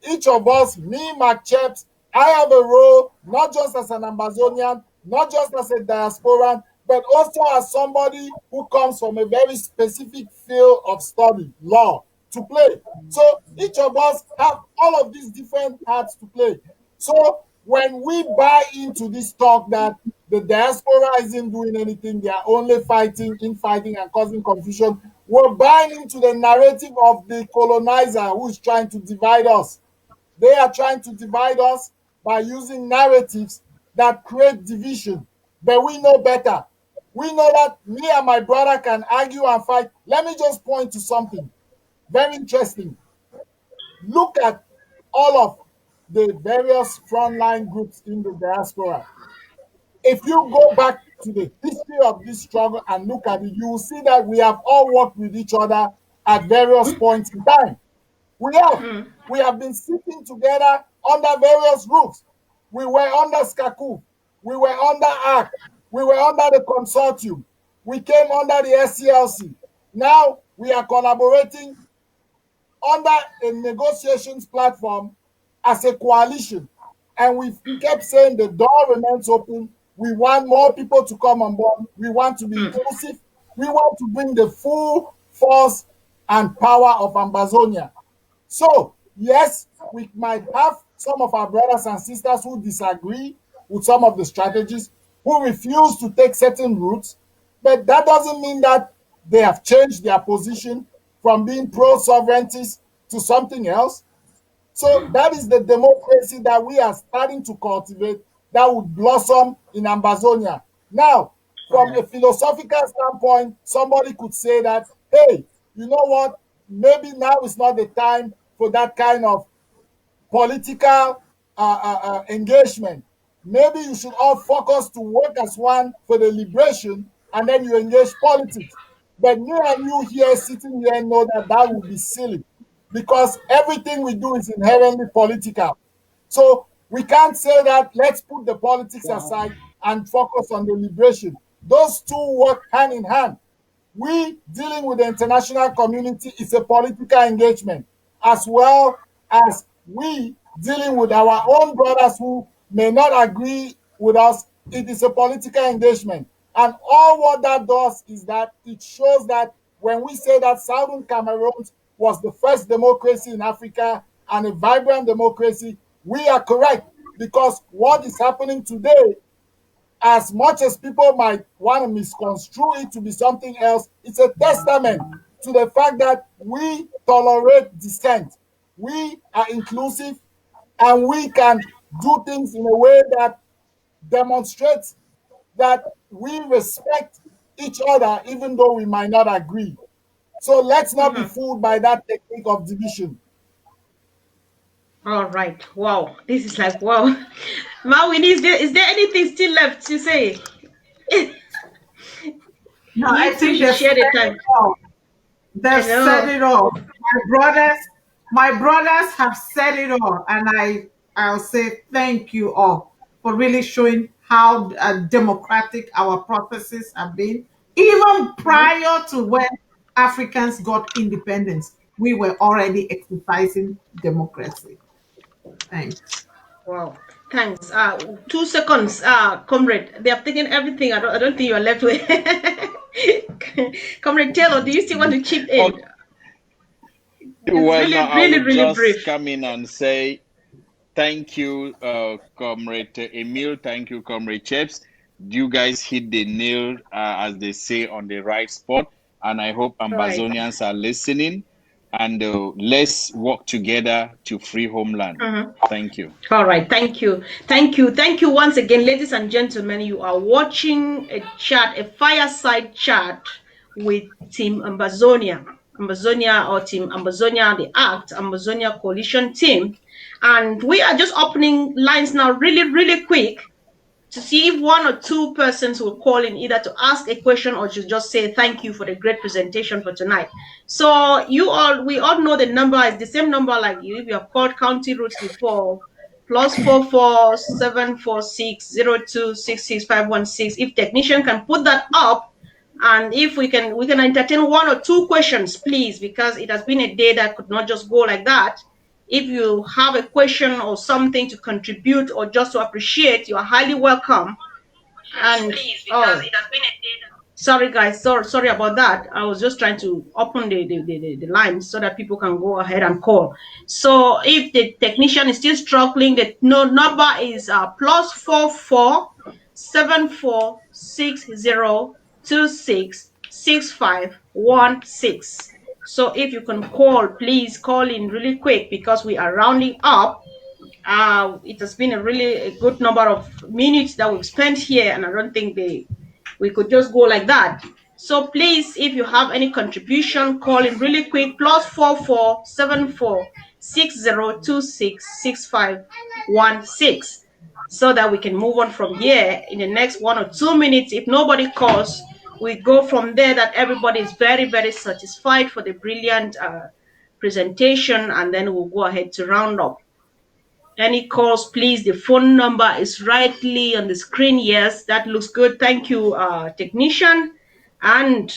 Each of us, me, Mark Chaps, I have a role, not just as an Ambazonian, not just as a diasporan, but also as somebody who comes from a very specific field of study, law, to play. So each of us have all of these different parts to play. So when we buy into this talk that the diaspora isn't doing anything, they are only fighting, infighting, and causing confusion, we're buying into the narrative of the colonizer who's trying to divide us. They are trying to divide us by using narratives that create division. But we know better. We know that me and my brother can argue and fight. Let me just point to something very interesting. Look at all of the various frontline groups in the diaspora. If you go back to the history of this struggle and look at it, you will see that we have all worked with each other at various points in time. We have been sitting together under various roofs. We were under SCACU. We were under ARC. We were under the consortium. We came under the SCLC. Now we are collaborating under a negotiations platform as a coalition. And we kept saying the door remains open. We want more people to come on board. We want to be inclusive. We want to bring the full force and power of Ambazonia. So, yes, we might have some of our brothers and sisters who disagree with some of the strategies, who refuse to take certain routes, but that doesn't mean that they have changed their position from being pro-sovereignties to something else. So that is the democracy that we are starting to cultivate that would blossom in Ambazonia. Now, from a philosophical standpoint, somebody could say that, hey, you know what? Maybe now is not the time for that kind of political engagement. Maybe you should all focus to work as one for the liberation, and then you engage politics. But me and you here sitting here know that that would be silly, because everything we do is inherently political. So we can't say that let's put the politics aside and focus on the liberation. Those two work hand in hand. We dealing with the international community is a political engagement, as well as we dealing with our own brothers who may not agree with us. It is a political engagement. And all what that does is that it shows that when we say that Southern Cameroon was the first democracy in Africa and a vibrant democracy, we are correct, because what is happening today, as much as people might want to misconstrue it to be something else, it's a testament to the fact that we tolerate dissent. We are inclusive, and we can do things in a way that demonstrates that we respect each other, even though we might not agree. So let's not be fooled by that technique of division. All right. Wow. This is like, wow. Mawini, is there anything still left to say? No, I You think should they've share the said time. it all. They've Hello. said it all. My brothers have said it all, and I'll say thank you all for really showing how democratic our processes have been. Even prior to when Africans got independence, we were already exercising democracy. Thanks. Wow. Thanks. 2 seconds, comrade. They have taken everything. I don't think you are left with. Comrade Taylor, do you still want to chip in? Okay. It's Well, really, now I really, would really just brief. come in and say thank you, Comrade Emil. Thank you, Comrade Chaps. You guys hit the nail, as they say, on the right spot. And I hope Ambazonians are listening. And let's work together to free homeland. Thank you. All right. Thank you. Thank you. Thank you once again, ladies and gentlemen. You are watching a fireside chat with Team Ambazonia or Team Ambazonia, the ACT, Ambazonia Coalition team. And we are just opening lines now really, really quick to see if 1 or 2 persons will call in, either to ask a question or to just say thank you for the great presentation for tonight. So we all know the number is the same number like you, if you have called county routes before, +44 746 0266 516. If technician can put that up, and if we can entertain 1 or 2 questions, please, because it has been a day that could not just go like that. If you have a question or something to contribute or just to appreciate, you are highly welcome. And please, because it has been a day. Sorry guys, sorry about that. I was just trying to open the lines so that people can go ahead and call. So if the technician is still struggling, the number is +44 7460 26 6516. So if you can call, please call in really quick, because we are rounding up. It has been a good number of minutes that we've spent here, and I don't think we could just go like that. So please, if you have any contribution, call in really quick, +44 74 60 26 6516, so that we can move on from here in the next 1 or 2 minutes. If nobody calls, we go from there, that everybody is very, very satisfied for the brilliant presentation, and then we'll go ahead to round up. Any calls, please? The phone number is rightly on the screen. Yes, that looks good. Thank you, technician. And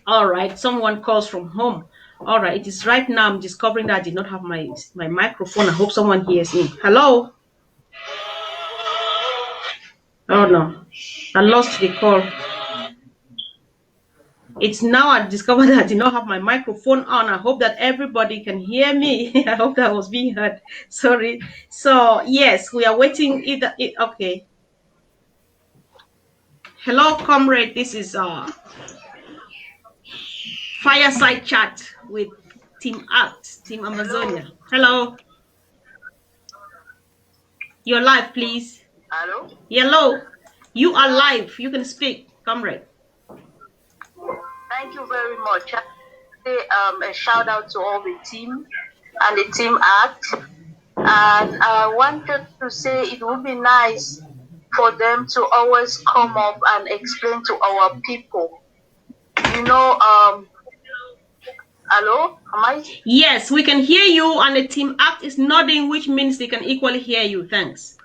all right, someone calls from home. All right, it is right now. I'm discovering that I did not have my microphone. I hope someone hears me. Hello? Oh no, I lost the call. It's now I discovered that I did not have my microphone on. I hope that everybody can hear me. I hope that I was being heard. Sorry. So yes, we are waiting. Okay. Hello, comrade. This is fireside chat with Team ACT, Team Amazonia. Hello. You're live, please. Hello. Hello. You are live. You can speak, comrade. Thank you very much. A shout out to all the team and the Team ACT. And I wanted to say it would be nice for them to always come up and explain to our people. You know, hello? Am I? Yes, we can hear you, and the Team ACT is nodding, which means they can equally hear you. Thanks.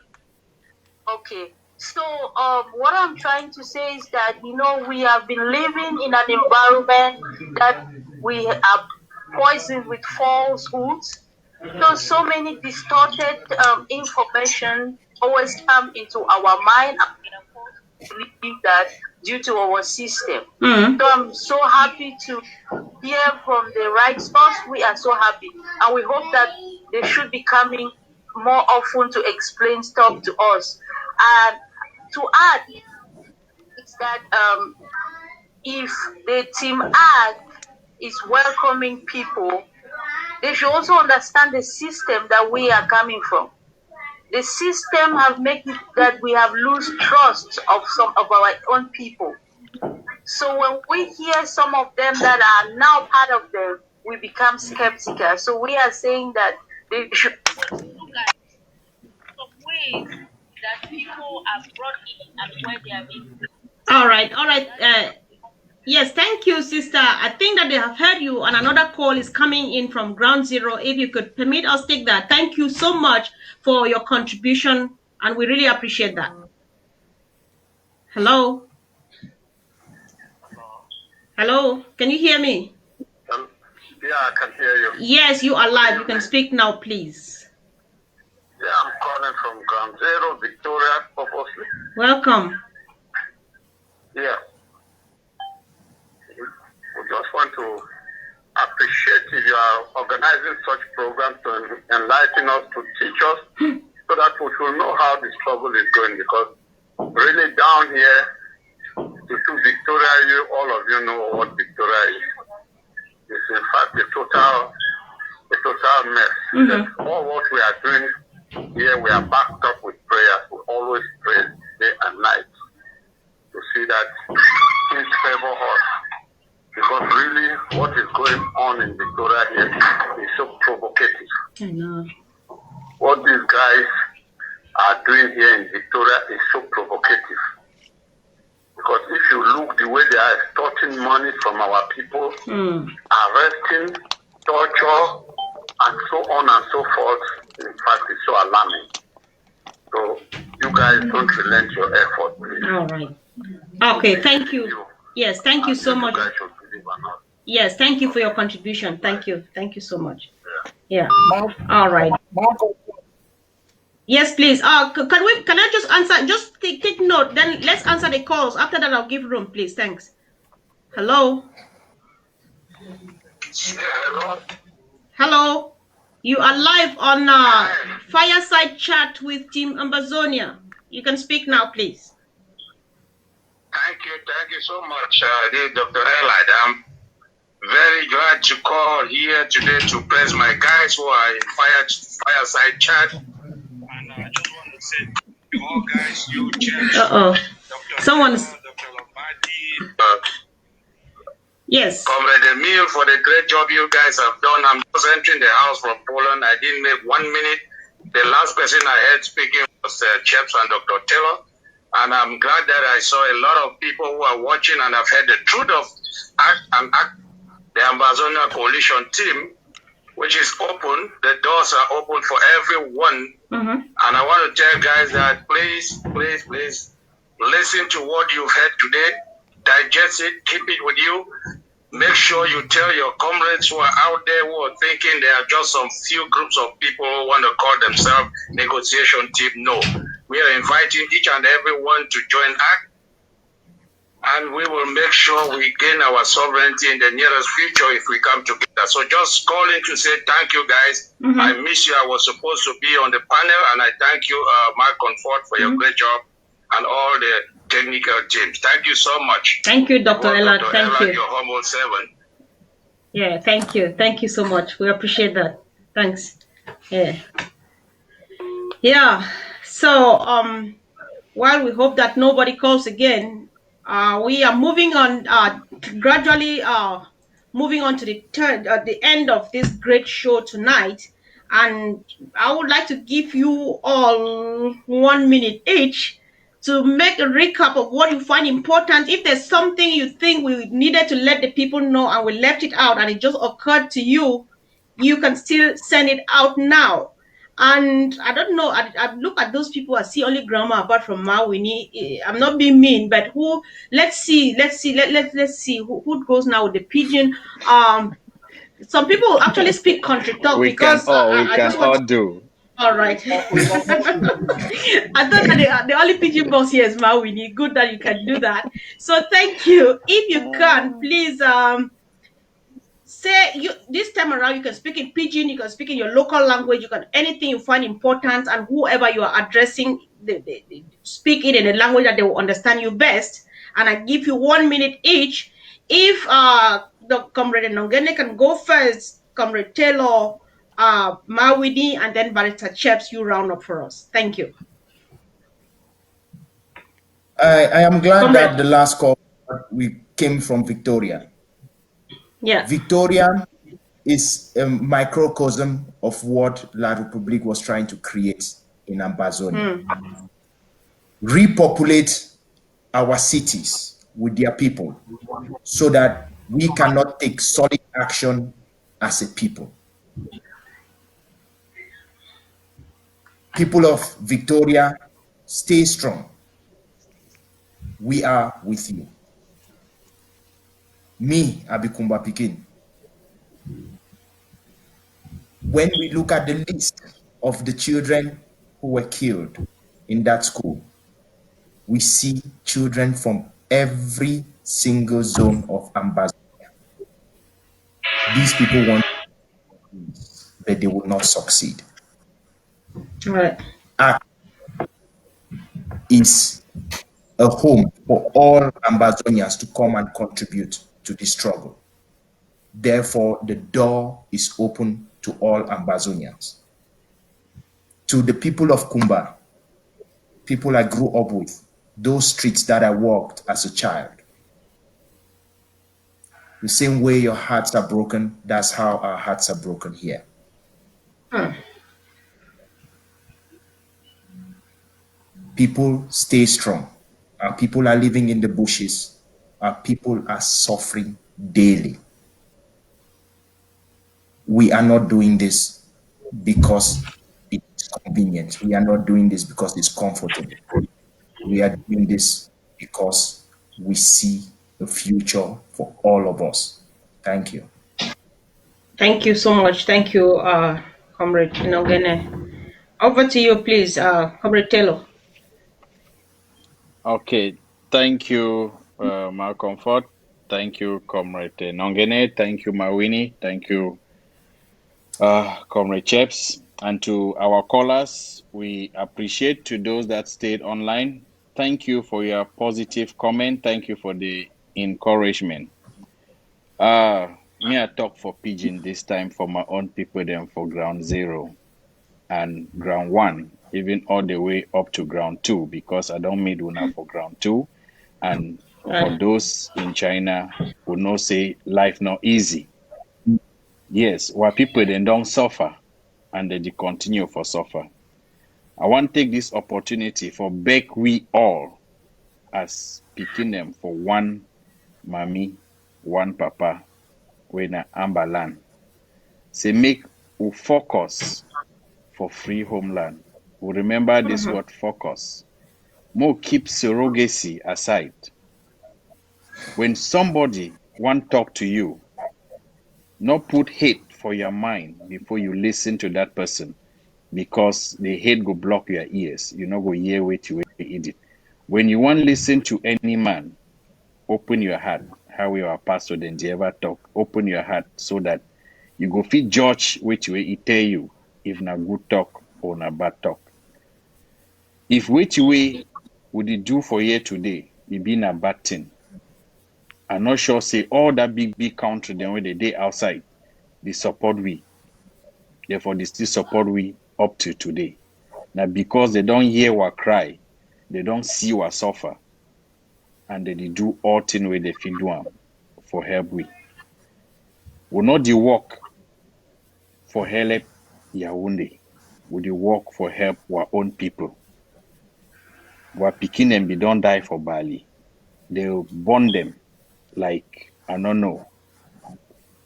Okay. So what I'm trying to say is that, we have been living in an environment that we are poisoned with falsehoods. So many distorted information always come into our mind, and we are forced to believe that due to our system. Mm. So I'm so happy to hear from the right source. We are so happy, and we hope that they should be coming more often to explain stuff to us. And to add is that if the team AG is welcoming people, they should also understand the system that we are coming from. The system have made it that we have lost trust of some of our own people. So when we hear some of them that are now part of them, we become skeptical. So we are saying that they should look at some ways that people are brought in and where they are being. All right. Yes, thank you, sister. I think that they have heard you, and another call is coming in from Ground Zero. If you could permit us take that. Thank you so much for your contribution, and we really appreciate that. Hello? Hello? Can you hear me? Yeah, I can hear you. Yes, you are live. You can speak now, please. Yeah, I'm calling from Ground Zero, Victoria, purposely. Welcome. Yeah. We just want to appreciate if you are organizing such programs to enlighten us, to teach us, so that we will know how the struggle is going. Because really down here, to Victoria, all of you know what Victoria is. It's in fact a total mess. Mm-hmm. All what we are doing here, we are backed up with prayers. We always pray day and night to see that things favor us. Because really, what is going on in Victoria here is so provocative. I know. What these guys are doing here in Victoria is so provocative. Because if you look the way they are extorting money from our people, arresting, torture, and so on and so forth, in fact, it's so alarming. So you guys don't relent your effort, please. All right. Okay, thank you. Yes, thank you so much. Yes, thank you for your contribution. Thank you. Thank you so much. Yeah. All right. Marco, Yes, please. Can I just answer? Just take note. Then let's answer the calls. After that, I'll give room, please. Thanks. Hello. Hello. You are live on Fireside Chat with Team Ambazonia. You can speak now, please. Thank you so much, Dr. Elide. I'm very glad to call here today to praise my guys who are in Fireside Chat. And I just want to say to all guys, you church, Someone's. Dr. Lombardi, Yes. Comrade Emil, for the great job you guys have done. I'm just entering the house from Poland. I didn't make 1 minute. The last person I heard speaking was Chaps and Dr. Taylor. And I'm glad that I saw a lot of people who are watching and have heard the truth of the Ambazonia Coalition team, which is open. The doors are open for everyone. Mm-hmm. And I want to tell guys that please listen to what you've heard today. Digest it, keep it with you. Make sure you tell your comrades who are out there who are thinking there are just some few groups of people who want to call themselves negotiation team. No, we are inviting each and everyone to join ACT, and we will make sure we gain our sovereignty in the nearest future if we come together. So just calling to say thank you, guys. Mm-hmm. I miss you. I was supposed to be on the panel, and I thank you, Mark Comfort, for your great job, and all the technical teams. Thank you so much. Thank you, Dr. Ella. Thank you. Your humble servant. Yeah, thank you. Thank you so much. We appreciate that. Thanks. Yeah. So, while we hope that nobody calls again, we are moving on, gradually moving on to the end of this great show tonight. And I would like to give you all 1 minute each to make a recap of what you find important. If there's something you think we needed to let the people know and we left it out and it just occurred to you, you can still send it out now. And I don't know. I look at those people. I see only grandma apart from Mawini. I'm not being mean, but who? Let's see. Let's see who goes now with the pigeon. Some people actually speak country talk We can because all I just want. do. All right. I thought that the only pigeon boss here is Mawini. Good that you can do that. So thank you. If you can, please say you this time around you can speak in pidgin, you can speak in your local language, you can anything you find important, and whoever you are addressing, they speak it in a language that they will understand you best. And I give you 1 minute each. If the comrade Nongene can go first, comrade Taylor, Mawidi, and then Barrister Cheps, you round up for us. Thank you. I am glad Comrade. that the last call we came from Victoria. Yeah. Victoria is a microcosm of what La République was trying to create in Ambazonia. Repopulate our cities with their people so that we cannot take solid action as a people. People of Victoria, stay strong. We are with you. Me, Abikumba Pikin. When we look at the list of the children who were killed in that school, we see children from every single zone of Ambazonia. These people want peace, but they will not succeed. All right. ACT is a home for all Ambazonians to come and contribute to the struggle. Therefore, the door is open to all Ambazonians. To the people of Kumba, people I grew up with, those streets that I walked as a child. The same way your hearts are broken, that's how our hearts are broken here. People stay strong. Our people are living in the bushes. Our people are suffering daily. We are not doing this because it's convenient. We are not doing this because it's comfortable. We are doing this because we see a future for all of us. Thank you. Thank you so much. Thank you, Comrade Nongene. Over to you, please, Comrade Taylor. Okay, thank you, Malcolm Ford. Thank you, Comrade Nongene. Thank you, Mawini. Thank you, Comrade Cheps. And to our callers, we appreciate to those that stayed online. Thank you for your positive comment. Thank you for the encouragement. Me, I talk for Pidgin this time for my own people, then for ground 0 and ground 1, even all the way up to ground 2, because I don't meet una for ground 2. And for those in China who know say life not easy. Yes, while people then don't suffer and they continue for suffer. I want to take this opportunity for beg we all as picking them for one mommy, one papa, when a Amberland. Say make we focus for free homeland. We remember this word focus. More keep surrogacy aside. When somebody want talk to you, not put hate for your mind before you listen to that person, because the hate go block your ears. You not go hear what you eat it. When you want listen to any man, open your heart. How your pastor then ever talk? Open your heart so that you go fit judge which way he tell you, if na good talk or na bad talk. If which way would he do for you today, it be na bad thing. I'm not sure say all that big country then when they day outside, they support we. Therefore, they still support we up to today. Now because they don't hear our cry, they don't see our suffer, and they do all things where they feel do for help we. We not the work for help Yaoundé. We the work for help our own people. We picking them, they don't die for Bali. They'll burn them like, I don't know.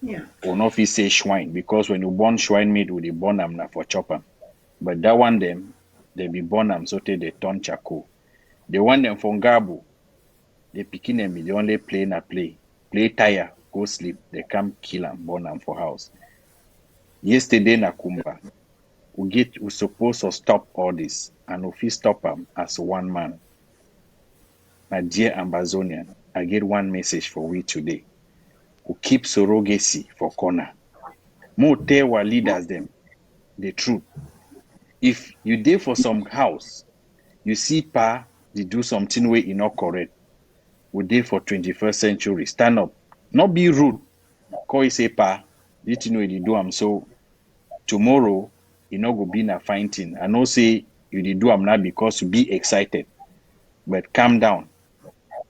Yeah. Or not if you say swine, because when you burn swine meat, we burn them for chopper. But that one them, they be born am so they turn charcoal. The one them from Gabo, they picking them, they only play na play. Play tire, go sleep, they come kill am, burn am for house. Yesterday na Kumba, we supposed to stop all this, and if we stop them as one man. My dear Ambazonian, I get one message for we today. We keep surrogacy for corner. More tell our leaders them the truth. If you dey for some house, you see pa they do something way not correct. We dey for 21st century. Stand up. Not be rude. Call you say pa, this thing way they do am so tomorrow you not go be na fine thing. I know say you did do am now because you be excited. But calm down.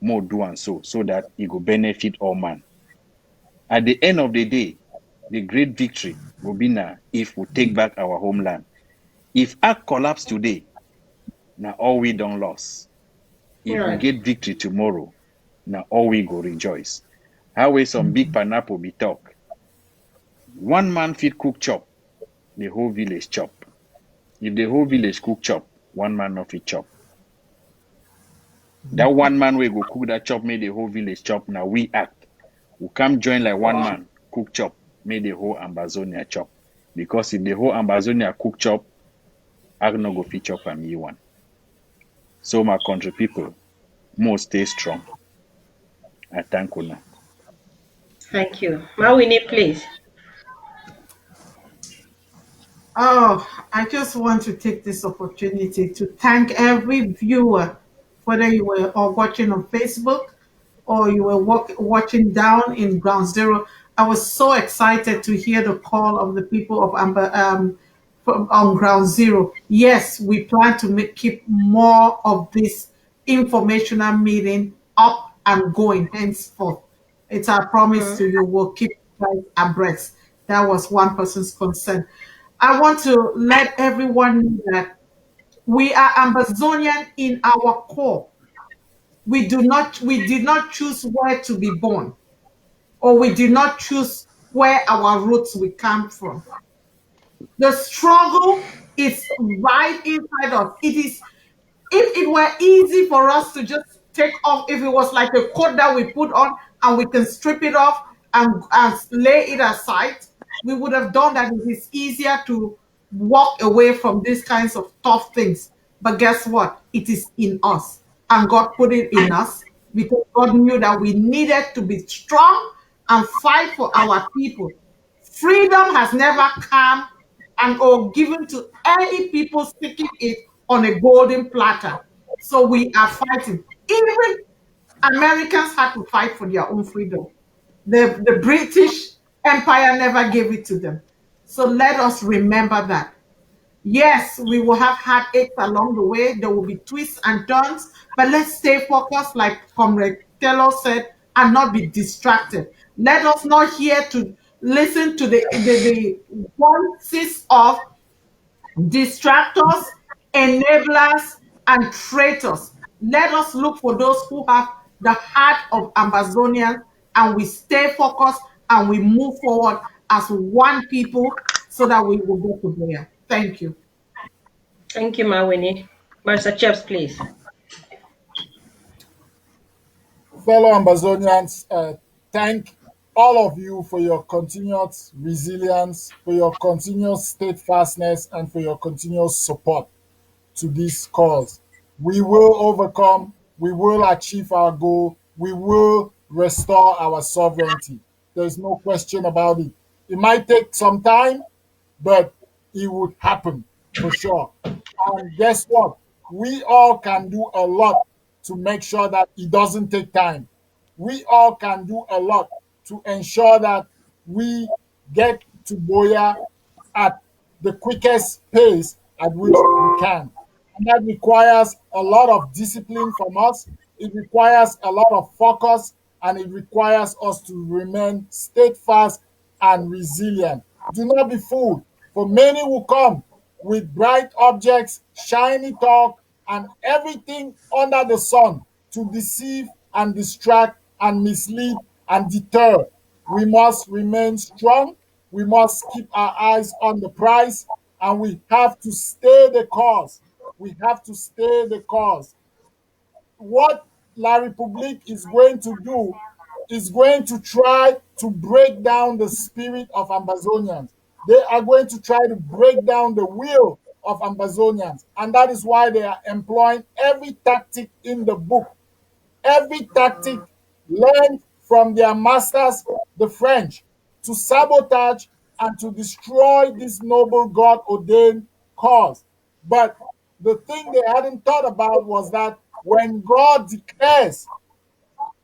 More do and so that it go benefit all man. At the end of the day, the great victory will be now if we take back our homeland. If Ak collapse today, now all we don't lose. If we get victory tomorrow, now all we go rejoice. How will some big pineapple be talk? One man fit cook chop, the whole village chop. If the whole village cook chop, one man not fit chop. That one man will go cook that chop, make the whole village chop. Now we act. We come join like one man, cook chop, make the whole Ambazonia chop. Because if the whole Ambazonia cook chop, I no go fit chop from you one. So my country people, more stay strong. I thank you now. Thank you. Mawini, please. Oh, I just want to take this opportunity to thank every viewer, whether you were watching on Facebook or you were watching down in Ground Zero. I was so excited to hear the call of the people of Amber on Ground Zero. Yes, we plan to keep more of this informational meeting up and going henceforth. It's our promise to you. We'll keep you guys abreast. That was one person's concern. I want to let everyone know that we are Ambazonian in our core. We did not choose where to be born, or we did not choose where our roots will come from. The struggle is right inside us. It is, if it were easy for us to just take off, if it was like a coat that we put on and we can strip it off and lay it aside, we would have done that. It is easier to walk away from these kinds of tough things. But guess what? It is in us. And God put it in us because God knew that we needed to be strong and fight for our people. Freedom has never come and or given to any people seeking it on a golden platter. So we are fighting. Even Americans had to fight for their own freedom. The British Empire never gave it to them. So let us remember that. Yes, we will have heartaches along the way. There will be twists and turns, but let's stay focused, like Comrade Taylor said, and not be distracted. Let us not hear to listen to the voices of distractors, enablers, and traitors. Let us look for those who have the heart of Ambazonians, and we stay focused and we move forward as one people so that we will go to there. Thank you. Thank you, Mawini. Martha Chaps, please. Fellow Ambazonians, thank all of you for your continued resilience, for your continuous steadfastness, and for your continuous support to this cause. We will overcome, we will achieve our goal, we will restore our sovereignty. There's no question about it. It might take some time, but it would happen for sure. And guess what? We all can do a lot to make sure that it doesn't take time. We all can do a lot to ensure that we get to Boya at the quickest pace at which we can. And that requires a lot of discipline from us. It requires a lot of focus, and it requires us to remain steadfast and resilient. Do not be fooled, for many will come with bright objects, shiny talk, and everything under the sun to deceive and distract and mislead and deter. We must remain strong. We must keep our eyes on the prize, and we have to stay the course. We have to stay the course. What La Republique is going to do is going to try to break down the spirit of Ambazonians. They are going to try to break down the will of Ambazonians. And that is why they are employing every tactic in the book, every tactic learned from their masters, the French, to sabotage and to destroy this noble God ordained cause. But the thing they hadn't thought about was that when God declares,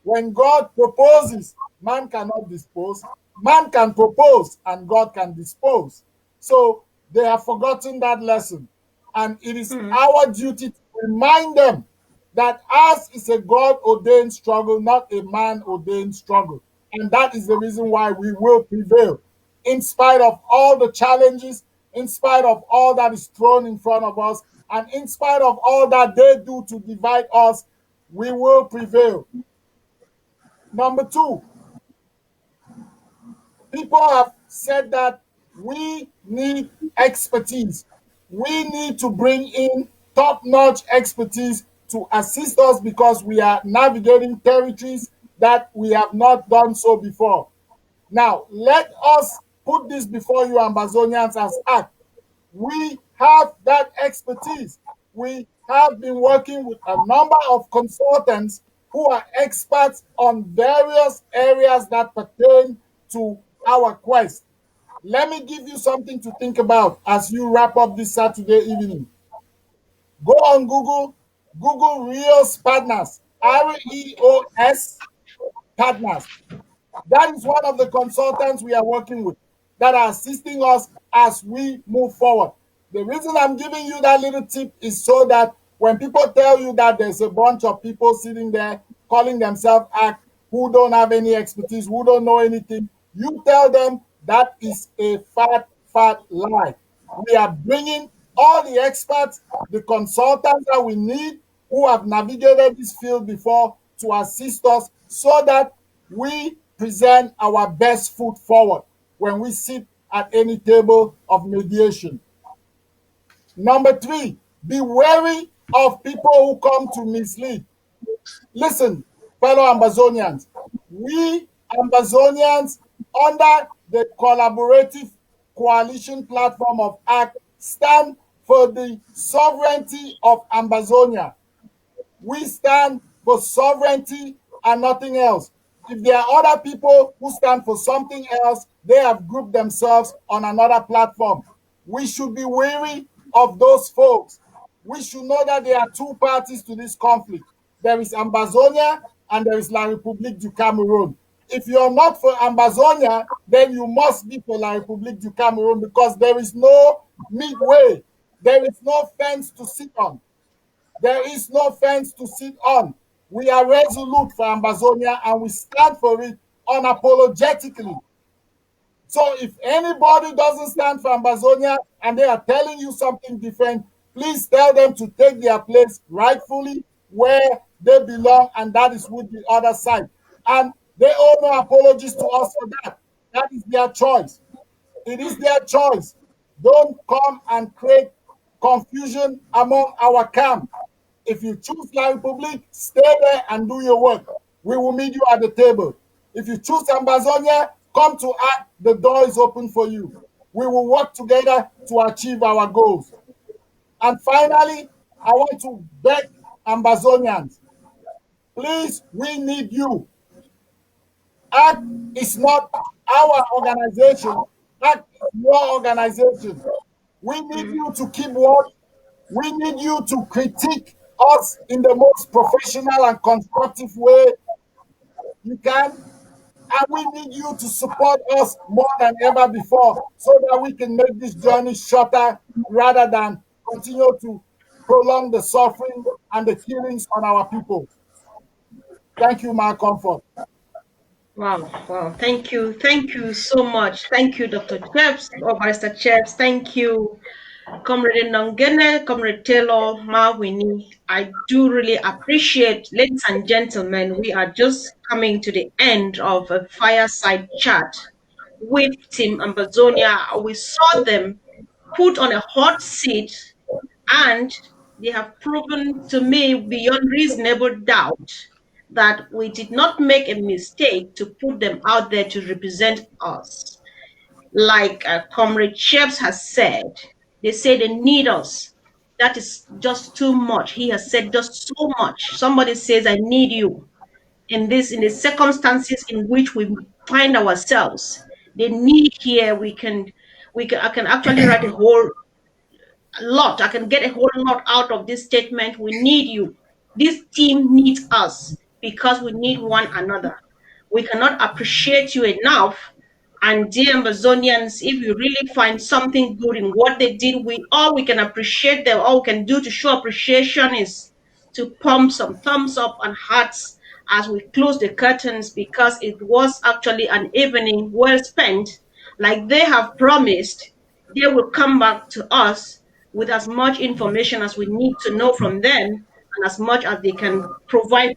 when God proposes, man cannot dispose. Man can propose and God can dispose. So they have forgotten that lesson. And it is our duty to remind them that ours is a God ordained struggle, not a man ordained struggle. And that is the reason why we will prevail. In spite of all the challenges, in spite of all that is thrown in front of us, and in spite of all that they do to divide us, we will prevail. Number two, people have said that we need expertise. We need to bring in top-notch expertise to assist us because we are navigating territories that we have not done so before. Now, let us put this before you Ambazonians as act. We have that expertise. We have been working with a number of consultants who are experts on various areas that pertain to our quest. Let me give you something to think about as you wrap up this Saturday evening. Go on Google, Google Reos Partners, REOS Partners. That is one of the consultants we are working with that are assisting us as we move forward. The reason I'm giving you that little tip is so that when people tell you that there's a bunch of people sitting there calling themselves ACT who don't have any expertise, who don't know anything, you tell them that is a fat lie. We are bringing all the experts, the consultants that we need who have navigated this field before to assist us so that we present our best foot forward when we sit at any table of mediation. Number three, be wary of people who come to mislead. Listen, fellow Ambazonians, we Ambazonians under the collaborative coalition platform of ACT stand for the sovereignty of Ambazonia. We stand for sovereignty and nothing else. If there are other people who stand for something else, they have grouped themselves on another platform. We should be wary of those folks. We should know that there are two parties to this conflict. There is Ambazonia and there is La République du Cameroon. If you're not for Ambazonia, then you must be for La République du Cameroon because there is no midway. There is no fence to sit on. There is no fence to sit on. We are resolute for Ambazonia and we stand for it unapologetically. So if anybody doesn't stand for Ambazonia and they are telling you something different, please tell them to take their place rightfully where they belong, and that is with the other side. And they owe no apologies to us for that. That is their choice. It is their choice. Don't come and create confusion among our camp. If you choose La République, stay there and do your work. We will meet you at the table. If you choose Ambazonia, come to ACT. The door is open for you. We will work together to achieve our goals. And finally, I want to beg Ambazonians, please, we need you. ACT is not our organization. ACT is your organization. We need you to keep working. We need you to critique us in the most professional and constructive way you can. And we need you to support us more than ever before so that we can make this journey shorter rather than continue to prolong the suffering and the killings on our people. Thank you, my comfort. Wow. Thank you so much. Thank you, Dr. Chefs, or Barrister Chefs. Thank you, Comrade Nongene, Comrade Taylor, Mawini. I do really appreciate, ladies and gentlemen, we are just coming to the end of a fireside chat with Team Ambazonia. We saw them put on a hot seat, and they have proven to me beyond reasonable doubt that we did not make a mistake to put them out there to represent us. Like Comrade Sheps has said, they say they need us. That is just too much. He has said just so much. Somebody says, I need you in the circumstances in which we find ourselves. The need here, I can actually write a whole lot. I can get a whole lot out of this statement. We need you. This team needs us because we need one another. We cannot appreciate you enough. And dear Amazonians, if you really find something good in what they did, all we can appreciate them, all we can do to show appreciation is to pump some thumbs up and hearts as we close the curtains, because it was actually an evening well spent. Like they have promised, they will come back to us with as much information as we need to know from them and as much as they can provide